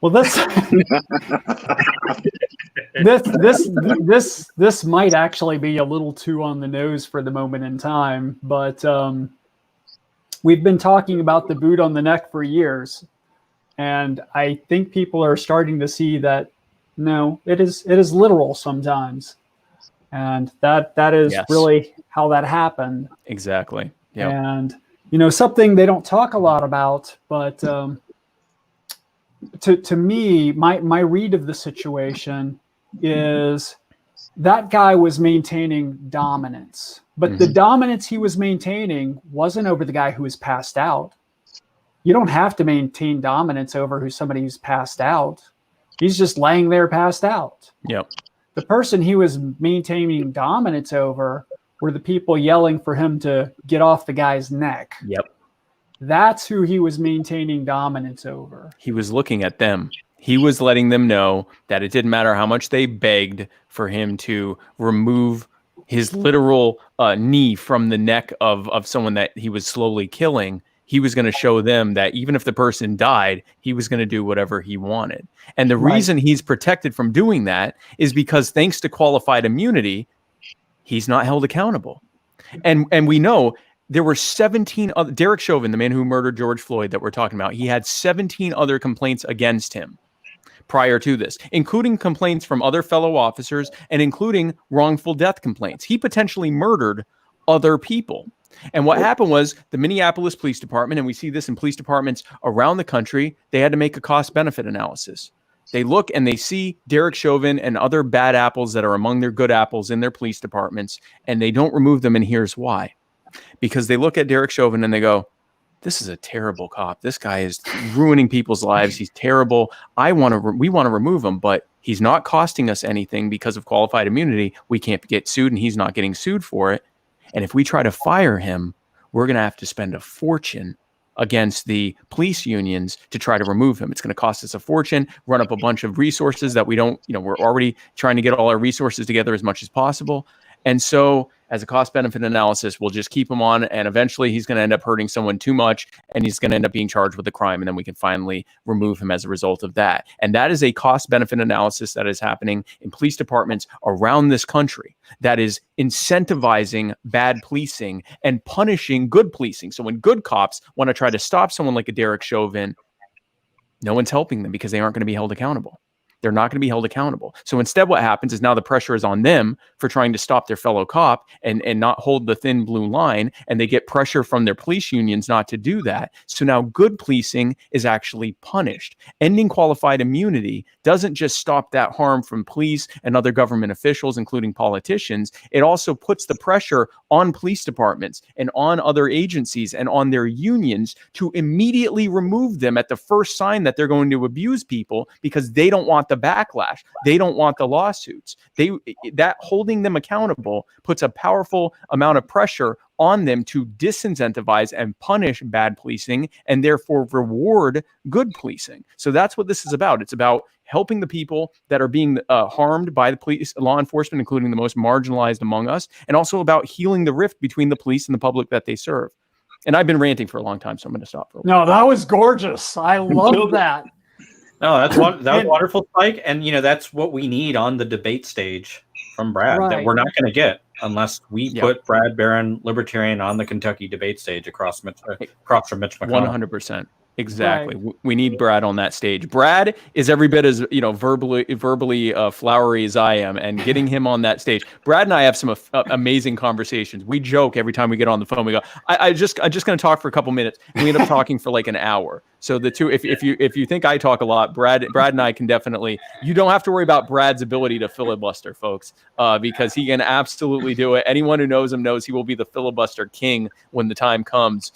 Well, that's this might actually be a little too on the nose for the moment in time, but we've been talking about the boot on the neck for years, and I think people are starting to see that no, it is literal sometimes, and that is Yes. really how that happened. Exactly. Yeah. And something they don't talk a lot about, but to me, my read of the situation is that guy was maintaining dominance, but the dominance he was maintaining wasn't over the guy who was passed out. You don't have to maintain dominance over somebody who's passed out. He's just laying there passed out. Yep. The person he was maintaining dominance over were the people yelling for him to get off the guy's neck. Yep. That's who he was maintaining dominance over. He was looking at them. He was letting them know that it didn't matter how much they begged for him to remove his literal knee from the neck of someone that he was slowly killing. He was going to show them that even if the person died, he was going to do whatever he wanted. And the reason he's protected from doing that is because thanks to qualified immunity, he's not held accountable. And we know there were 17 other, Derek Chauvin, the man who murdered George Floyd that we're talking about, he had 17 other complaints against him prior to this, including complaints from other fellow officers and including wrongful death complaints. He potentially murdered other people. And what happened was the Minneapolis Police Department, and we see this in police departments around the country, they had to make a cost-benefit analysis. They look and they see Derek Chauvin and other bad apples that are among their good apples in their police departments, and they don't remove them, and here's why. Because they look at Derek Chauvin and they go, this is a terrible cop. This guy is ruining people's lives. He's terrible. We want to remove him, but he's not costing us anything because of qualified immunity. We can't get sued, and he's not getting sued for it. And if we try to fire him, we're going to have to spend a fortune against the police unions to try to remove him. It's going to cost us a fortune, run up a bunch of resources that we don't, we're already trying to get all our resources together as much as possible. And so as a cost benefit analysis, we'll just keep him on, and eventually he's going to end up hurting someone too much, and he's going to end up being charged with a crime, and then we can finally remove him as a result of that. And that is a cost benefit analysis that is happening in police departments around this country that is incentivizing bad policing and punishing good policing. So when good cops want to try to stop someone like a Derek Chauvin, no one's helping them because they aren't going to be held accountable. They're not going to be held accountable. So instead what happens is now the pressure is on them for trying to stop their fellow cop and not hold the thin blue line, and they get pressure from their police unions not to do that. So now good policing is actually punished. Ending qualified immunity doesn't just stop that harm from police and other government officials, including politicians. It also puts the pressure on police departments and on other agencies and on their unions to immediately remove them at the first sign that they're going to abuse people, because they don't want the backlash. They don't want the lawsuits. That holding them accountable puts a powerful amount of pressure on them to disincentivize and punish bad policing and therefore reward good policing. So that's what this is about. It's about helping the people that are being harmed by the police, law enforcement, including the most marginalized among us, and also about healing the rift between the police and the public that they serve. And I've been ranting for a long time, so I'm going to stop. No, that was gorgeous. I love that. No, that was wonderful, Spike. And, that's what we need on the debate stage from Brad that we're not going to get unless we put Brad Barron, Libertarian, on the Kentucky debate stage across from Mitch McConnell. 100%. Exactly. Right. We need Brad on that stage. Brad is every bit as verbally flowery as I am, and getting him on that stage. Brad and I have some amazing conversations. We joke every time we get on the phone. We go, I'm just going to talk for a couple minutes. And we end up talking for like an hour. So the two, if you think I talk a lot, Brad and I can definitely. You don't have to worry about Brad's ability to filibuster, folks, because he can absolutely do it. Anyone who knows him knows he will be the filibuster king when the time comes.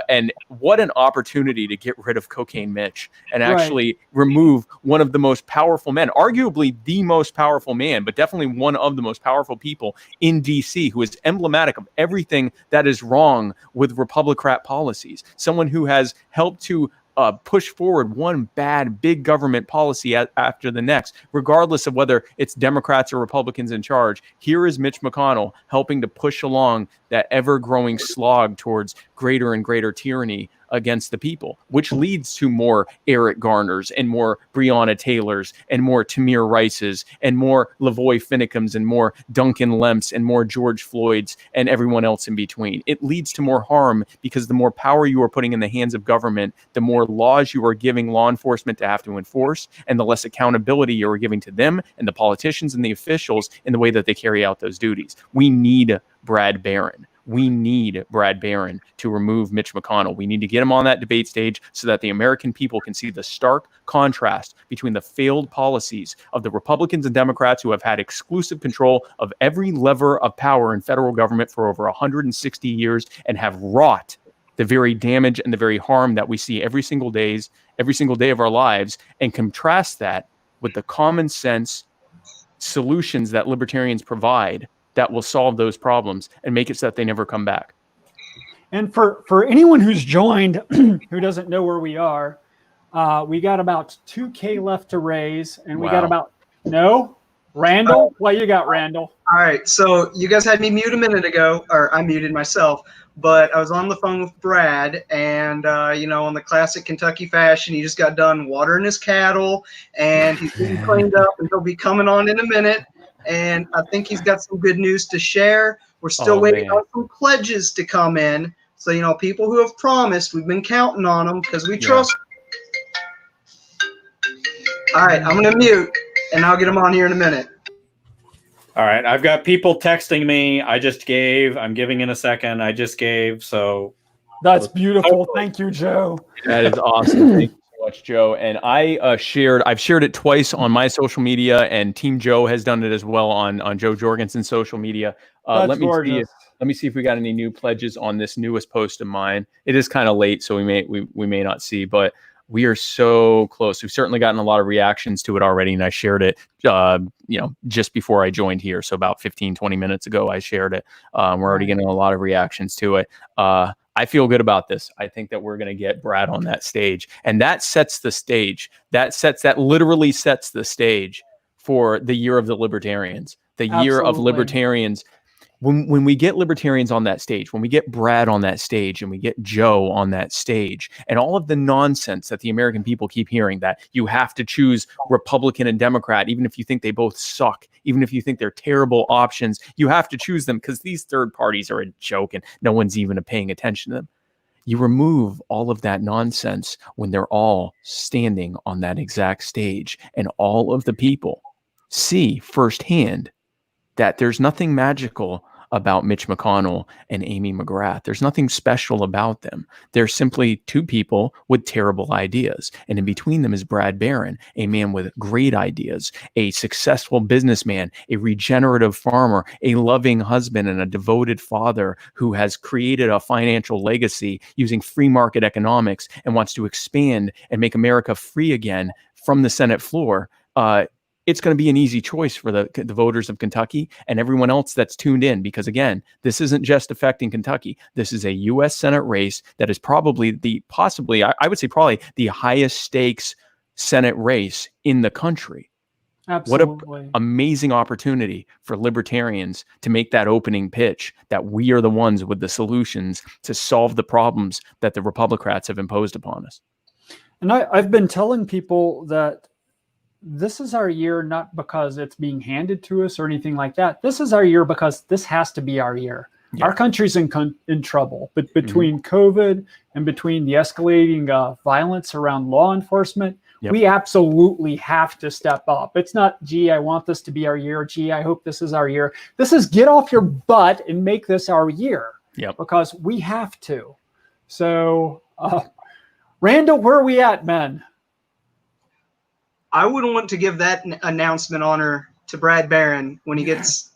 And what an opportunity to get rid of Cocaine Mitch and actually remove one of the most powerful men, arguably the most powerful man, but definitely one of the most powerful people in D.C., who is emblematic of everything that is wrong with Republican policies. Someone who has helped to push forward one bad big government policy after the next, regardless of whether it's Democrats or Republicans in charge. Here is Mitch McConnell helping to push along that ever-growing slog towards greater and greater tyranny against the people, which leads to more Eric Garners and more Breonna Taylors and more Tamir Rices and more Lavoy Finnecums and more Duncan Lemps and more George Floyds and everyone else in between. It leads to more harm because the more power you are putting in the hands of government, the more laws you are giving law enforcement to have to enforce, and the less accountability you are giving to them and the politicians and the officials in the way that they carry out those duties. We need Brad Barron. We need Brad Barron to remove Mitch McConnell. We need to get him on that debate stage so that the American people can see the stark contrast between the failed policies of the Republicans and Democrats who have had exclusive control of every lever of power in federal government for over 160 years and have wrought the very damage and the very harm that we see every single day of our lives, and contrast that with the common sense solutions that libertarians provide that will solve those problems and make it so that they never come back. And for anyone who's joined who doesn't know where we are, we got about 2K left to raise, and we got about Randall. What you got, Randall? All right, so you guys had me mute a minute ago, or I muted myself, but I was on the phone with Brad, and you know, in the classic Kentucky fashion, he just got done watering his cattle, and he's getting cleaned up, and he'll be coming on in a minute. And I think he's got some good news to share. We're still waiting on some pledges to come in. So, you know, people who have promised, we've been counting on them because we trust. All right, I'm going to mute, and I'll get them on here in a minute. All right, I've got people texting me. I'm giving in a second. I just gave, so. That's beautiful. Thank you, Joe. That is awesome. Thank you so much, Joe. And I've shared it twice on my social media, and Team Joe has done it as well on Joe Jorgensen's social media. Let me see if we got any new pledges on this newest post of mine. It is kind of late, so we may not see, but we are so close. We've certainly gotten a lot of reactions to it already, and I shared it, just before I joined here. So about 15, 20 minutes ago, I shared it. We're already getting a lot of reactions to it. I feel good about this. I think that we're going to get Brad on that stage, and that sets the stage. That literally sets the stage for the year of the libertarians, the year of libertarians. When we get libertarians on that stage, when we get Brad on that stage, and we get Joe on that stage, and all of the nonsense that the American people keep hearing, that you have to choose Republican and Democrat, even if you think they both suck, even if you think they're terrible options, you have to choose them because these third parties are a joke and no one's even paying attention to them. You remove all of that nonsense when they're all standing on that exact stage, and all of the people see firsthand that there's nothing magical about Mitch McConnell and Amy McGrath. There's nothing special about them. They're simply two people with terrible ideas. And in between them is Brad Barron, a man with great ideas, a successful businessman, a regenerative farmer, a loving husband, and a devoted father who has created a financial legacy using free market economics and wants to expand and make America free again from the Senate floor. It's going to be an easy choice for the voters of Kentucky and everyone else that's tuned in, because again, this isn't just affecting Kentucky. This is a U.S. Senate race that is probably I would say probably the highest stakes Senate race in the country. Absolutely. What an amazing opportunity for libertarians to make that opening pitch that we are the ones with the solutions to solve the problems that the Republicans have imposed upon us. And I've been telling people that this is our year, not because it's being handed to us or anything like that. This is our year because this has to be our year. Yeah. Our country's in trouble, but between COVID and between the escalating violence around law enforcement, we absolutely have to step up. It's not, gee, I want this to be our year. Gee, I hope this is our year. This is get off your butt and make this our year, because we have to. So, Randall, where are we at, man? I wouldn't want to give that announcement honor to Brad Barron when he gets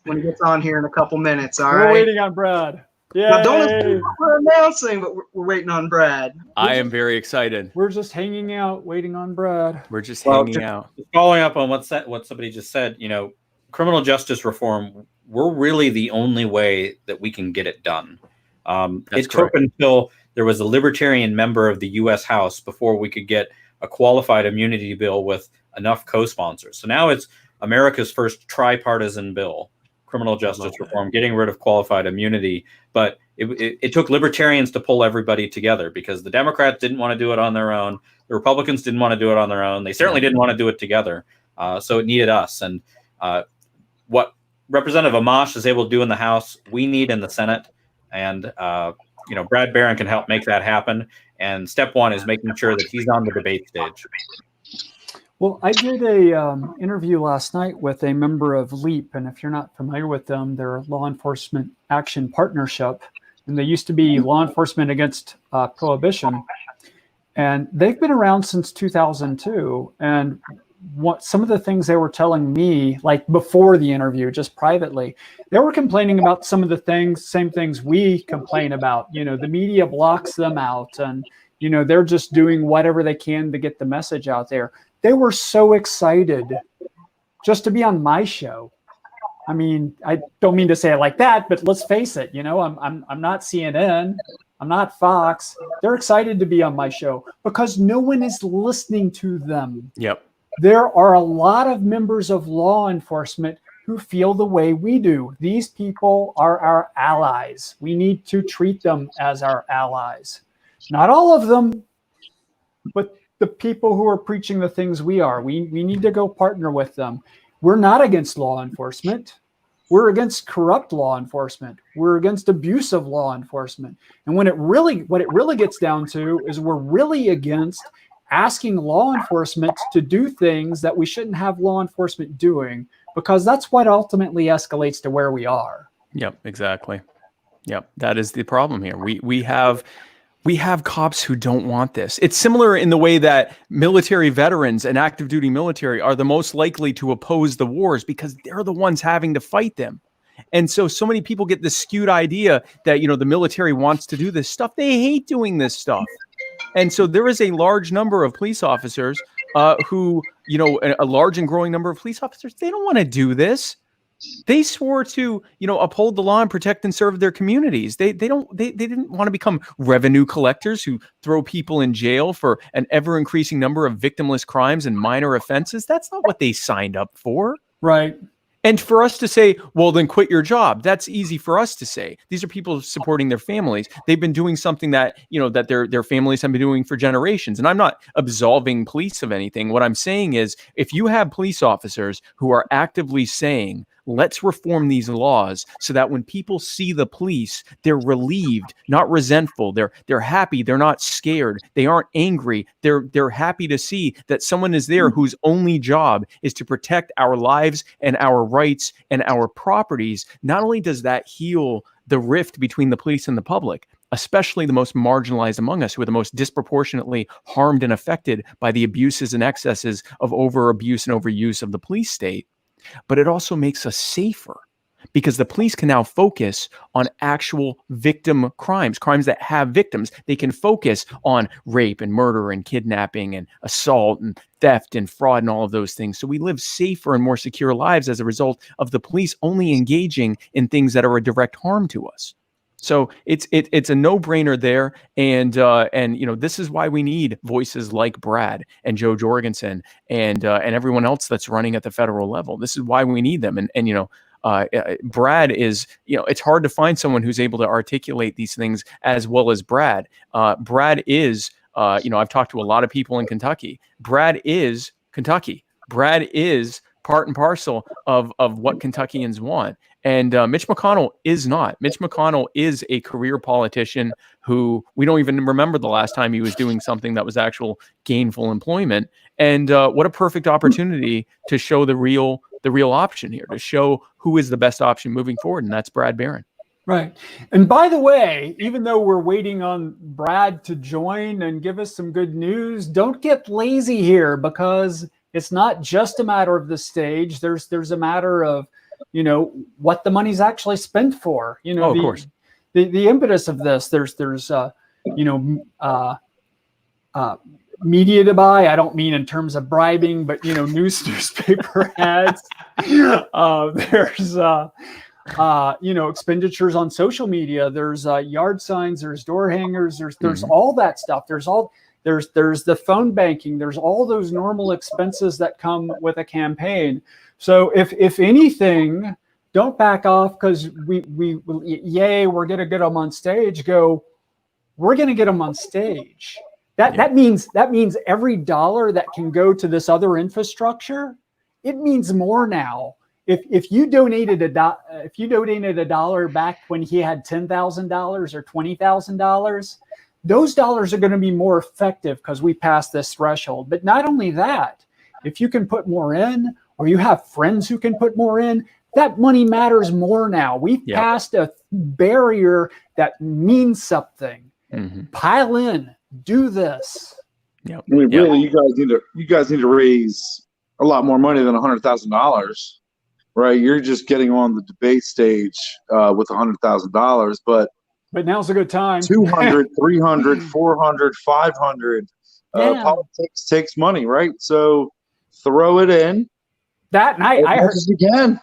on here in a couple minutes. All right. We're waiting on Brad. Yeah. Now, don't assume what we're announcing, but we're waiting on Brad. I am very excited. We're just hanging out, waiting on Brad. We're just hanging out. Following up on what somebody just said, criminal justice reform, we're really the only way that we can get it done. It took until there was a libertarian member of the U.S. House before we could get a qualified immunity bill with enough co-sponsors. So now it's America's first tripartisan bill. criminal justice reform, getting rid of qualified immunity. But it took libertarians to pull everybody together, because the Democrats didn't want to do it on their own. The Republicans didn't want to do it on their own. They certainly didn't want to do it together. So it needed us. And what Representative Amash is able to do in the House, we need in the Senate. And, Brad Barron can help make that happen. And step one is making sure that he's on the debate stage. Well, I did a interview last night with a member of LEAP, and if you're not familiar with them, they're a law enforcement action partnership, and they used to be Law Enforcement Against Prohibition, and they've been around since 2002. And some of the things they were telling me, like before the interview, just privately, they were complaining about some of the same things we complain about. The media blocks them out, and they're just doing whatever they can to get the message out there. They were so excited just to be on my show. I mean, I don't mean to say it like that, but let's face it, I'm not CNN, I'm not Fox. They're excited to be on my show because no one is listening to them. Yep. There are a lot of members of law enforcement who feel the way we do. These people are our allies. We need to treat them as our allies. Not all of them, but the people who are preaching the things we are. We need to go partner with them. We're not against law enforcement. We're against corrupt law enforcement. We're against abusive law enforcement. And what it really gets down to is we're really against asking law enforcement to do things that we shouldn't have law enforcement doing, because that's what ultimately escalates to where we are. Yep, exactly. Yep, that is the problem here. We have cops who don't want this. It's similar in the way that military veterans and active duty military are the most likely to oppose the wars because they're the ones having to fight them. And so many people get this skewed idea that, the military wants to do this stuff. They hate doing this stuff. And so there is a large number of police officers who, a large and growing number of police officers, they don't want to do this. They swore to, uphold the law and protect and serve their communities. They didn't want to become revenue collectors who throw people in jail for an ever increasing number of victimless crimes and minor offenses. That's not what they signed up for. Right. And for us to say, well, then quit your job, that's easy for us to say. These are people supporting their families. They've been doing something that, that their families have been doing for generations. And I'm not absolving police of anything. What I'm saying is, if you have police officers who are actively saying, let's reform these laws so that when people see the police, they're relieved, not resentful. They're happy. They're not scared. They aren't angry. They're happy to see that someone is there whose only job is to protect our lives and our rights and our properties. Not only does that heal the rift between the police and the public, especially the most marginalized among us, who are the most disproportionately harmed and affected by the abuses and excesses of over-abuse and overuse of the police state, but it also makes us safer because the police can now focus on actual victim crimes that have victims. They can focus on rape and murder and kidnapping and assault and theft and fraud and all of those things. So we live safer and more secure lives as a result of the police only engaging in things that are a direct harm to us. So it's a no-brainer there, and this is why we need voices like Brad and Joe Jorgensen and everyone else that's running at the federal level. This is why we need them, and Brad is, it's hard to find someone who's able to articulate these things as well as Brad. Brad is, I've talked to a lot of people in Kentucky. Brad is Kentucky. Brad is part and parcel of what Kentuckians want. And Mitch McConnell is not. Mitch McConnell is a career politician who we don't even remember the last time he was doing something that was actual gainful employment. And what a perfect opportunity to show the real option here, to show who is the best option moving forward. And that's Brad Barron. Right. And by the way, even though we're waiting on Brad to join and give us some good news, don't get lazy here, because it's not just a matter of the stage. There's a matter of, what the money's actually spent for. Of course. The impetus of this, there's media to buy. I don't mean in terms of bribing, but newspaper ads. There's expenditures on social media. There's yard signs. There's door hangers. There's all that stuff. There's the phone banking. There's all those normal expenses that come with a campaign. So if anything, don't back off because yay, we're going to get them on stage. Go, we're going to get them on stage. That means every dollar that can go to this other infrastructure, it means more now. If you donated a dollar back when he had $10,000 or $20,000, those dollars are going to be more effective because we passed this threshold. But not only that, if you can put more in, or you have friends who can put more in, that money matters more now. We've passed a barrier that means something. Pile in, do this. I mean, really, you guys need to raise a lot more money than $100,000, right? You're just getting on the debate stage with $100,000, but now's a good time. 200, 300, 400, 500. Politics takes money, right? So throw it in. That night, I heard as you can.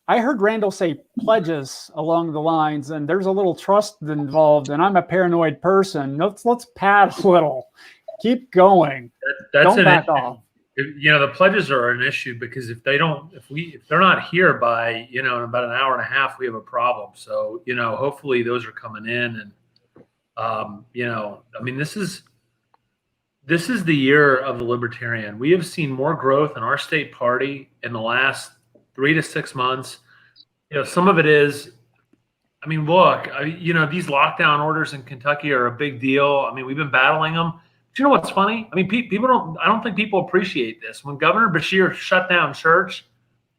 I heard Randall say pledges along the lines, and there's a little trust involved. And I'm a paranoid person. Let's pad a little. Keep going. That's Don't back off. The pledges are an issue because if they're not here by in about an hour and a half, we have a problem. So hopefully those are coming in, and this is the year of the Libertarian. We have seen more growth in our state party in the last 3 to 6 months. Some of it is, look, these lockdown orders in Kentucky are a big deal. We've been battling them. But you know what's funny? I don't think people appreciate this. When Governor Beshear shut down church,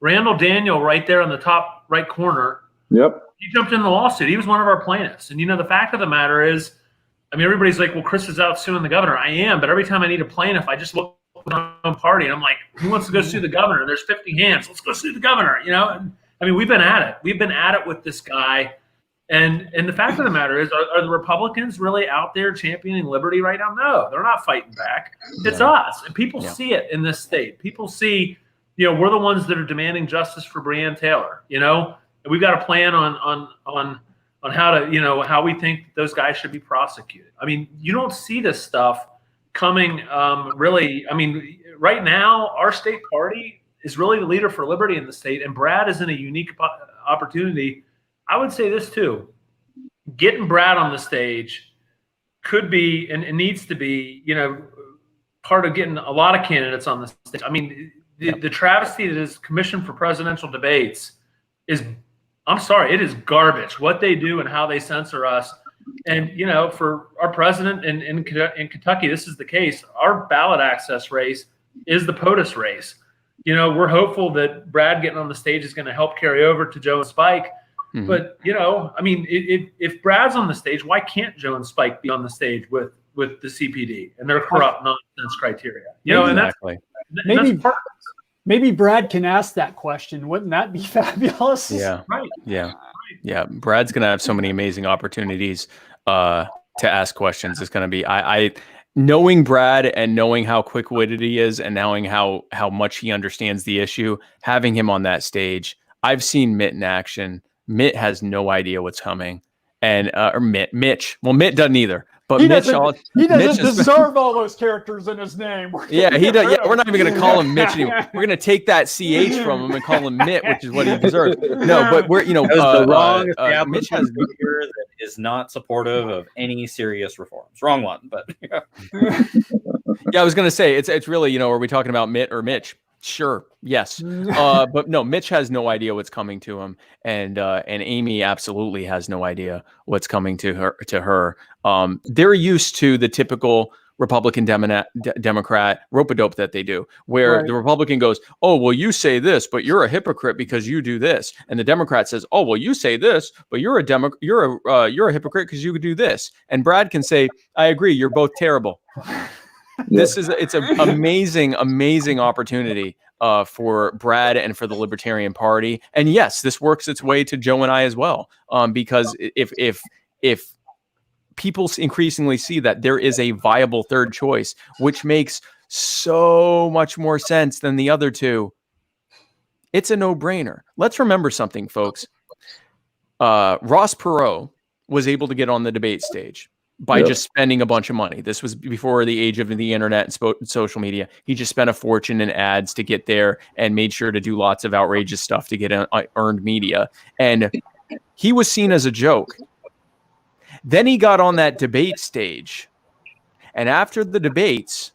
Randall Daniel right there in the top right corner, he jumped in the lawsuit. He was one of our plaintiffs. And the fact of the matter is, everybody's like, well, Chris is out suing the governor. I am, but every time I need a plaintiff, I just look at my own party and I'm like, who wants to go sue the governor? And there's 50 hands. Let's go sue the governor. We've been at it. We've been at it with this guy. And the fact of the matter is, are the Republicans really out there championing liberty right now? No, they're not fighting back. It's us. And people see it in this state. People see, we're the ones that are demanding justice for Breonna Taylor, and we've got a plan on how to, how we think those guys should be prosecuted. You don't see this stuff coming really. Right now, our state party is really the leader for liberty in the state, and Brad is in a unique opportunity. I would say this too: getting Brad on the stage could be and needs to be, part of getting a lot of candidates on the stage. The travesty that is Commission for Presidential Debates is, I'm sorry, it is garbage. What they do and how they censor us. And, for our president in Kentucky, this is the case. Our ballot access race is the POTUS race. We're hopeful that Brad getting on the stage is going to help carry over to Joe and Spike. But, if Brad's on the stage, why can't Joe and Spike be on the stage with the CPD and their corrupt nonsense criteria? Exactly. Maybe Brad can ask that question. Wouldn't that be fabulous? Yeah. Right. Yeah. Brad's going to have so many amazing opportunities to ask questions. It's going to be, I knowing Brad and knowing how quick-witted he is and knowing how much he understands the issue, having him on that stage. I've seen Mitt in action. Mitt has no idea what's coming. And, or Mitch. Well, Mitt doesn't either. But he Mitch, doesn't deserve all those characters in his name. Yeah, he does. Yeah, we're not even going to call him Mitch anymore. We're going to take that CH from him and call him Mitt, which is what he deserves. No, but we're, that was the wrong Mitch has that is not supportive of any serious reforms. Wrong one, but yeah, I was going to say it's really, are we talking about Mitt or Mitch? Sure. Yes. But no, Mitch has no idea what's coming to him. And Amy absolutely has no idea what's coming to her. They're used to the typical Republican Democrat rope-a-dope that they do, where the Republican goes, oh, well, you say this, but you're a hypocrite because you do this. And the Democrat says, oh, well, you say this, but you're a hypocrite because you do this. And Brad can say, I agree. You're both terrible. It's an amazing opportunity for Brad and for the Libertarian Party. And yes, this works its way to Joe and I as well. Because if people increasingly see that there is a viable third choice, which makes so much more sense than the other two, it's a no-brainer. Let's remember something, folks. Ross Perot was able to get on the debate stage. by Yep. just spending a bunch of money. This was before the age of the internet and social media. He just spent a fortune in ads to get there and made sure to do lots of outrageous stuff to get earned media. And he was seen as a joke. Then he got on that debate stage. And after the debates,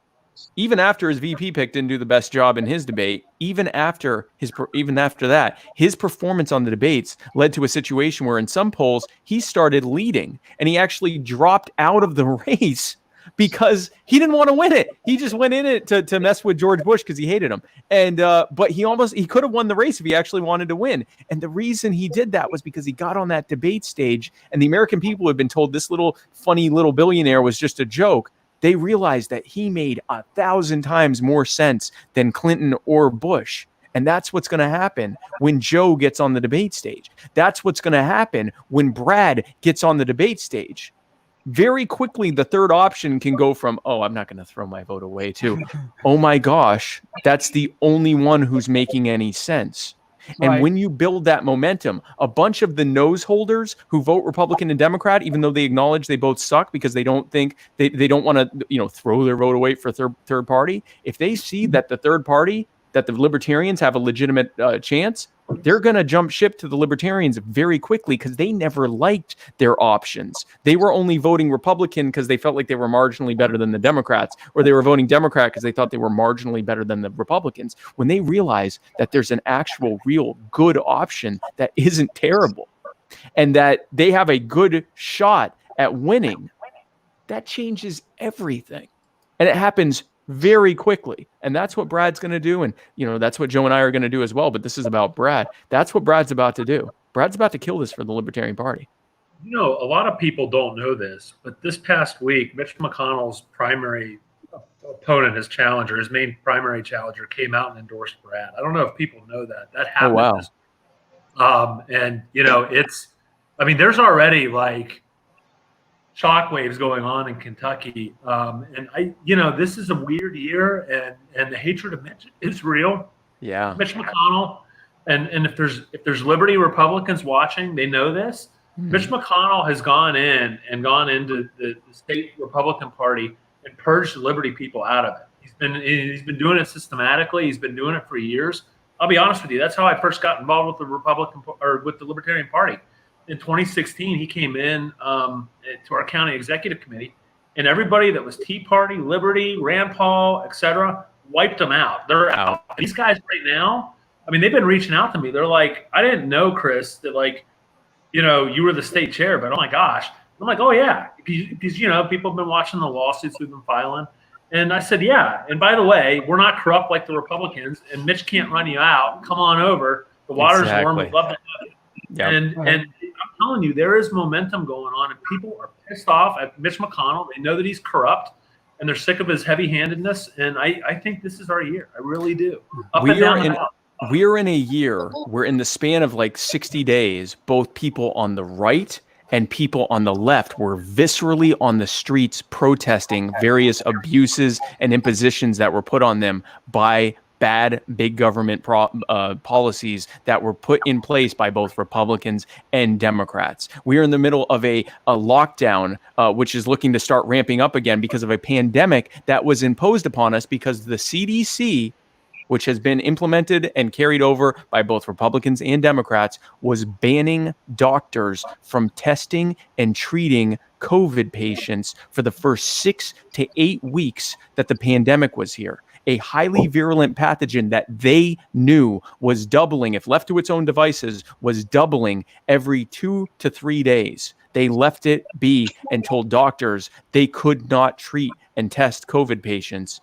even after his VP pick didn't do the best job in his debate, even after that, his performance on the debates led to a situation where in some polls he started leading and he actually dropped out of the race because he didn't want to win it. He just went in it to mess with George Bush because he hated him. And but he could have won the race if he actually wanted to win. And the reason he did that was because he got on that debate stage and the American people had been told this little funny little billionaire was just a joke. They realized that he made 1,000 times more sense than Clinton or Bush. And that's what's going to happen when Joe gets on the debate stage. That's what's going to happen when Brad gets on the debate stage. Very quickly, the third option can go from, oh, I'm not going to throw my vote away, to, oh my gosh, that's the only one who's making any sense. And Right. when you build that momentum, a bunch of the nose holders who vote Republican and Democrat, even though they acknowledge they both suck because they don't think they don't want to, throw their vote away for third party. If they see that the third party, that the libertarians have a legitimate chance, they're going to jump ship to the libertarians very quickly because they never liked their options. They were only voting Republican because they felt like they were marginally better than the Democrats, or they were voting Democrat because they thought they were marginally better than the Republicans. When they realize that there's an actual, real good option that isn't terrible and that they have a good shot at winning, that changes everything. And it happens very quickly. And that's what Brad's going to do. And, that's what Joe and I are going to do as well. But this is about Brad. That's what Brad's about to do. Brad's about to kill this for the Libertarian Party. A lot of people don't know this, but this past week, Mitch McConnell's primary opponent, his challenger, his main primary challenger, came out and endorsed Brad. I don't know if people know that. That happened. Oh, wow. And, there's already shockwaves going on in Kentucky. This is a weird year, and the hatred of Mitch is real. Yeah. Mitch McConnell, and if there's Liberty Republicans watching, they know this. Mitch McConnell has gone into the state Republican Party and purged the Liberty people out of it. He's been doing it systematically. He's been doing it for years. I'll be honest with you. That's how I first got involved with the Libertarian Party. In 2016, he came in to our county executive committee, and everybody that was Tea Party, Liberty, Rand Paul, etc., wiped them out. They're out. These guys right now, they've been reaching out to me. They're like, I didn't know, Chris, that you were the state chair, but oh my gosh. I'm like, oh yeah, because people have been watching the lawsuits we've been filing. And I said, yeah. And by the way, we're not corrupt like the Republicans, and Mitch can't run you out. Come on over. The water's warm. We'd love to have you. Yep. And I'm telling you, there is momentum going on, and people are pissed off at Mitch McConnell. They know that he's corrupt, and they're sick of his heavy-handedness. And I think this is our year. I really do. We're in a year where in the span of 60 days, both people on the right and people on the left were viscerally on the streets protesting various abuses and impositions that were put on them by bad big government policies that were put in place by both Republicans and Democrats. We are in the middle of a lockdown, which is looking to start ramping up again because of a pandemic that was imposed upon us because the CDC, which has been implemented and carried over by both Republicans and Democrats, was banning doctors from testing and treating COVID patients for the first 6 to 8 weeks that the pandemic was here. A highly virulent pathogen that they knew was doubling, if left to its own devices, was doubling every 2 to 3 days. They left it be and told doctors they could not treat and test COVID patients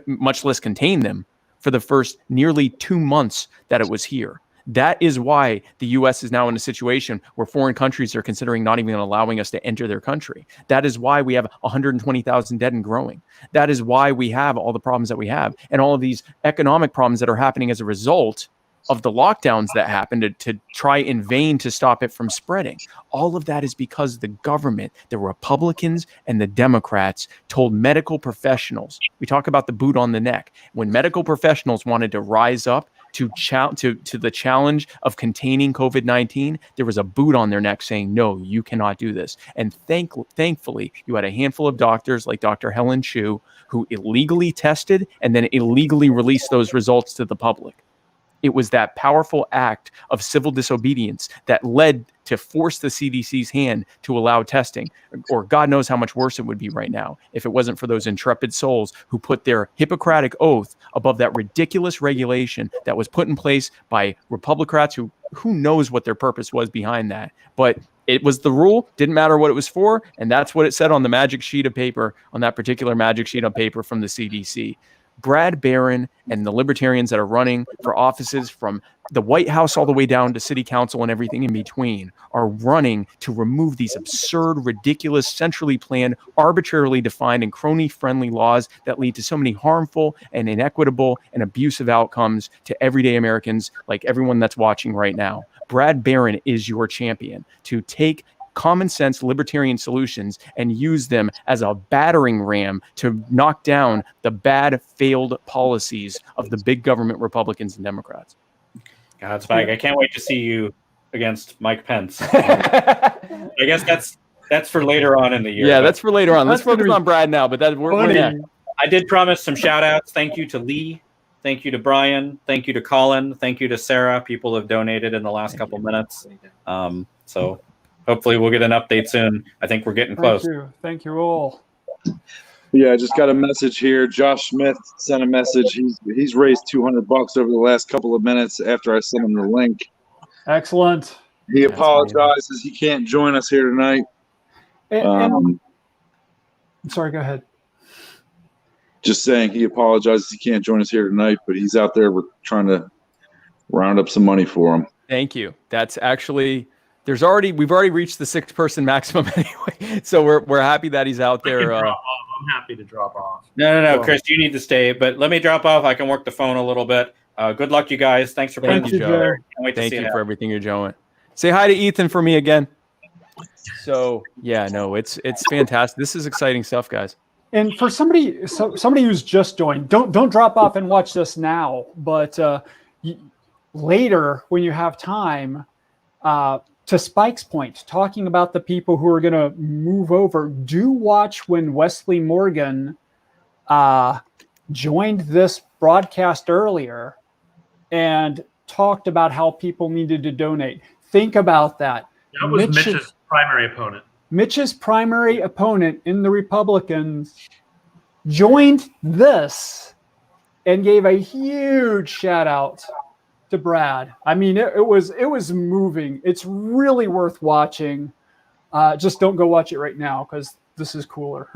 much less contain them for the first nearly 2 months that it was here. That is why the U.S. is now in a situation where foreign countries are considering not even allowing us to enter their country. That is why we have 120,000 dead and growing. That is why we have all the problems that we have and all of these economic problems that are happening as a result of the lockdowns that happened to try in vain to stop it from spreading. All of that is because the government, the Republicans and the Democrats, told medical professionals, we talk about the boot on the neck, when medical professionals wanted to rise up to the challenge of containing COVID-19, there was a boot on their neck saying, no, you cannot do this. And thankfully, you had a handful of doctors like Dr. Helen Chu who illegally tested and then illegally released those results to the public. It was that powerful act of civil disobedience that led to force the CDC's hand to allow testing, or God knows how much worse it would be right now if it wasn't for those intrepid souls who put their Hippocratic oath above that ridiculous regulation that was put in place by Republicrats who knows what their purpose was behind that. But it was the rule, didn't matter what it was for, and that's what it said on the magic sheet of paper, on that particular magic sheet of paper from the CDC. Brad Barron and the libertarians that are running for offices from the White House all the way down to city council and everything in between are running to remove these absurd, ridiculous, centrally planned, arbitrarily defined, and crony-friendly laws that lead to so many harmful and inequitable and abusive outcomes to everyday Americans like everyone that's watching right now. Brad Barron is your champion to take common sense libertarian solutions and use them as a battering ram to knock down the bad, failed policies of the big government Republicans and Democrats. God, Spike, I can't wait to see you against Mike Pence. I guess that's for later on in the year. Yeah, that's for later on. Let's focus on Brad now, but we're next. I did promise some shout outs. Thank you to Lee. Thank you to Brian. Thank you to Colin. Thank you to Sarah. People have donated in the last couple minutes. So hopefully we'll get an update soon. I think we're getting close. Thank you all. Yeah, I just got a message here. Josh Smith sent a message. He's raised $200 over the last couple of minutes after I sent him the link. Excellent. He apologizes. He can't join us here tonight. I'm sorry, go ahead. Just saying he apologizes. He can't join us here tonight, but he's out there. We're trying to round up some money for him. Thank you. That's actually... we've already reached the 6-person maximum anyway, so we're happy that he's out there. I'm happy to drop off. No, Chris, you need to stay. But let me drop off. I can work the phone a little bit. Good luck, you guys. Thanks for being Joe. Thank you for everything you're doing. Say hi to Ethan for me again. So yeah, no, it's fantastic. This is exciting stuff, guys. And for somebody who's just joined, don't drop off and watch this now, but later when you have time. To Spike's point, talking about the people who are going to move over, do watch when Wesley Morgan joined this broadcast earlier and talked about how people needed to donate. Think about that. That was Mitch's primary opponent. Mitch's primary opponent in the Republicans joined this and gave a huge shout out to Brad. I mean, it was moving. It's really worth watching. Just don't go watch it right now because this is cooler.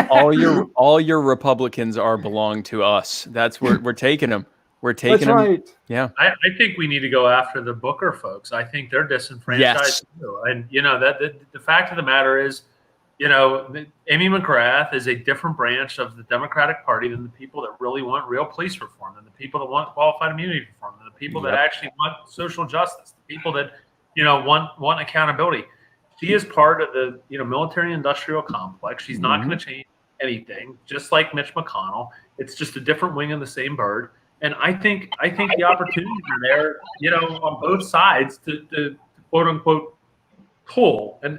all your Republicans belong to us. That's where we're taking them. We're taking That's them. Right. Yeah. I think we need to go after the Booker folks. I think they're disenfranchised too. And the fact of the matter is, Amy McGrath is a different branch of the Democratic Party than the people that really want real police reform, and the people that want qualified immunity reform, and the people that actually want social justice, the people that want accountability. She is part of the military-industrial complex. She's not going to change anything, just like Mitch McConnell. It's just a different wing of the same bird. And I think the opportunities are there, on both sides to quote unquote pull. And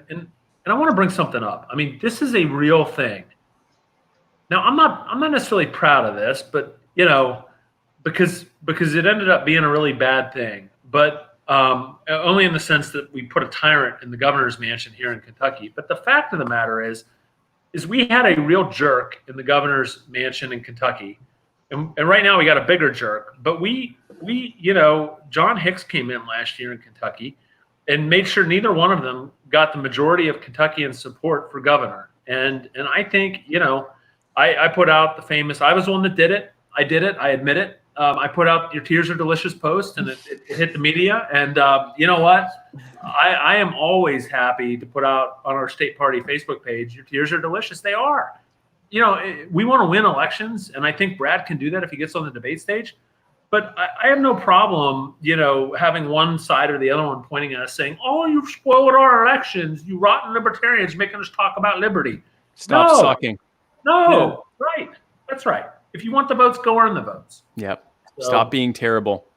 I want to bring something up. I mean, this is a real thing. Now, I'm not necessarily proud of this, but because it ended up being a really bad thing. But only in the sense that we put a tyrant in the governor's mansion here in Kentucky. But the fact of the matter is we had a real jerk in the governor's mansion in Kentucky. And right now we got a bigger jerk. But we John Hicks came in last year in Kentucky and made sure neither one of them got the majority of Kentuckian support for governor. And I think, I put out the famous, I was the one that did it. I did it. I admit it. I put out Your Tears Are Delicious post, and it hit the media. And you know what? I am always happy to put out on our state party Facebook page, Your Tears Are Delicious. They are. We want to win elections, and I think Brad can do that if he gets on the debate stage. But I have no problem, having one side or the other one pointing at us saying, "Oh, you've spoiled our elections, you rotten libertarians making us talk about liberty." Stop sucking. No, right. That's right. If you want the votes, go earn the votes. Yep. So, Stop being terrible.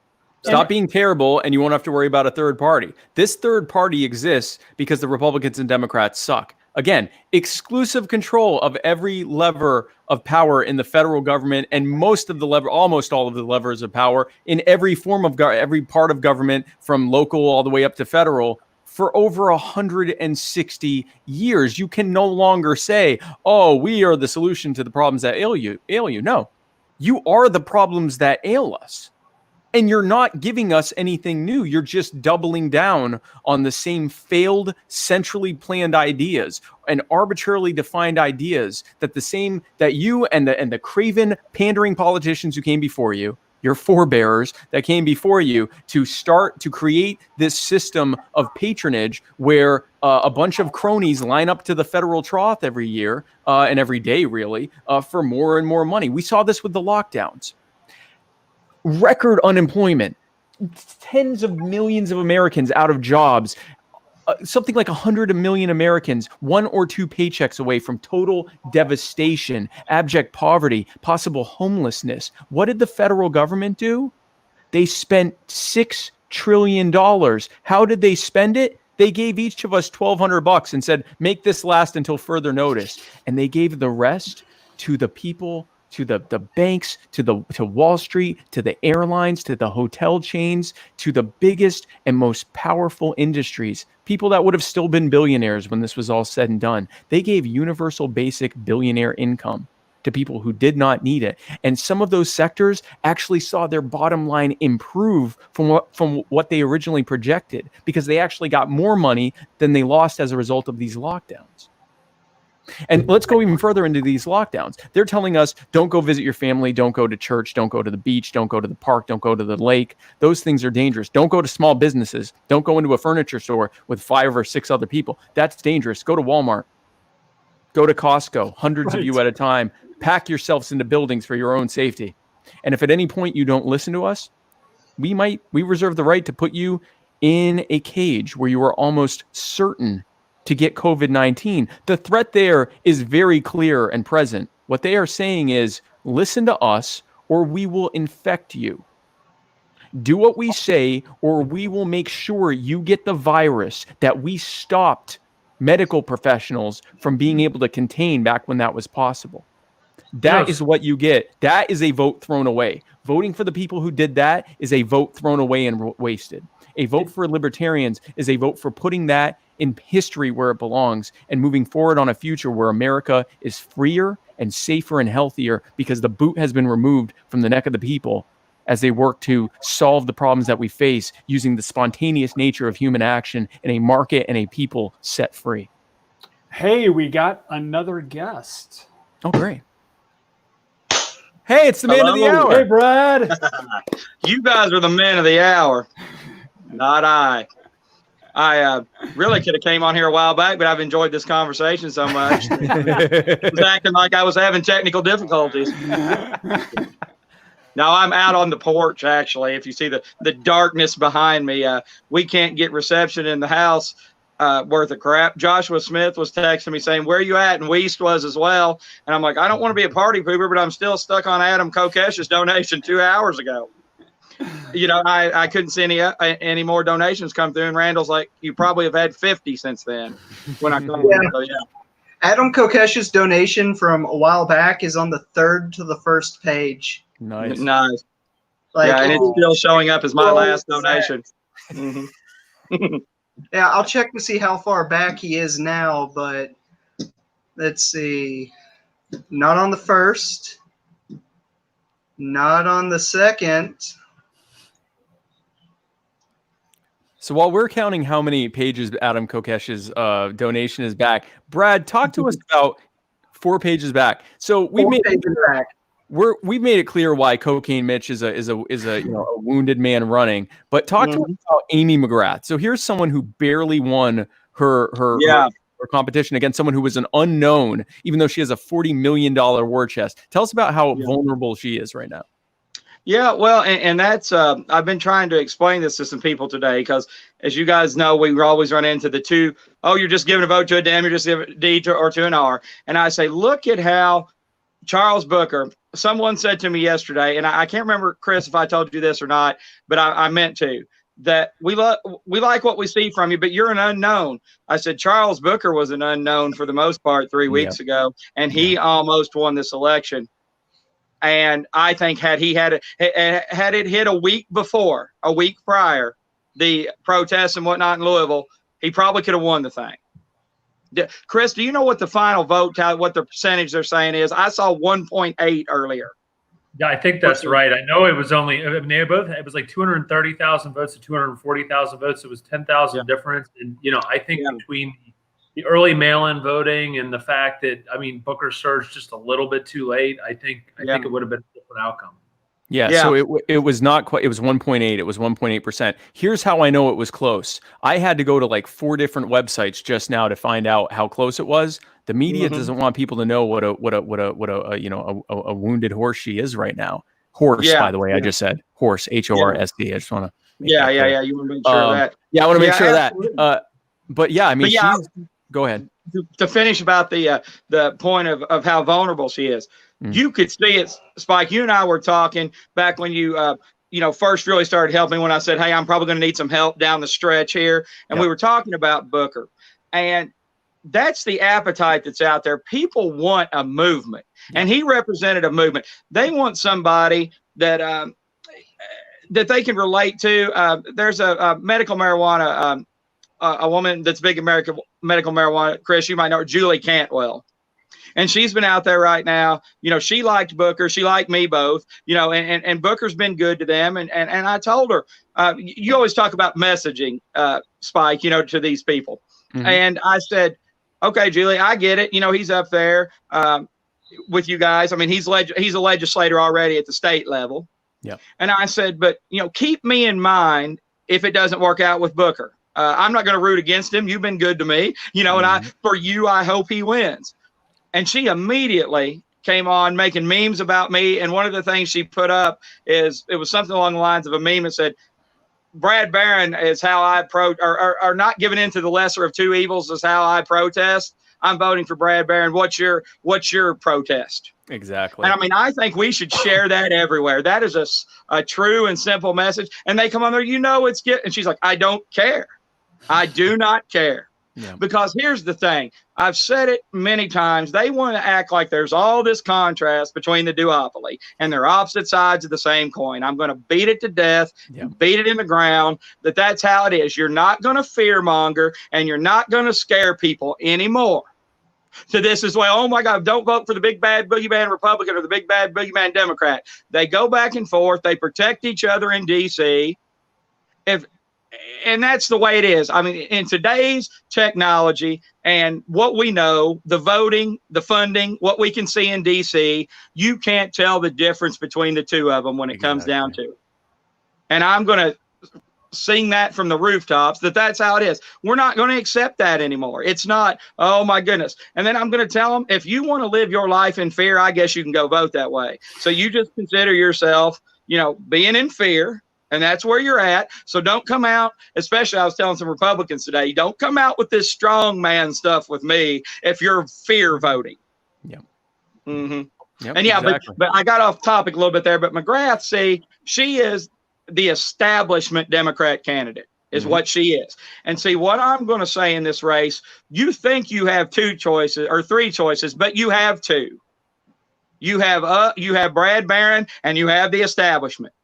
Stop being terrible, and you won't have to worry about a third party. This third party exists because the Republicans and Democrats suck. Again, exclusive control of every lever of power in the federal government, and almost all of the levers of power in every form of every part of government, from local all the way up to federal, for over 160 years. You can no longer say, "Oh, we are the solution to the problems that ail you." No, you are the problems that ail us. And you're not giving us anything new. You're just doubling down on the same failed, centrally planned ideas and arbitrarily defined ideas that you and the craven, pandering politicians who came before you, your forebearers that came before you, to start to create this system of patronage where a bunch of cronies line up to the federal trough every year and every day, really, for more and more money. We saw this with the lockdowns. Record unemployment, tens of millions of Americans out of jobs, something like 100 million Americans, 1 or 2 paychecks away from total devastation, abject poverty, possible homelessness. What did the federal government do? They spent $6 trillion. How did they spend it? They gave each of us $1,200 and said, make this last until further notice. And they gave the rest to the people, to the banks, to Wall Street, to the airlines, to the hotel chains, to the biggest and most powerful industries, people that would have still been billionaires when this was all said and done. They gave universal basic billionaire income to people who did not need it. And some of those sectors actually saw their bottom line improve from what they originally projected, because they actually got more money than they lost as a result of these lockdowns. And let's go even further into these lockdowns. They're telling us, don't go visit your family, don't go to church, don't go to the beach, don't go to the park, don't go to the lake. Those things are dangerous. Don't go to small businesses. Don't go into a furniture store with 5 or 6 other people. That's dangerous. Go to Walmart. Go to Costco, hundreds of you at a time. Pack yourselves into buildings for your own safety. And if at any point you don't listen to us, we reserve the right to put you in a cage where you are almost certain to get COVID-19. The threat there is very clear and present. What they are saying is, listen to us or we will infect you. Do what we say or we will make sure you get the virus that we stopped medical professionals from being able to contain back when that was possible. That is what you get. That is a vote thrown away. Voting for the people who did that is a vote thrown away and wasted. A vote for libertarians is a vote for putting that in history where it belongs and moving forward on a future where America is freer and safer and healthier, because the boot has been removed from the neck of the people as they work to solve the problems that we face using the spontaneous nature of human action in a market and a people set free. Hey, we got another guest. Oh, great. Hey, it's the man of the hour. Hey, Brad. You guys are the man of the hour, not I. I really could have came on here a while back, but I've enjoyed this conversation so much. I was acting like I was having technical difficulties. Now I'm out on the porch, actually. If you see the darkness behind me, we can't get reception in the house worth of crap. Joshua Smith was texting me saying, where are you at? And Weast was as well. And I'm like, I don't want to be a party pooper, but I'm still stuck on Adam Kokesh's donation 2 hours ago. You know, I couldn't see any more donations come through. And Randall's like, you probably have had 50 since then. When I come so, yeah. Adam Kokesh's donation from a while back is on the 3rd to the 1st page. Nice. Nice. Like, yeah, and it's still showing up as my last donation. Mm-hmm. Yeah, I'll check to see how far back he is now, but let's see. Not on the 1st. Not on the 2nd. So while we're counting how many pages Adam Kokesh's donation is back, Brad, talk to us about 4 pages back. So we've made it clear why Cocaine Mitch is a a wounded man running. But talk to us about Amy McGrath. So here's someone who barely won her competition against someone who was an unknown, even though she has a $40 million war chest. Tell us about how vulnerable she is right now. Yeah, well, and that's I've been trying to explain this to some people today, because as you guys know, we always run into the two, oh, you're just giving a vote to a Dem, you're just giving a D or to an R. And I say, look at how Charles Booker. Someone said to me yesterday, and I can't remember, Chris, if I told you this or not, but I meant to, that we like what we see from you, but you're an unknown. I said, Charles Booker was an unknown for the most part 3 weeks ago, and he almost won this election. And I think had it hit a week prior, the protests and whatnot in Louisville, he probably could have won the thing. Chris, do you know what the final vote tally, what the percentage they're saying is? I saw 1.8 earlier. Yeah, I think that's right. I know it was only, I mean, it was like 230,000 votes to 240,000 votes. It was 10,000 difference. And, you know, I think between the early mail-in voting and the fact that, I mean, Booker surged just a little bit too late, I think it would have been a different outcome. Yeah, so it was not quite, it was 1.8, it was 1.8%. Here's how I know it was close. I had to go to like 4 different websites just now to find out how close it was. The media doesn't want people to know what a you know, a wounded horse she is right now. Horse, by the way, I just said horse, HORSE. I just want to you want to make sure of that. Yeah, I want to make sure of that. But yeah, I mean, go ahead. To finish about the point of how vulnerable she is. You could see it, Spike. You and I were talking back when you first really started helping, when I said, hey, I'm probably going to need some help down the stretch here. And we were talking about Booker. And that's the appetite that's out there. People want a movement. And he represented a movement. They want somebody that that they can relate to. There's a medical marijuana, a woman that's big in medical marijuana. Chris, you might know her, Julie Cantwell. And she's been out there right now. You know, she liked Booker. She liked me both, you know, and Booker's been good to them. And I told her, you always talk about messaging, Spike, you know, to these people. And I said, okay, Julie, I get it. You know, he's up there with you guys. I mean, he's a legislator already at the state level. Yeah. And I said, but, you know, keep me in mind if it doesn't work out with Booker. I'm not going to root against him. You've been good to me, you know, and I hope he wins. And she immediately came on making memes about me. And one of the things she put up is, it was something along the lines of a meme that said, Brad Barron is how I or not giving in to the lesser of two evils is how I protest. I'm voting for Brad Barron. What's your protest? Exactly. And I mean, I think we should share that everywhere. That is a true and simple message. And they come on there, you know, it's good. And she's like, I don't care. I do not care. Yeah. Because here's the thing. I've said it many times. They want to act like there's all this contrast between the duopoly, and they're opposite sides of the same coin. I'm going to beat it to death, beat it in the ground, that's how it is. You're not going to fearmonger, and you're not going to scare people anymore. So this is why, oh my God, don't vote for the big bad boogeyman Republican or the big bad boogeyman Democrat. They go back and forth. They protect each other in D.C. And that's the way it is. I mean, in today's technology and what we know, the voting, the funding, what we can see in D.C., you can't tell the difference between the two of them when it comes down to it. And I'm going to sing that from the rooftops, that's how it is. We're not going to accept that anymore. It's not, oh my goodness. And then I'm going to tell them, if you want to live your life in fear, I guess you can go vote that way. So you just consider yourself, you know, being in fear. And that's where you're at. So don't come out, especially I was telling some Republicans today, don't come out with this strong man stuff with me if you're fear voting. Yeah. Mm-hmm. Yep, and yeah, exactly. but I got off topic a little bit there, but McGrath, see, she is the establishment Democrat candidate is what she is. And see, what I'm going to say in this race, you think you have 2 choices or 3 choices, but you have 2. You have Brad Barron and you have the establishment.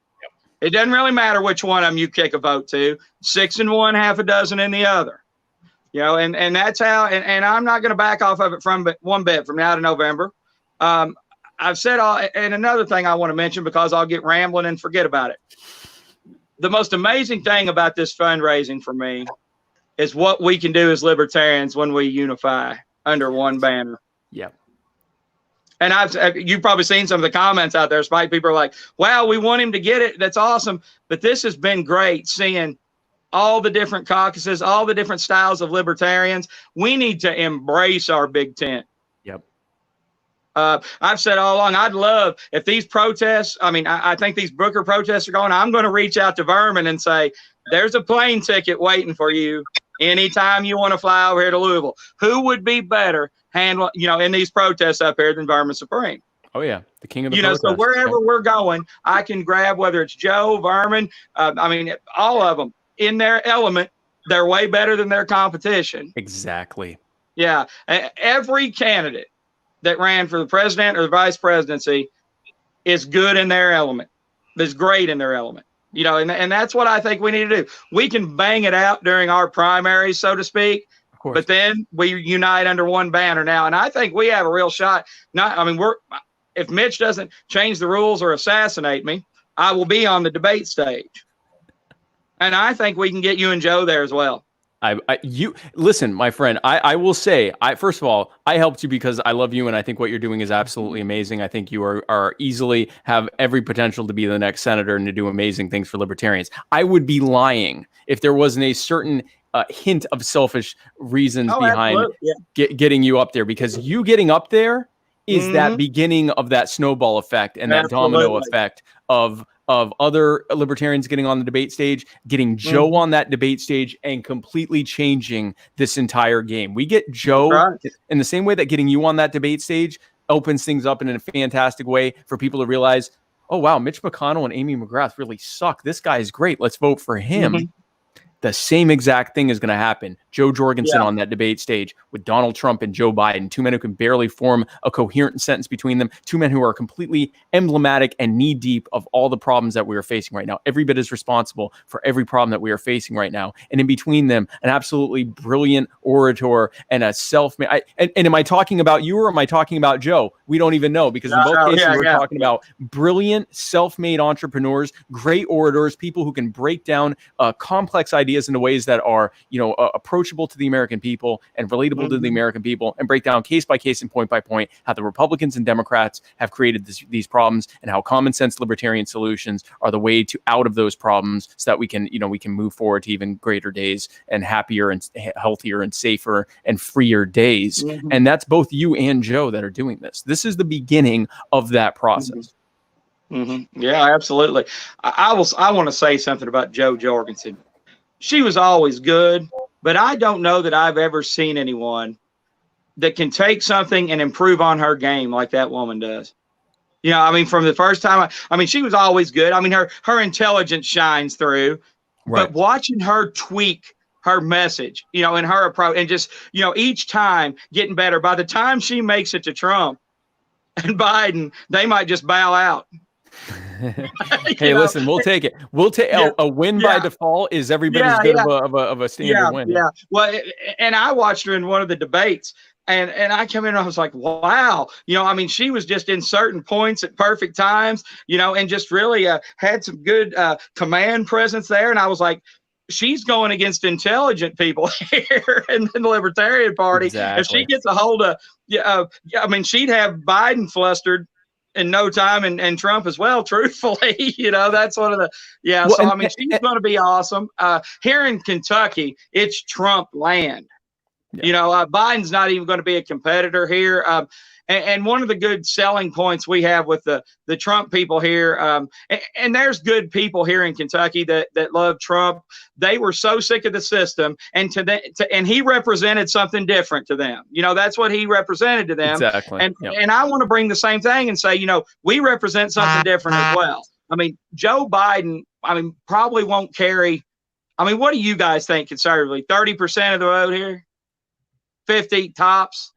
It doesn't really matter which one of them you kick a vote to. 6 in one, half a dozen in the other. You know, and that's how. And I'm not going to back off of it from one bit from now to November. I've said all. And another thing I want to mention, because I'll get rambling and forget about it. The most amazing thing about this fundraising for me is what we can do as libertarians when we unify under one banner. Yep. And you've probably seen some of the comments out there. Spike, people are like, wow, we want him to get it. That's awesome. But this has been great seeing all the different caucuses, all the different styles of libertarians. We need to embrace our big tent. Yep. I've said all along, I'd love if these protests, I mean, I think these Booker protests are going, I'm going to reach out to Vermin and say, there's a plane ticket waiting for you anytime you want to fly over here to Louisville. Who would be better handle, you know, in these protests up here than Vermin Supreme? Oh yeah, the king of the You know, so protest. wherever we're going, I can grab whether it's Joe, Vermin, I mean, all of them in their element. They're way better than their competition. Exactly. Yeah, every candidate that ran for the president or the vice presidency is good in their element. Is great in their element. You know, and that's what I think we need to do. We can bang it out during our primaries, so to speak, but then we unite under one banner now. And I think we have a real shot. If Mitch doesn't change the rules or assassinate me, I will be on the debate stage. And I think we can get you and Joe there as well. You listen, my friend. I will say, first of all, I helped you because I love you, and I think what you're doing is absolutely amazing. I think you are easily have every potential to be the next senator and to do amazing things for libertarians. I would be lying if there wasn't a certain hint of selfish reasons behind getting you up there, because you getting up there is that beginning of that snowball effect and that domino effect of other libertarians getting on the debate stage, getting Joe on that debate stage, and completely changing this entire game. We get Joe in the same way that getting you on that debate stage opens things up in a fantastic way for people to realize, oh, wow, Mitch McConnell and Amy McGrath really suck. This guy is great. Let's vote for him. The same exact thing is going to happen. Joe Jorgensen on that debate stage with Donald Trump and Joe Biden, two men who can barely form a coherent sentence between them, two men who are completely emblematic and knee deep of all the problems that we are facing right now. Every bit is responsible for every problem that we are facing right now. And in between them, an absolutely brilliant orator and a self-made. And am I talking about you or am I talking about Joe? We don't even know, because in both cases, we're talking about brilliant self-made entrepreneurs, great orators, people who can break down complex ideas in ways that are, approachable to the American people and relatable to the American people, and break down case by case and point by point how the Republicans and Democrats have created these problems, and how common sense libertarian solutions are the way to out of those problems, so that we can move forward to even greater days and happier and healthier and safer and freer days. And that's both you and Joe that are doing this. This is the beginning of that process. Yeah, absolutely. I want to say something about Joe Jorgensen. She was always good, but I don't know that I've ever seen anyone that can take something and improve on her game like that woman does. From the first time, she was always good. Her intelligence shines through, but watching her tweak her message, and her approach, and just, each time getting better. By the time she makes it to Trump and Biden, they might just bow out. Hey, listen, we'll take it. We'll take a win by default is every bit as good of a standard win. Yeah. Well, and I watched her in one of the debates, and I came in and I was like, wow. She was just in certain points at perfect times, and just really had some good command presence there. And I was like, she's going against intelligent people here in the Libertarian Party. Exactly. If she gets a hold of, she'd have Biden flustered in no time, and Trump as well, truthfully. That's one of the she's going to be awesome. Here in Kentucky, it's Trump land. Biden's not even going to be a competitor here. And one of the good selling points we have with the Trump people here, and there's good people here in Kentucky that love Trump. They were so sick of the system, and and he represented something different to them. That's what he represented to them. Exactly. And I want to bring the same thing and say, we represent something different as well. Joe Biden, probably won't carry. What do you guys think conservatively? 30% of the vote here? 50 tops?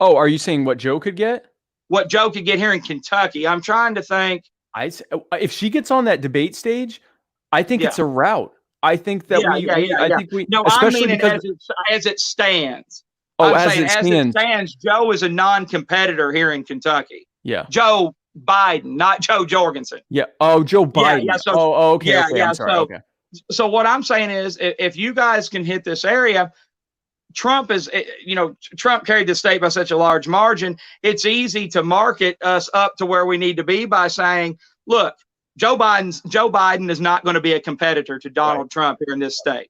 Oh, are you saying what Joe could get? What Joe could get here in Kentucky? I'm trying to think. If she gets on that debate stage, I think it's a rout. I think that I think we. No, especially because as it stands. As it stands, Joe is a non-competitor here in Kentucky. Yeah. Joe Biden, not Joe Jorgensen. Yeah. Oh, Joe Biden. Okay. I'm sorry. So what I'm saying is, if you guys can hit this area. Trump Trump carried the state by such a large margin. It's easy to market us up to where we need to be by saying, look, Joe Biden is not going to be a competitor to Donald Trump here in this state.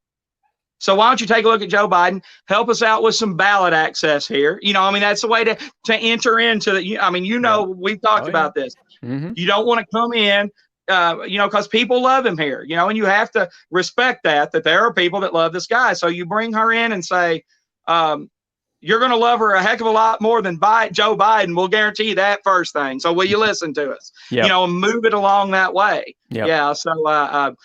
So why don't you take a look at Joe Biden, help us out with some ballot access here. That's the way to enter into the, we've talked about this. You don't want to come in, because people love him here, and you have to respect that there are people that love this guy. So you bring her in and say, you're going to love her a heck of a lot more than Joe Biden. We'll guarantee you that first thing. So will you listen to us? Yep. You know, move it along that way. Yep. Yeah. So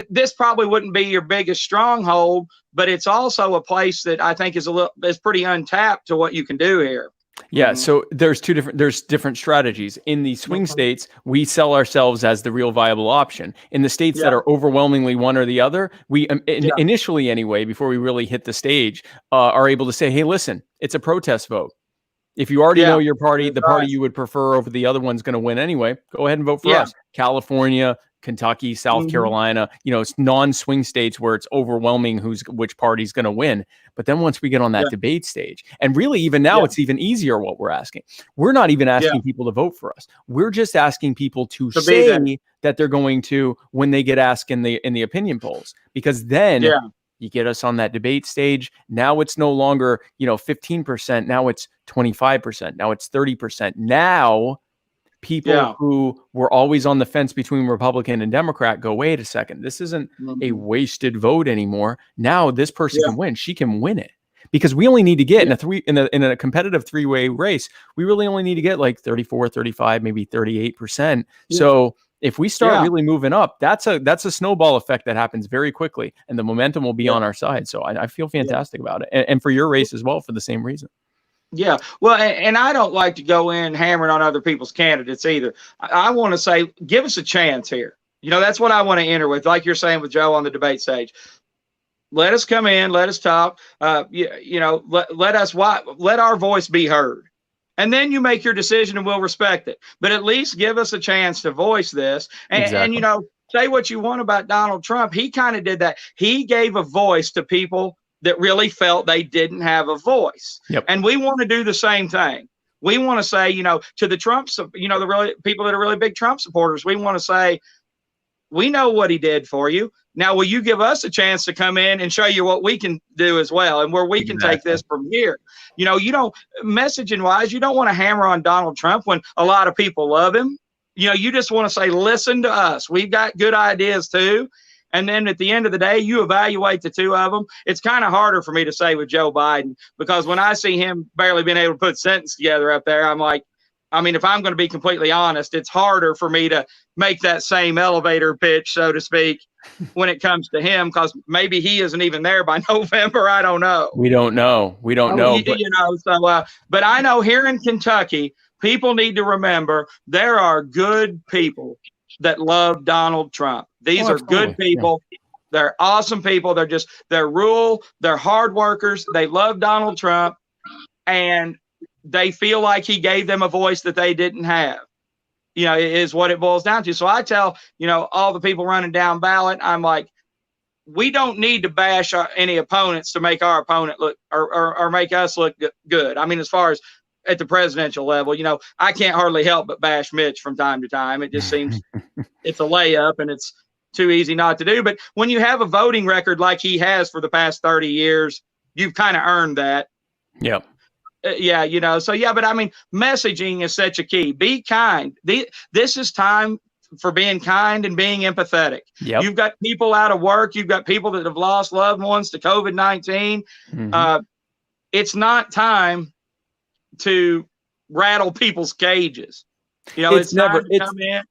this probably wouldn't be your biggest stronghold, but it's also a place that I think is pretty untapped to what you can do here. Yeah, so there's different strategies. In the swing states, we sell ourselves as the real viable option. In the states that are overwhelmingly one or the other, we initially anyway, before we really hit the stage, are able to say, hey, listen, it's a protest vote. If you already know your party, the party you would prefer over the other one's going to win anyway, go ahead and vote for us. California, Kentucky, South Carolina, you know, it's non-swing states where it's overwhelming which party's going to win. But then once we get on that debate stage, and really even now it's even easier what we're asking. We're not even asking people to vote for us. We're just asking people to say that they're going to when they get asked in the opinion polls, because then you get us on that debate stage. Now it's no longer, 15%. Now it's 25%. Now it's 30%. Now people who were always on the fence between Republican and Democrat go, wait a second, this isn't a wasted vote anymore. Now this person can win. She can win it, because we only need to get in a competitive three-way race. We really only need to get like 34, 35, maybe 38%. So if we start really moving up, that's a snowball effect that happens very quickly, and the momentum will be on our side. So I feel fantastic about it. And for your race as well, for the same reason. Yeah, well, and I don't like to go in hammering on other people's candidates either. I want to say, give us a chance here. That's what I want to enter with, like you're saying with Joe on the debate stage. Let us come in, let us talk. Let our voice be heard, and then you make your decision, and we'll respect it. But at least give us a chance to voice this, and say what you want about Donald Trump. He kind of did that. He gave a voice to people that really felt they didn't have a voice. And we want to do the same thing. We want to say, to the Trumps, the people that are really big Trump supporters, we want to say, we know what he did for you. Now, will you give us a chance to come in and show you what we can do as well, and where we can take this from here? Messaging wise, you don't want to hammer on Donald Trump when a lot of people love him. You just want to say, listen to us. We've got good ideas too. And then at the end of the day, you evaluate the two of them. It's kind of harder for me to say with Joe Biden, because when I see him barely being able to put a sentence together up there, I'm like, if I'm going to be completely honest, it's harder for me to make that same elevator pitch, so to speak, when it comes to him, because maybe he isn't even there by November. I don't know. We don't know. But I know here in Kentucky, people need to remember there are good people that love Donald Trump. These are good people. They're awesome people. They're rural. They're hard workers. They love Donald Trump, and they feel like he gave them a voice that they didn't have, is what it boils down to. So I tell, all the people running down ballot, I'm like, we don't need to bash any opponents to make our opponent look or make us look good. As far as at the presidential level, I can't hardly help but bash Mitch from time to time. It just seems it's a layup, and it's too easy not to do. But when you have a voting record like he has for the past 30 years, you've kind of earned that. Yep. But messaging is such a key. Be kind. This is time for being kind and being empathetic. Yep. You've got people out of work. You've got people that have lost loved ones to COVID-19. It's not time to rattle people's cages. It's never come in.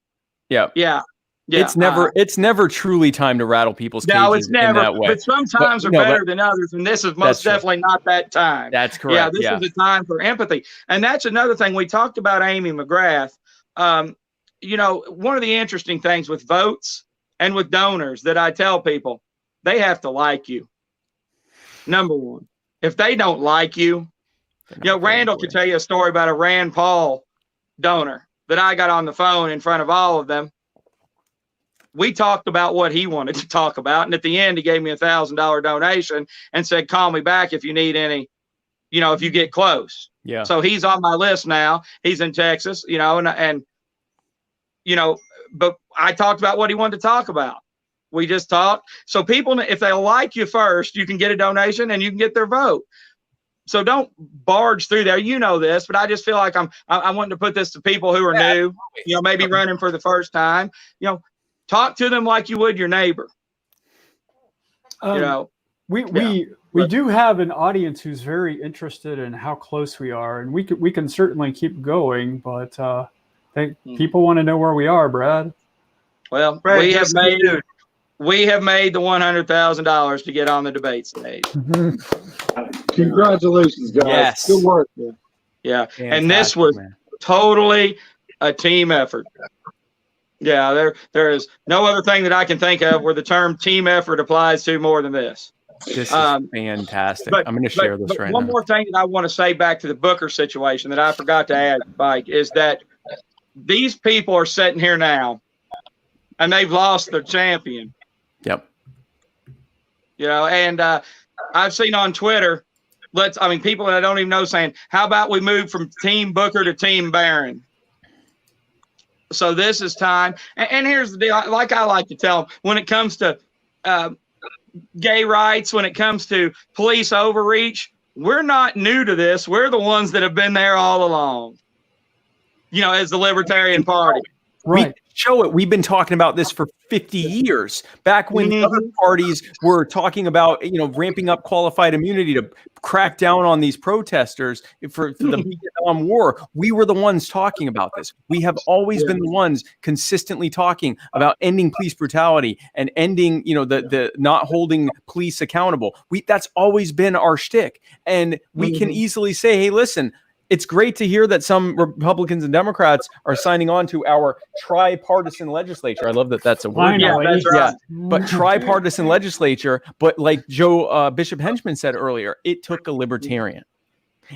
It's never truly time to rattle people's cages. No, it's never. In that way. But some times are better than others, and this is most definitely not that time. That's correct. This is a time for empathy, and that's another thing we talked about. Amy McGrath. One of the interesting things with votes and with donors that I tell people, they have to like you. Number one, if they don't like you, Randall could tell you a story about a Rand Paul donor that I got on the phone in front of all of them. We talked about what he wanted to talk about, and at the end, he gave me $1,000 donation and said, "Call me back if you need any, if you get close." Yeah. So he's on my list now. He's in Texas, but I talked about what he wanted to talk about. We just talked. So people, if they like you first, you can get a donation and you can get their vote. So don't barge through there. This, but I just feel like I wanting to put this to people who are new, maybe running for the first time. Talk to them like you would your neighbor. We We do have an audience who's very interested in how close we are, and we can certainly keep going, but people want to know where we are, Brad. Well, Brad, we have just made do it. we have made the $100,000 to get on the debate stage. Congratulations, guys. Yes. Good work, man. Yeah, Fantastic, and this was man. totally a team effort. Yeah, there is no other thing that I can think of where the term team effort applies to more than this. This is fantastic. I'm going to share this right one now. more thing that I want to say back to the Booker situation that I forgot to add, Mike, is that these people are sitting here now, and they've lost their champion. Yep. You know, and I've seen on Twitter, people that I don't even know saying, how about we move from Team Booker to Team Barron? So this is time. And here's the deal. Like I like to tell them, when it comes to gay rights, when it comes to police overreach, we're not new to this. We're the ones that have been there all along, you know, as the Libertarian Party. Right. Show it. We've been talking about this for 50 years. Back when the other parties were talking about, you know, ramping up qualified immunity to crack down on these protesters for the Vietnam War, we were the ones talking about this. We have always been the ones consistently talking about ending police brutality and ending, you know, the not holding police accountable. That's always been our shtick. And we can easily say, hey, listen, it's great to hear that some Republicans and Democrats are signing on to our tripartisan legislature. I love that that's a word. Yeah, that's right. But tripartisan legislature. But like Joe Bishop Henchman said earlier, it took a libertarian.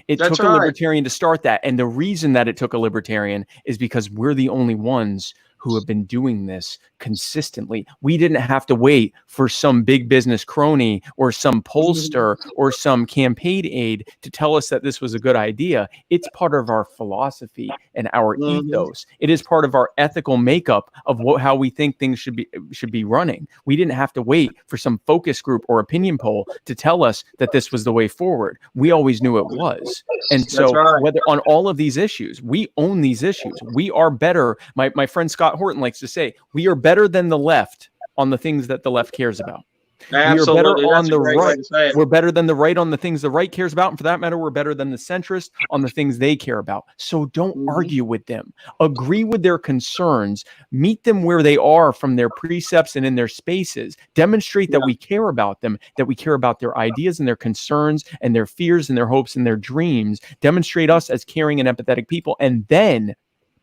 It That's took a right. libertarian to start that. And the reason that it took a libertarian is because we're the only ones who have been doing this consistently. We didn't have to wait for some big business crony or some pollster or some campaign aide to tell us that this was a good idea. It's part of our philosophy and our ethos. It is part of our ethical makeup of how we think things should be running. We didn't have to wait for some focus group or opinion poll to tell us that this was the way forward. We always knew it was. And so whether on all of these issues, we own these issues. We are better. My friend Scott Horton likes to say, we are better than the left on the things that the left cares about. Absolutely. We are better on That's the a great way right. to say it. We're better than the right on the things the right cares about. And for that matter, we're better than the centrist on the things they care about. So don't argue with them. Agree with their concerns. Meet them where they are from their precepts and in their spaces. Demonstrate that we care about them, that we care about their ideas and their concerns and their fears and their hopes and their dreams. Demonstrate us as caring and empathetic people, and then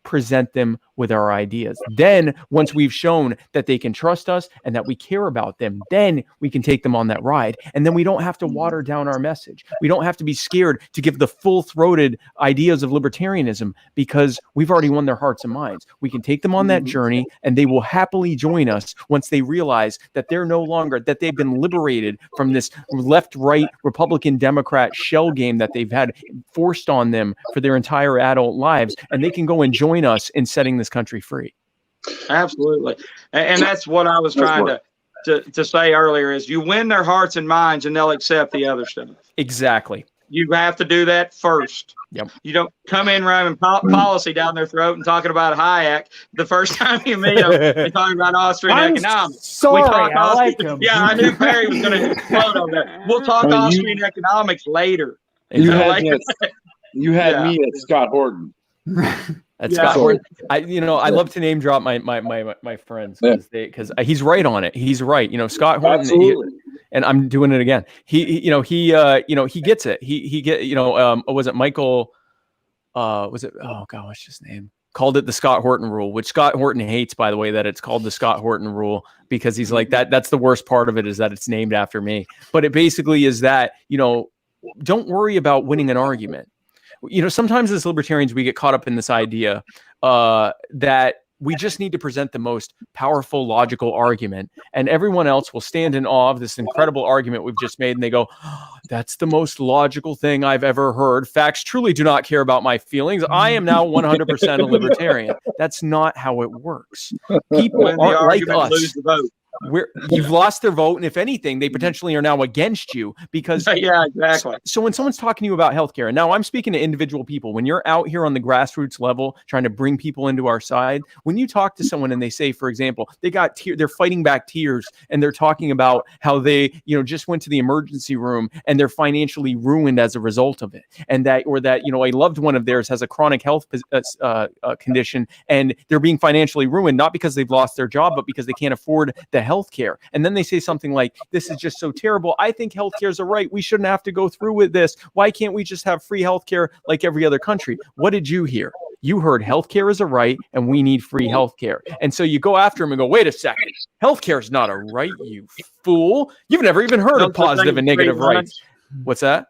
present them with our ideas. Then once we've shown that they can trust us and that we care about them, then we can take them on that ride. And then we don't have to water down our message. We don't have to be scared to give the full-throated ideas of libertarianism because we've already won their hearts and minds. We can take them on that journey, and they will happily join us once they realize that they're no longer, that they've been liberated from this left-right Republican Democrat shell game that they've had forced on them for their entire adult lives, and they can go and join us in setting this country free. Absolutely. And that's what I was trying to say earlier is you win their hearts and minds and they'll accept the other stuff. Exactly. You have to do that first. Yep. You don't come in ramming policy down their throat and talking about Hayek the first time you meet them and talking about Austrian economics. Sorry, I Austrian, like him. Yeah, I knew Perry was going to explode on that. We'll talk Austrian economics later. You had me at Scott Horton. That's Scott Horton. I love to name drop my friends because he's right on it. He's right. You know, Scott Horton. And I'm doing it again. He gets it. He get, was it Michael? Was it? Oh God, what's his name? Called it the Scott Horton rule, which Scott Horton hates, by the way, that it's called the Scott Horton rule because he's like that's the worst part of it is that it's named after me. But it basically is that, don't worry about winning an argument. Sometimes as libertarians, we get caught up in this idea that we just need to present the most powerful, logical argument, and everyone else will stand in awe of this incredible argument we've just made, and they go, oh, that's the most logical thing I've ever heard. Facts truly do not care about my feelings. I am now 100% a libertarian. That's not how it works. People aren't like us. you've lost their vote, and if anything, they potentially are now against you because yeah, exactly. So when someone's talking to you about healthcare, and now I'm speaking to individual people, when you're out here on the grassroots level trying to bring people into our side, when you talk to someone and they say, for example, they're fighting back tears and they're talking about how they, just went to the emergency room and they're financially ruined as a result of it, and that a loved one of theirs has a chronic health condition and they're being financially ruined, not because they've lost their job, but because they can't afford the health care. And then they say something like, this is just so terrible. I think healthcare is a right. We shouldn't have to go through with this. Why can't we just have free healthcare like every other country? What did you hear? You heard healthcare is a right and we need free healthcare. And so you go after them and go, wait a second, healthcare is not a right, you fool. You've never even heard of positive and negative rights. What's that?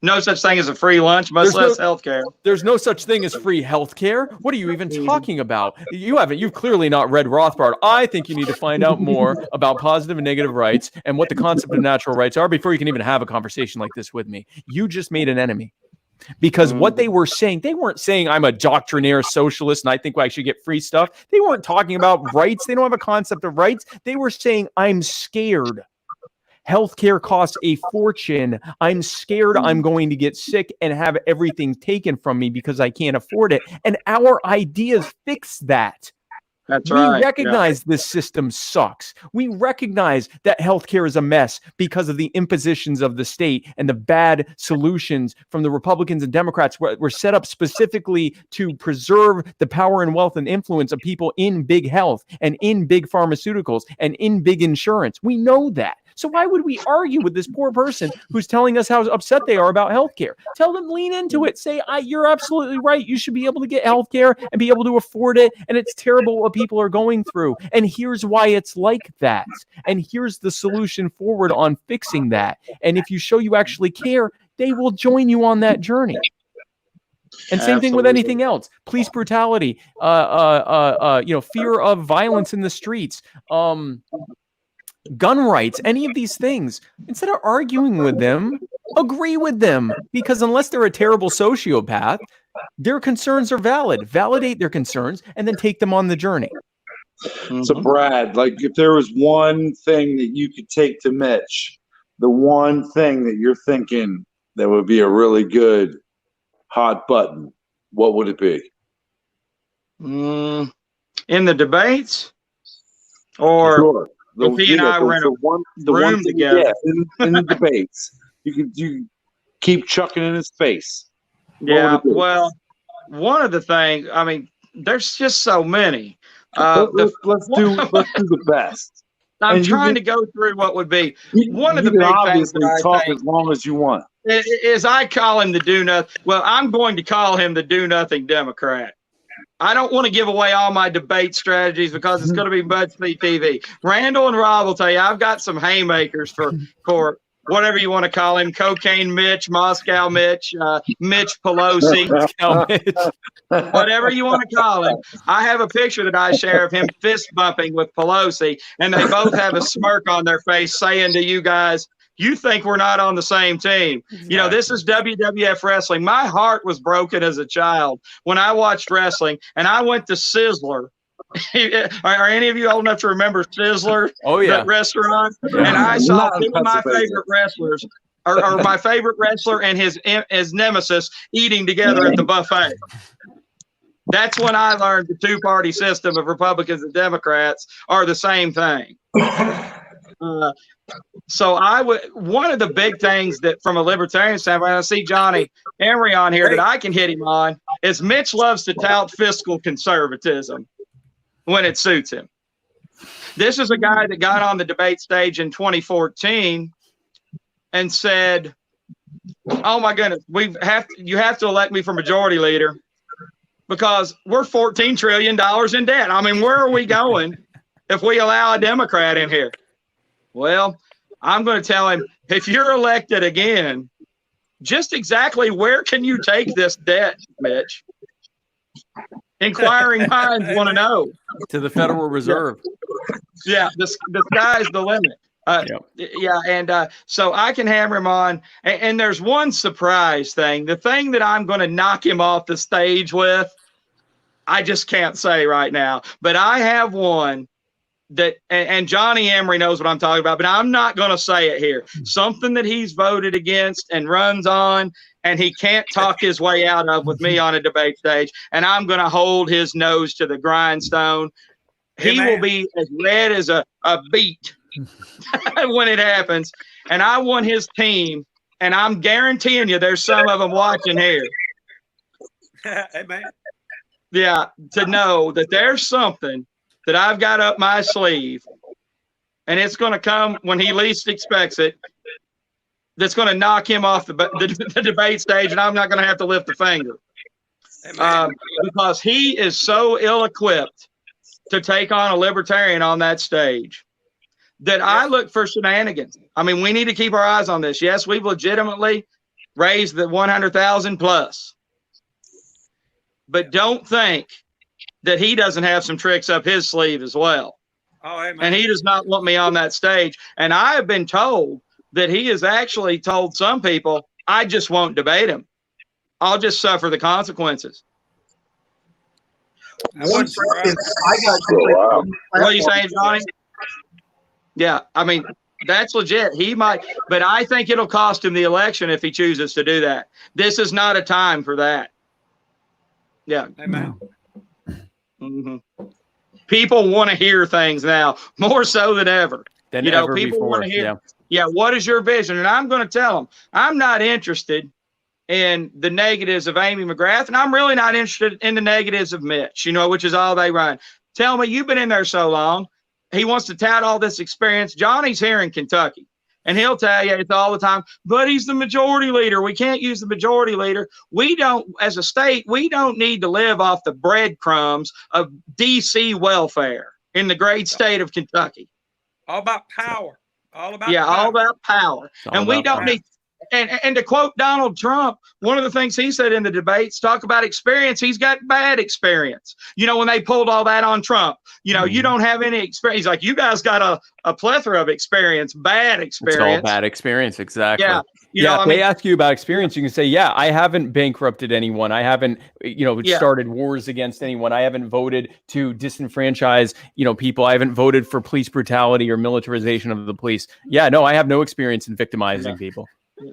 No such thing as a free lunch, much less healthcare. There's no such thing as free healthcare. What are you even talking about? You've clearly not read Rothbard. I think you need to find out more about positive and negative rights and what the concept of natural rights are before you can even have a conversation like this with me. You just made an enemy. Because what they were saying, they weren't saying I'm a doctrinaire socialist and I think I should get free stuff. They weren't talking about rights. They don't have a concept of rights. They were saying I'm scared. Healthcare costs a fortune. I'm scared I'm going to get sick and have everything taken from me because I can't afford it. And our ideas fix that. That's right. We recognize this system sucks. We recognize that healthcare is a mess because of the impositions of the state and the bad solutions from the Republicans and Democrats were set up specifically to preserve the power and wealth and influence of people in big health and in big pharmaceuticals and in big insurance. We know that. So why would we argue with this poor person who's telling us how upset they are about healthcare? Tell them, lean into it. Say, you're absolutely right. You should be able to get healthcare and be able to afford it. And it's terrible what people are going through. And here's why it's like that. And here's the solution forward on fixing that. And if you show you actually care, they will join you on that journey. And same thing with anything else. Police brutality, fear of violence in the streets, gun rights, any of these things. Instead of arguing with them, agree with them. Because unless they're a terrible sociopath, their concerns are valid. Validate their concerns and then take them on the journey. So Brad, like if there was one thing that you could take to Mitch, the one thing that you're thinking that would be a really good hot button, what would it be? In the debates? Or sure. If he and I were in a room together. Yeah, in the debates. You keep chucking in his face. Yeah, well, one of the things, I mean, there's just so many. Let's do the best. I'm trying to go through what would be one of the big things that talk as long as you want. Is I call him the do nothing. Well, I'm going to call him the do nothing Democrat. I don't want to give away all my debate strategies because it's going to be BuzzFeed TV. Randall and Rob will tell you I've got some haymakers for whatever you want to call him, Cocaine Mitch, Moscow Mitch, Mitch Pelosi, whatever you want to call him. I have a picture that I share of him fist bumping with Pelosi, and they both have a smirk on their face saying to you guys, you think we're not on the same team. You know, this is WWF wrestling. My heart was broken as a child when I watched wrestling, and I went to Sizzler. Are any of you old enough to remember Sizzler? Oh, yeah. That restaurant? Yeah. And I saw two of my favorite wrestlers, or my favorite wrestler and his nemesis eating together at the buffet. That's when I learned the two-party system of Republicans and Democrats are the same thing. So one of the big things that from a libertarian standpoint, I see Johnny Emery on here that I can hit him on is Mitch loves to tout fiscal conservatism when it suits him. This is a guy that got on the debate stage in 2014 and said, oh my goodness, you have to elect me for majority leader because we're $14 trillion in debt. I mean, where are we going if we allow a Democrat in here? Well, I'm going to tell him, if you're elected again, just exactly where can you take this debt, Mitch? Inquiring minds want to know. To the Federal Reserve. Yeah, the sky's the limit. Yeah, and so I can hammer him on. And there's one surprise thing. The thing that I'm going to knock him off the stage with, I just can't say right now. But I have one and Johnny Emery knows what I'm talking about, but I'm not going to say it here. Something that he's voted against and runs on, and he can't talk his way out of with me on a debate stage, and I'm going to hold his nose to the grindstone. He will be as red as a beet when it happens, and I want his team, and I'm guaranteeing you there's some of them watching here. Amen. Yeah, to know that there's something that I've got up my sleeve, and it's going to come when he least expects it, that's going to knock him off the debate stage, and I'm not going to have to lift a finger. Because he is so ill-equipped to take on a libertarian on that stage that I look for shenanigans. I mean, we need to keep our eyes on this. Yes, we've legitimately raised the 100,000 plus. But don't think that he doesn't have some tricks up his sleeve as well. Oh, amen. And he does not want me on that stage. And I have been told that he has actually told some people, I just won't debate him. I'll just suffer the consequences. What are you saying, Johnny? Yeah, I mean, that's legit. He might, but I think it'll cost him the election if he chooses to do that. This is not a time for that. Yeah. Amen. People want to hear things now more so than ever. Ever people before. want to hear. Yeah. What is your vision? And I'm going to tell them I'm not interested in the negatives of Amy McGrath, and I'm really not interested in the negatives of Mitch. Which is all they run. Tell me, you've been in there so long. He wants to tout all this experience. Johnny's here in Kentucky, and he'll tell you it's all the time. But he's the majority leader. We can't use the majority leader. We don't, as a state, we don't need to live off the breadcrumbs of DC welfare in the great state of Kentucky. All about power. All about all about power. And we don't need. And to quote Donald Trump, one of the things he said in the debates, talk about experience. He's got bad experience. When they pulled all that on Trump, you don't have any experience. He's like, you guys got a plethora of experience, bad experience. It's all bad experience. Exactly. Yeah. If they ask you about experience, you can say, yeah, I haven't bankrupted anyone. I haven't, started wars against anyone. I haven't voted to disenfranchise, people. I haven't voted for police brutality or militarization of the police. Yeah, no, I have no experience in victimizing people.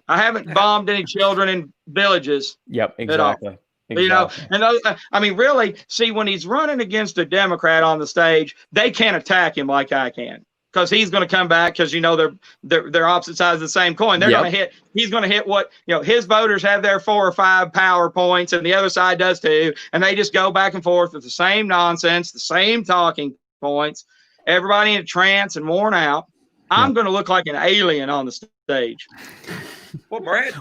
I haven't bombed any children in villages. Yep, exactly. And really, see, when he's running against a Democrat on the stage, they can't attack him like I can, because he's going to come back, because they're opposite sides of the same coin. They're going to hit. He's going to hit what his voters have their 4 or 5 PowerPoints, and the other side does too, and they just go back and forth with the same nonsense, the same talking points. Everybody in a trance and worn out. I'm going to look like an alien on the stage. Well, Brad,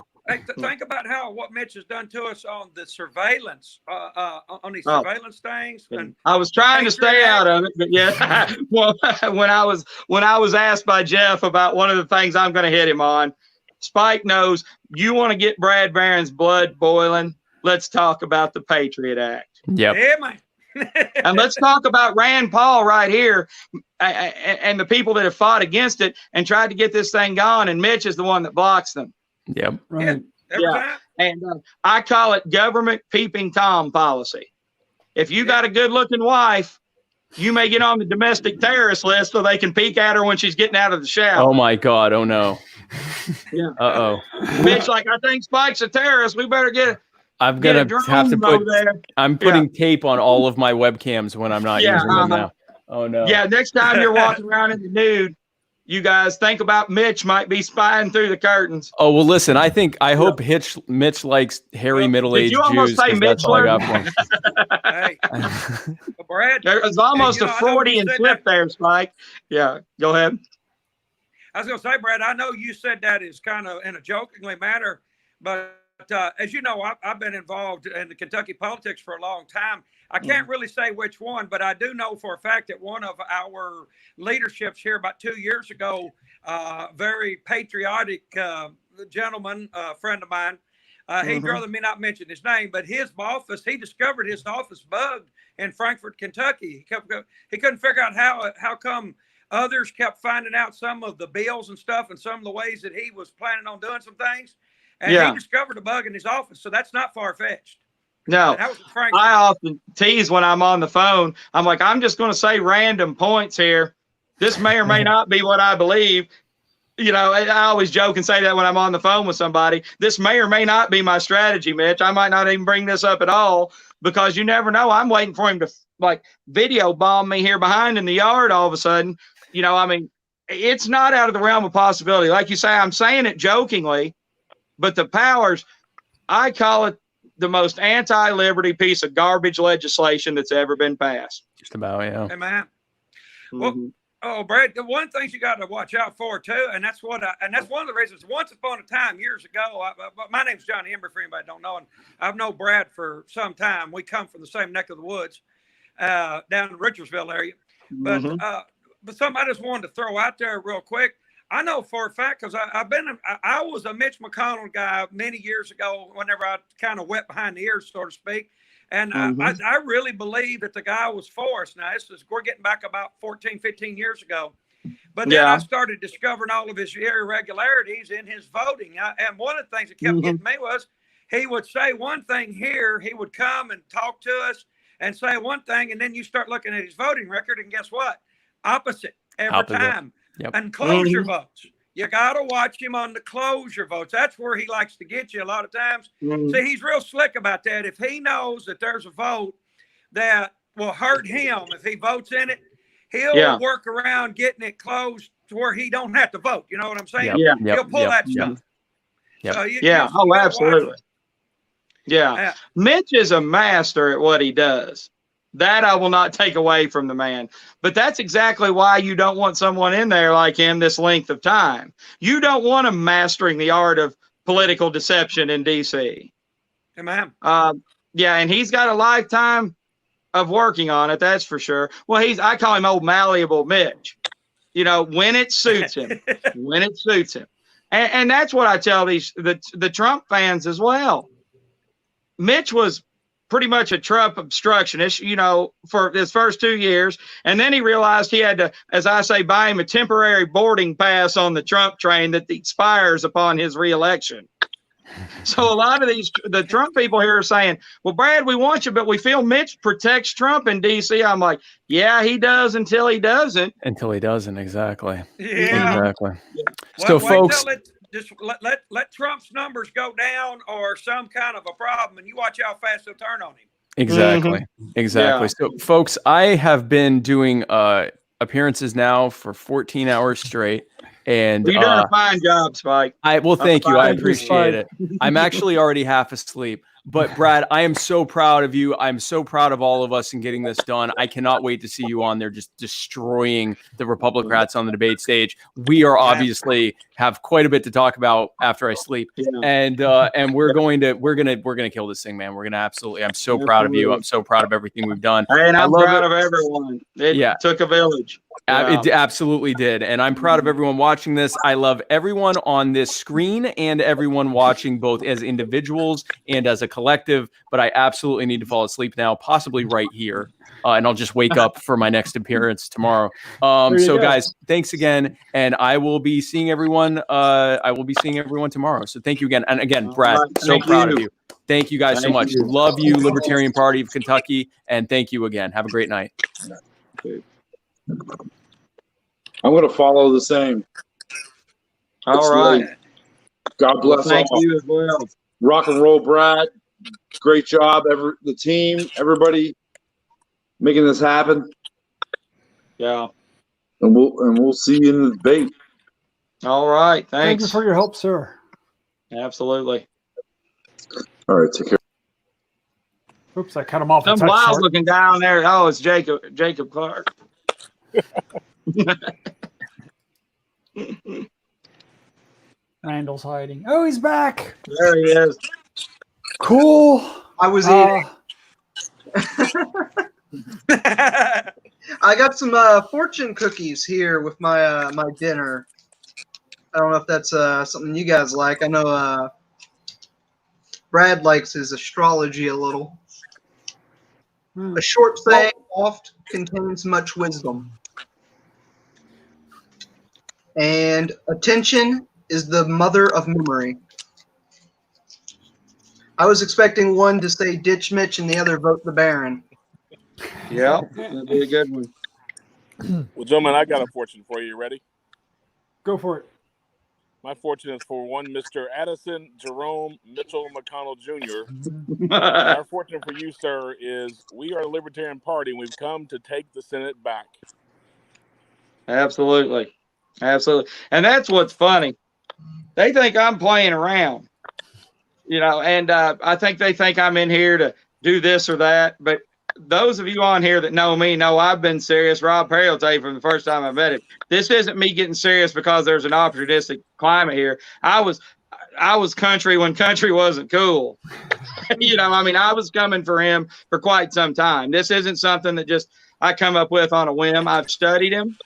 think about what Mitch has done to us on the surveillance, on these surveillance things. And I was trying to stay out of it, but yeah. Well, when I was asked by Jeff about one of the things I'm going to hit him on, Spike knows you want to get Brad Barron's blood boiling. Let's talk about the Patriot Act. Yep. Yeah, man. And let's talk about Rand Paul right here, and the people that have fought against it and tried to get this thing going. And Mitch is the one that blocks them. Yep. Right. Yeah. And I call it government peeping Tom policy. If you got a good looking wife, you may get on the domestic terrorist list so they can peek at her when she's getting out of the shower. Oh my God. Oh no. Yeah. Uh-oh. Mitch, I think Spike's a terrorist. We better get I'm gonna have to put. I'm putting tape on all of my webcams when I'm not using them now. Oh no. Yeah, next time you're walking around in the nude, you guys think about Mitch might be spying through the curtains. Oh well, listen. I hope Mitch likes hairy middle-aged Jews. That's all I got for him. Hey, Brad, there's almost a Freudian slip there, Spike. Yeah, go ahead. I was gonna say, Brad, I know you said that is kind of in a jokingly manner, but as you know, I've been involved in the Kentucky politics for a long time. I can't really say which one, but I do know for a fact that one of our leaderships here about 2 years ago, very patriotic gentleman, friend of mine, he'd rather me not mention his name, but his office, he discovered his office bugged in Frankfort, Kentucky. He couldn't figure out how come others kept finding out some of the bills and stuff and some of the ways that he was planning on doing some things. And he discovered a bug in his office, so that's not far-fetched. No, I often tease when I'm on the phone. I'm like, I'm just going to say random points here, This may or may not be what I believe. You know, I always joke and say that when I'm on the phone with somebody. This may or may not be my strategy, Mitch. I might not even bring this up at all because you never know. I'm waiting for him to like video bomb me here behind in the yard all of a sudden. You know, I mean, it's not out of the realm of possibility. Like you say, I'm saying it jokingly, but the powers, I call it the most anti-liberty piece of garbage legislation that's ever been passed. Just about, yeah. Hey, man. Well, oh, Brad, the one thing you got to watch out for too, and that's one of the reasons. Once upon a time, years ago, my name's Johnny Embry, for anybody that don't know, and I've known Brad for some time. We come from the same neck of the woods, down in the Richardsville area. But something I just wanted to throw out there real quick. I know for a fact because I was a Mitch McConnell guy many years ago. Whenever I kind of wet behind the ears, so to speak. And I really believe that the guy was for us. Now, we're getting back about 14, 15 years ago. But then I started discovering all of his irregularities in his voting. And one of the things that kept getting me was he would say one thing here. He would come and talk to us and say one thing. And then you start looking at his voting record. And guess what? Opposite every time. Yep. And closure votes. You got to watch him on the closure votes. That's where he likes to get you a lot of times. See, he's real slick about that. If he knows that there's a vote that will hurt him, if he votes in it, he'll work around getting it closed to where he don't have to vote. You know what I'm saying? He'll pull that stuff. So oh, absolutely. Yeah. Mitch is a master at what he does. That I will not take away from the man. But that's exactly why you don't want someone in there like him this length of time. You don't want him mastering the art of political deception in D.C. Amen. Yeah, and he's got a lifetime of working on it, that's for sure. Well, I call him old malleable Mitch. You know, when it suits him. When it suits him. And that's what I tell the Trump fans as well. Mitch was pretty much a Trump obstructionist, you know, for his first 2 years. And then he realized he had to, as I say, buy him a temporary boarding pass on the Trump train that expires upon his reelection. So a lot of the Trump people here are saying, well, Brad, we want you, but we feel Mitch protects Trump in D.C. I'm like, yeah, he does until he doesn't. Until he doesn't, exactly. Yeah. Exactly. Well, So, folks, just let Trump's numbers go down or some kind of a problem, and you watch how fast they'll turn on him. Exactly. Exactly. So, folks, I have been doing appearances now for 14 hours straight. And you're doing a fine job, Spike. Thank you. I appreciate it. I'm actually already half asleep. But Brad, I am so proud of you. I'm so proud of all of us in getting this done. I cannot wait to see you on there just destroying the Republicans on the debate stage. We are obviously have quite a bit to talk about after I sleep. And we're gonna kill this thing, man. We're gonna absolutely. I'm so proud of you. I'm so proud of everything we've done. And I'm proud of everyone. It took a village. It absolutely did. And I'm proud of everyone watching this. I love everyone on this screen and everyone watching both as individuals and as a collective, but I absolutely need to fall asleep now, possibly right here. And I'll just wake up for my next appearance tomorrow. So guys, thanks again. And I will be seeing everyone. Tomorrow. So thank you again. And again, Brad, so proud of you. Thank you guys so much. Love you, Libertarian Party of Kentucky. And thank you again. Have a great night. I'm going to follow the same. All right. God bless Thank all. you as well. Rock and roll, Brad. Great job, the team, everybody making this happen. Yeah. And we'll see you in the debate. All right. Thanks. Thank you for your help, sir. Absolutely. All right. Take care. Oops, I cut him off. Some wild looking down there. Oh, it's Jacob Clark. Randall's hiding. Oh, he's back. There he is. Cool. I was eating. I got some fortune cookies here with my my dinner. I don't know if that's something you guys like. I know Brad likes his astrology a little. A short saying oft contains much wisdom. And attention is the mother of memory. I was expecting one to say ditch Mitch and the other vote the Baron. Yeah, that'd be a good one. Well, gentlemen, I got a fortune for you. You ready? Go for it. My fortune is for one Mr. Addison Jerome Mitchell McConnell Jr. And our fortune for you, sir, is we are a Libertarian Party, and we've come to take the Senate back. Absolutely. Absolutely. And that's what's funny. They think I'm playing around, and I think they think I'm in here to do this or that. But those of you on here that know me know I've been serious. Rob Perry will tell you from the first time I met him. This isn't me getting serious because there's an opportunistic climate here. I was country when country wasn't cool. I was coming for him for quite some time. This isn't something that just I come up with on a whim. I've studied him.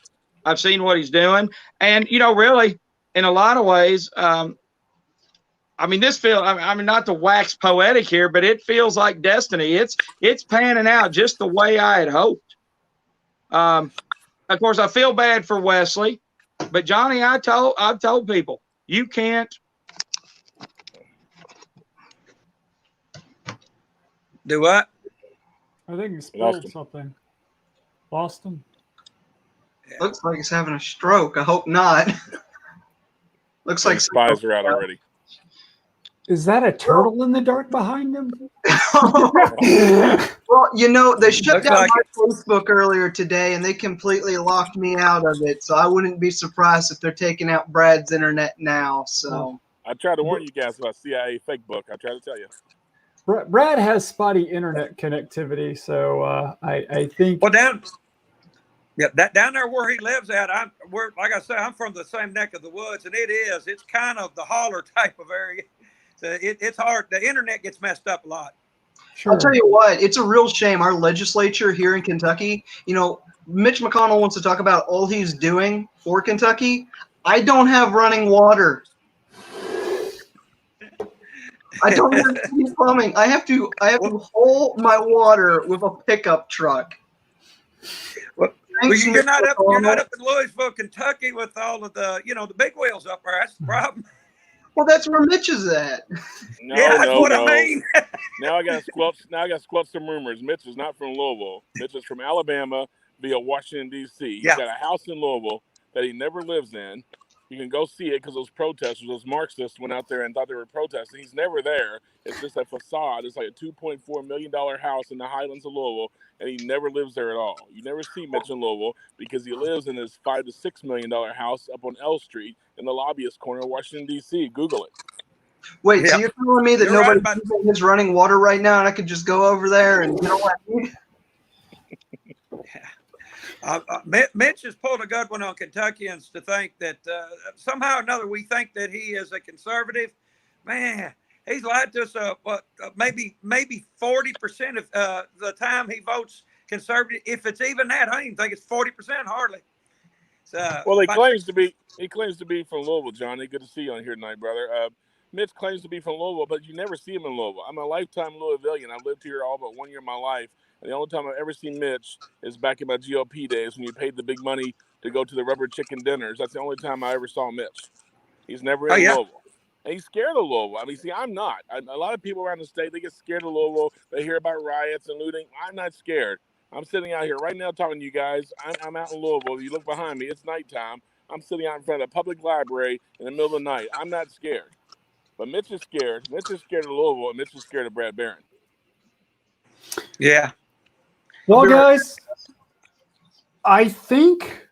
I've seen what he's doing. And, really, in a lot of ways, this feels, not to wax poetic here, but it feels like destiny. It's panning out just the way I had hoped. Of course, I feel bad for Wesley, but Johnny, I've told people, you can't do what? I think he spilled something. Lost him. Looks like he's having a stroke. I hope not. Looks like spies are out already. Is that a turtle in the dark behind him? Well, they shut Looks down like my Facebook earlier today, and they completely locked me out of it. So I wouldn't be surprised if they're taking out Brad's internet now. So I tried to warn you guys about CIA fake book. I tried to tell you. Brad has spotty internet connectivity, so I think. Well, down there where he lives at, like I said, I'm from the same neck of the woods, and it's kind of the holler type of area. So it's hard. The internet gets messed up a lot. Sure. I'll tell you what, it's a real shame. Our legislature here in Kentucky, Mitch McConnell wants to talk about all he's doing for Kentucky. I don't have running water. I don't have plumbing. I have to haul my water with a pickup truck. Well, you're not up in Louisville, Kentucky, with all of the the big wheels up there. That's the problem. Well, that's where Mitch is at. That's what I mean. Now I got to squelch some rumors. Mitch is not from Louisville. Mitch is from Alabama via Washington, D.C. He's got a house in Louisville that he never lives in. You can go see it because those protesters, those Marxists, went out there and thought they were protesting. He's never there. It's just a facade. It's like a $2.4 million house in the Highlands of Louisville, and he never lives there at all. You never see Mitch in Louisville because he lives in his $5 to $6 million house up on L Street in the lobbyist corner of Washington, D.C. Google it. Wait, so you're telling me that nobody is running water right now, and I could just go over there and what I need? Mitch has pulled a good one on Kentuckians to think that somehow or another we think that he is a conservative. Man, he's lied to us. Maybe 40% of the time he votes conservative. If it's even that, I don't even think it's 40% hardly. So, well, he claims to be from Louisville, Johnny. Good to see you on here tonight, brother. Mitch claims to be from Louisville, but you never see him in Louisville. I'm a lifetime Louisvillian. I've lived here all but 1 year of my life. And the only time I've ever seen Mitch is back in my GOP days when you paid the big money to go to the rubber chicken dinners. That's the only time I ever saw Mitch. He's never in Louisville. And he's scared of Louisville. See, I'm not. A lot of people around the state, they get scared of Louisville. They hear about riots and looting. I'm not scared. I'm sitting out here right now talking to you guys. I'm out in Louisville. If you look behind me, it's nighttime. I'm sitting out in front of a public library in the middle of the night. I'm not scared. But Mitch is scared. Mitch is scared of Louisville, and Mitch is scared of Brad Barron. Yeah. Well, guys, I think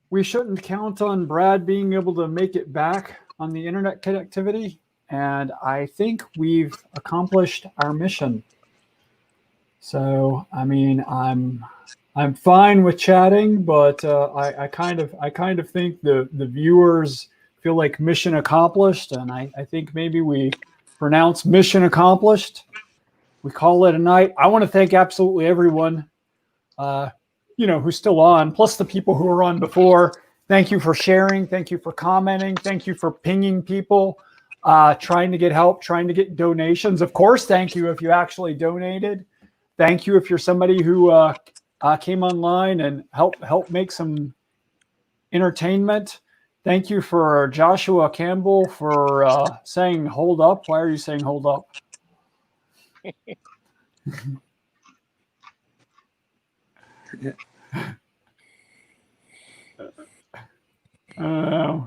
we shouldn't count on Brad being able to make it back on the internet connectivity, and I think we've accomplished our mission. So, I'm fine with chatting, but I kind of think the viewers feel like mission accomplished, and I think maybe we pronounce mission accomplished. We call it a night. I want to thank absolutely everyone, who's still on, plus the people who were on before. Thank you for sharing. Thank you for commenting. Thank you for pinging people, trying to get help, trying to get donations. Of course, thank you if you actually donated. Thank you if you're somebody who came online and helped make some entertainment. Thank you for Joshua Campbell for saying hold up. Why are you saying hold up? Did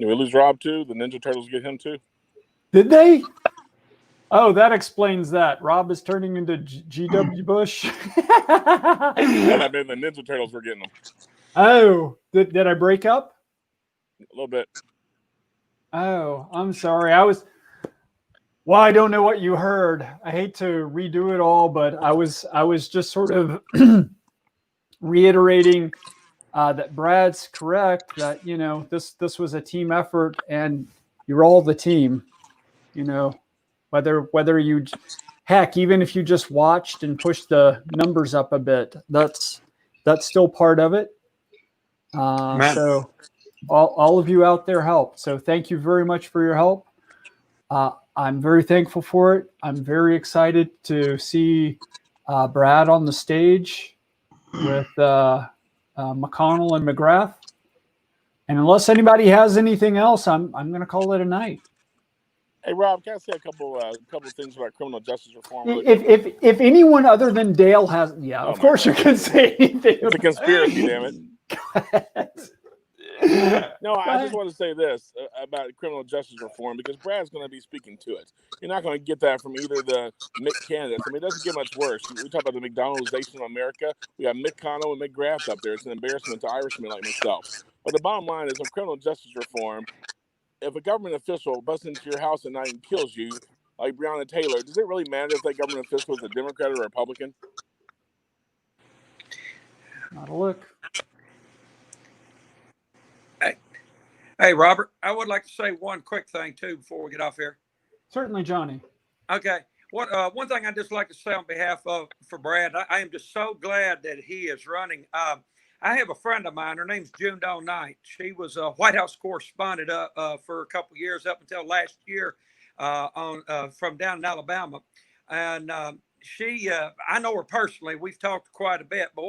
we lose Rob too? The Ninja Turtles get him too? Did they? Oh, that explains that. Rob is turning into GW Bush. I mean, the Ninja Turtles were getting them. Oh, did I break up? A little bit. Oh, I'm sorry. Well, I don't know what you heard. I hate to redo it all, but I was just sort of reiterating that Brad's correct, that, you know, this was a team effort and you're all the team, you know, whether you, heck, even if you just watched and pushed the numbers up a bit, that's still part of it. So all of you out there helped. So thank you very much for your help. I'm very thankful for it. I'm very excited to see Brad on the stage with McConnell and McGrath. And unless anybody has anything else, I'm going to call it a night. Hey, Rob, can I say a couple things about criminal justice reform? If anyone other than Dale has, of course you can say anything. It's a conspiracy, damn it. No, I just want to say this about criminal justice reform, because Brad's going to be speaking to it. You're not going to get that from either the Mitt candidates. I mean, it doesn't get much worse. We talk about the McDonaldization of America. We have Mitt Connell and McGrath up there. It's an embarrassment to Irishmen like myself. But the bottom line is, on criminal justice reform, if a government official busts into your house at night and kills you, like Breonna Taylor, does it really matter if that government official is a Democrat or a Republican? Not a look. Hey, Robert, I would like to say one quick thing too before we get off here. Certainly, Johnny. Okay. One thing I'd just like to say on behalf of for Brad, I am just so glad that he is running. I have a friend of mine. Her name's June Doe Knight. She was a White House correspondent for a couple of years up until last year from down in Alabama, and she I know her personally. We've talked quite a bit. But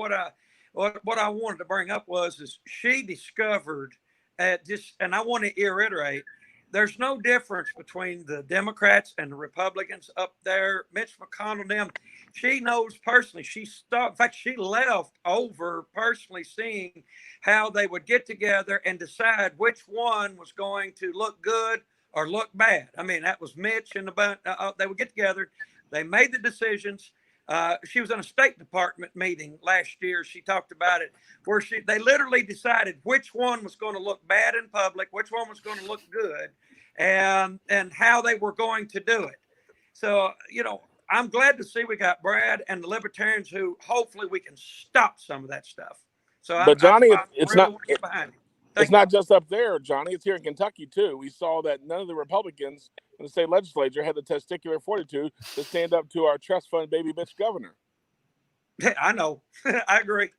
what I wanted to bring up is she discovered. And I want to reiterate, there's no difference between the Democrats and the Republicans up there. Mitch McConnell, them, she knows personally. In fact, she left over personally seeing how they would get together and decide which one was going to look good or look bad. I mean, that was Mitch and they would get together. They made the decisions. She was in a State Department meeting last year. She talked about it, where they literally decided which one was going to look bad in public, which one was going to look good, and how they were going to do it. So, you know, I'm glad to see we got Brad and the Libertarians who hopefully we can stop some of that stuff. So, but Johnny, it's not just up there, Johnny. It's here in Kentucky too. We saw that none of the Republicans in the state legislature had the testicular fortitude to stand up to our trust fund baby bitch governor. I know. I agree.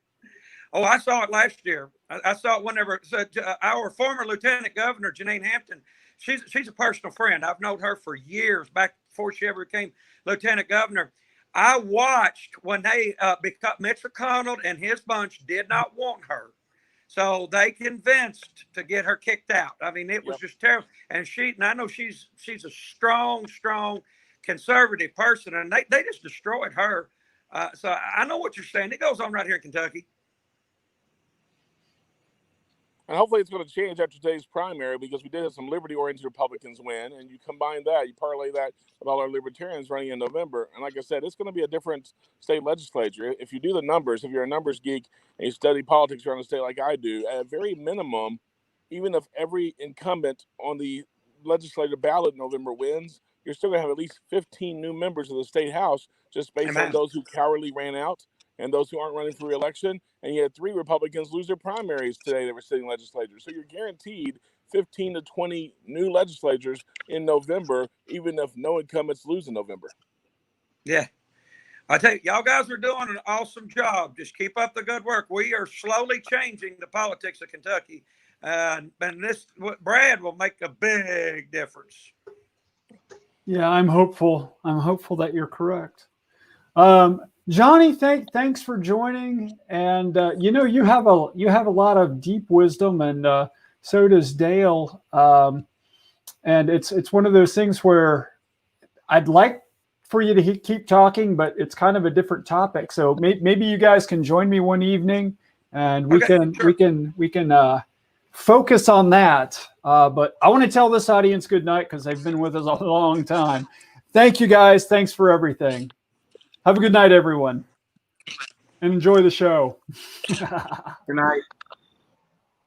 Oh, I saw it last year. I saw it whenever our former Lieutenant Governor, Janine Hampton, she's a personal friend. I've known her for years, back before she ever became Lieutenant Governor. I watched when they, because Mitch McConnell and his bunch did not want her. So they convinced to get her kicked out. I mean, it was just terrible. And I know she's a strong conservative person, and they just destroyed her. So I know what you're saying. It goes on right here in Kentucky. And hopefully it's going to change after today's primary, because we did have some liberty-oriented Republicans win, and you combine that, you parlay that with all our libertarians running in November. And like I said, it's going to be a different state legislature. If you do the numbers, if you're a numbers geek and you study politics around the state like I do, at a very minimum, even if every incumbent on the legislative ballot in November wins, you're still going to have at least 15 new members of the state house, just based on those who cowardly ran out and those who aren't running for re-election. And you had 3 Republicans lose their primaries today that were sitting legislators. So you're guaranteed 15 to 20 new legislatures in November, even if no incumbents lose in November. Yeah. I tell you, y'all guys are doing an awesome job. Just keep up the good work. We are slowly changing the politics of Kentucky. And Brad will make a big difference. Yeah, I'm hopeful. I'm hopeful that you're correct. Johnny, thanks for joining. And you have a lot of deep wisdom, and so does Dale. And it's one of those things where I'd like for you to keep talking, but it's kind of a different topic. So maybe you guys can join me one evening and we can focus on that. But I want to tell this audience good night because they've been with us a long time. Thank you guys. Thanks for everything. Have a good night, everyone, and enjoy the show. Good night.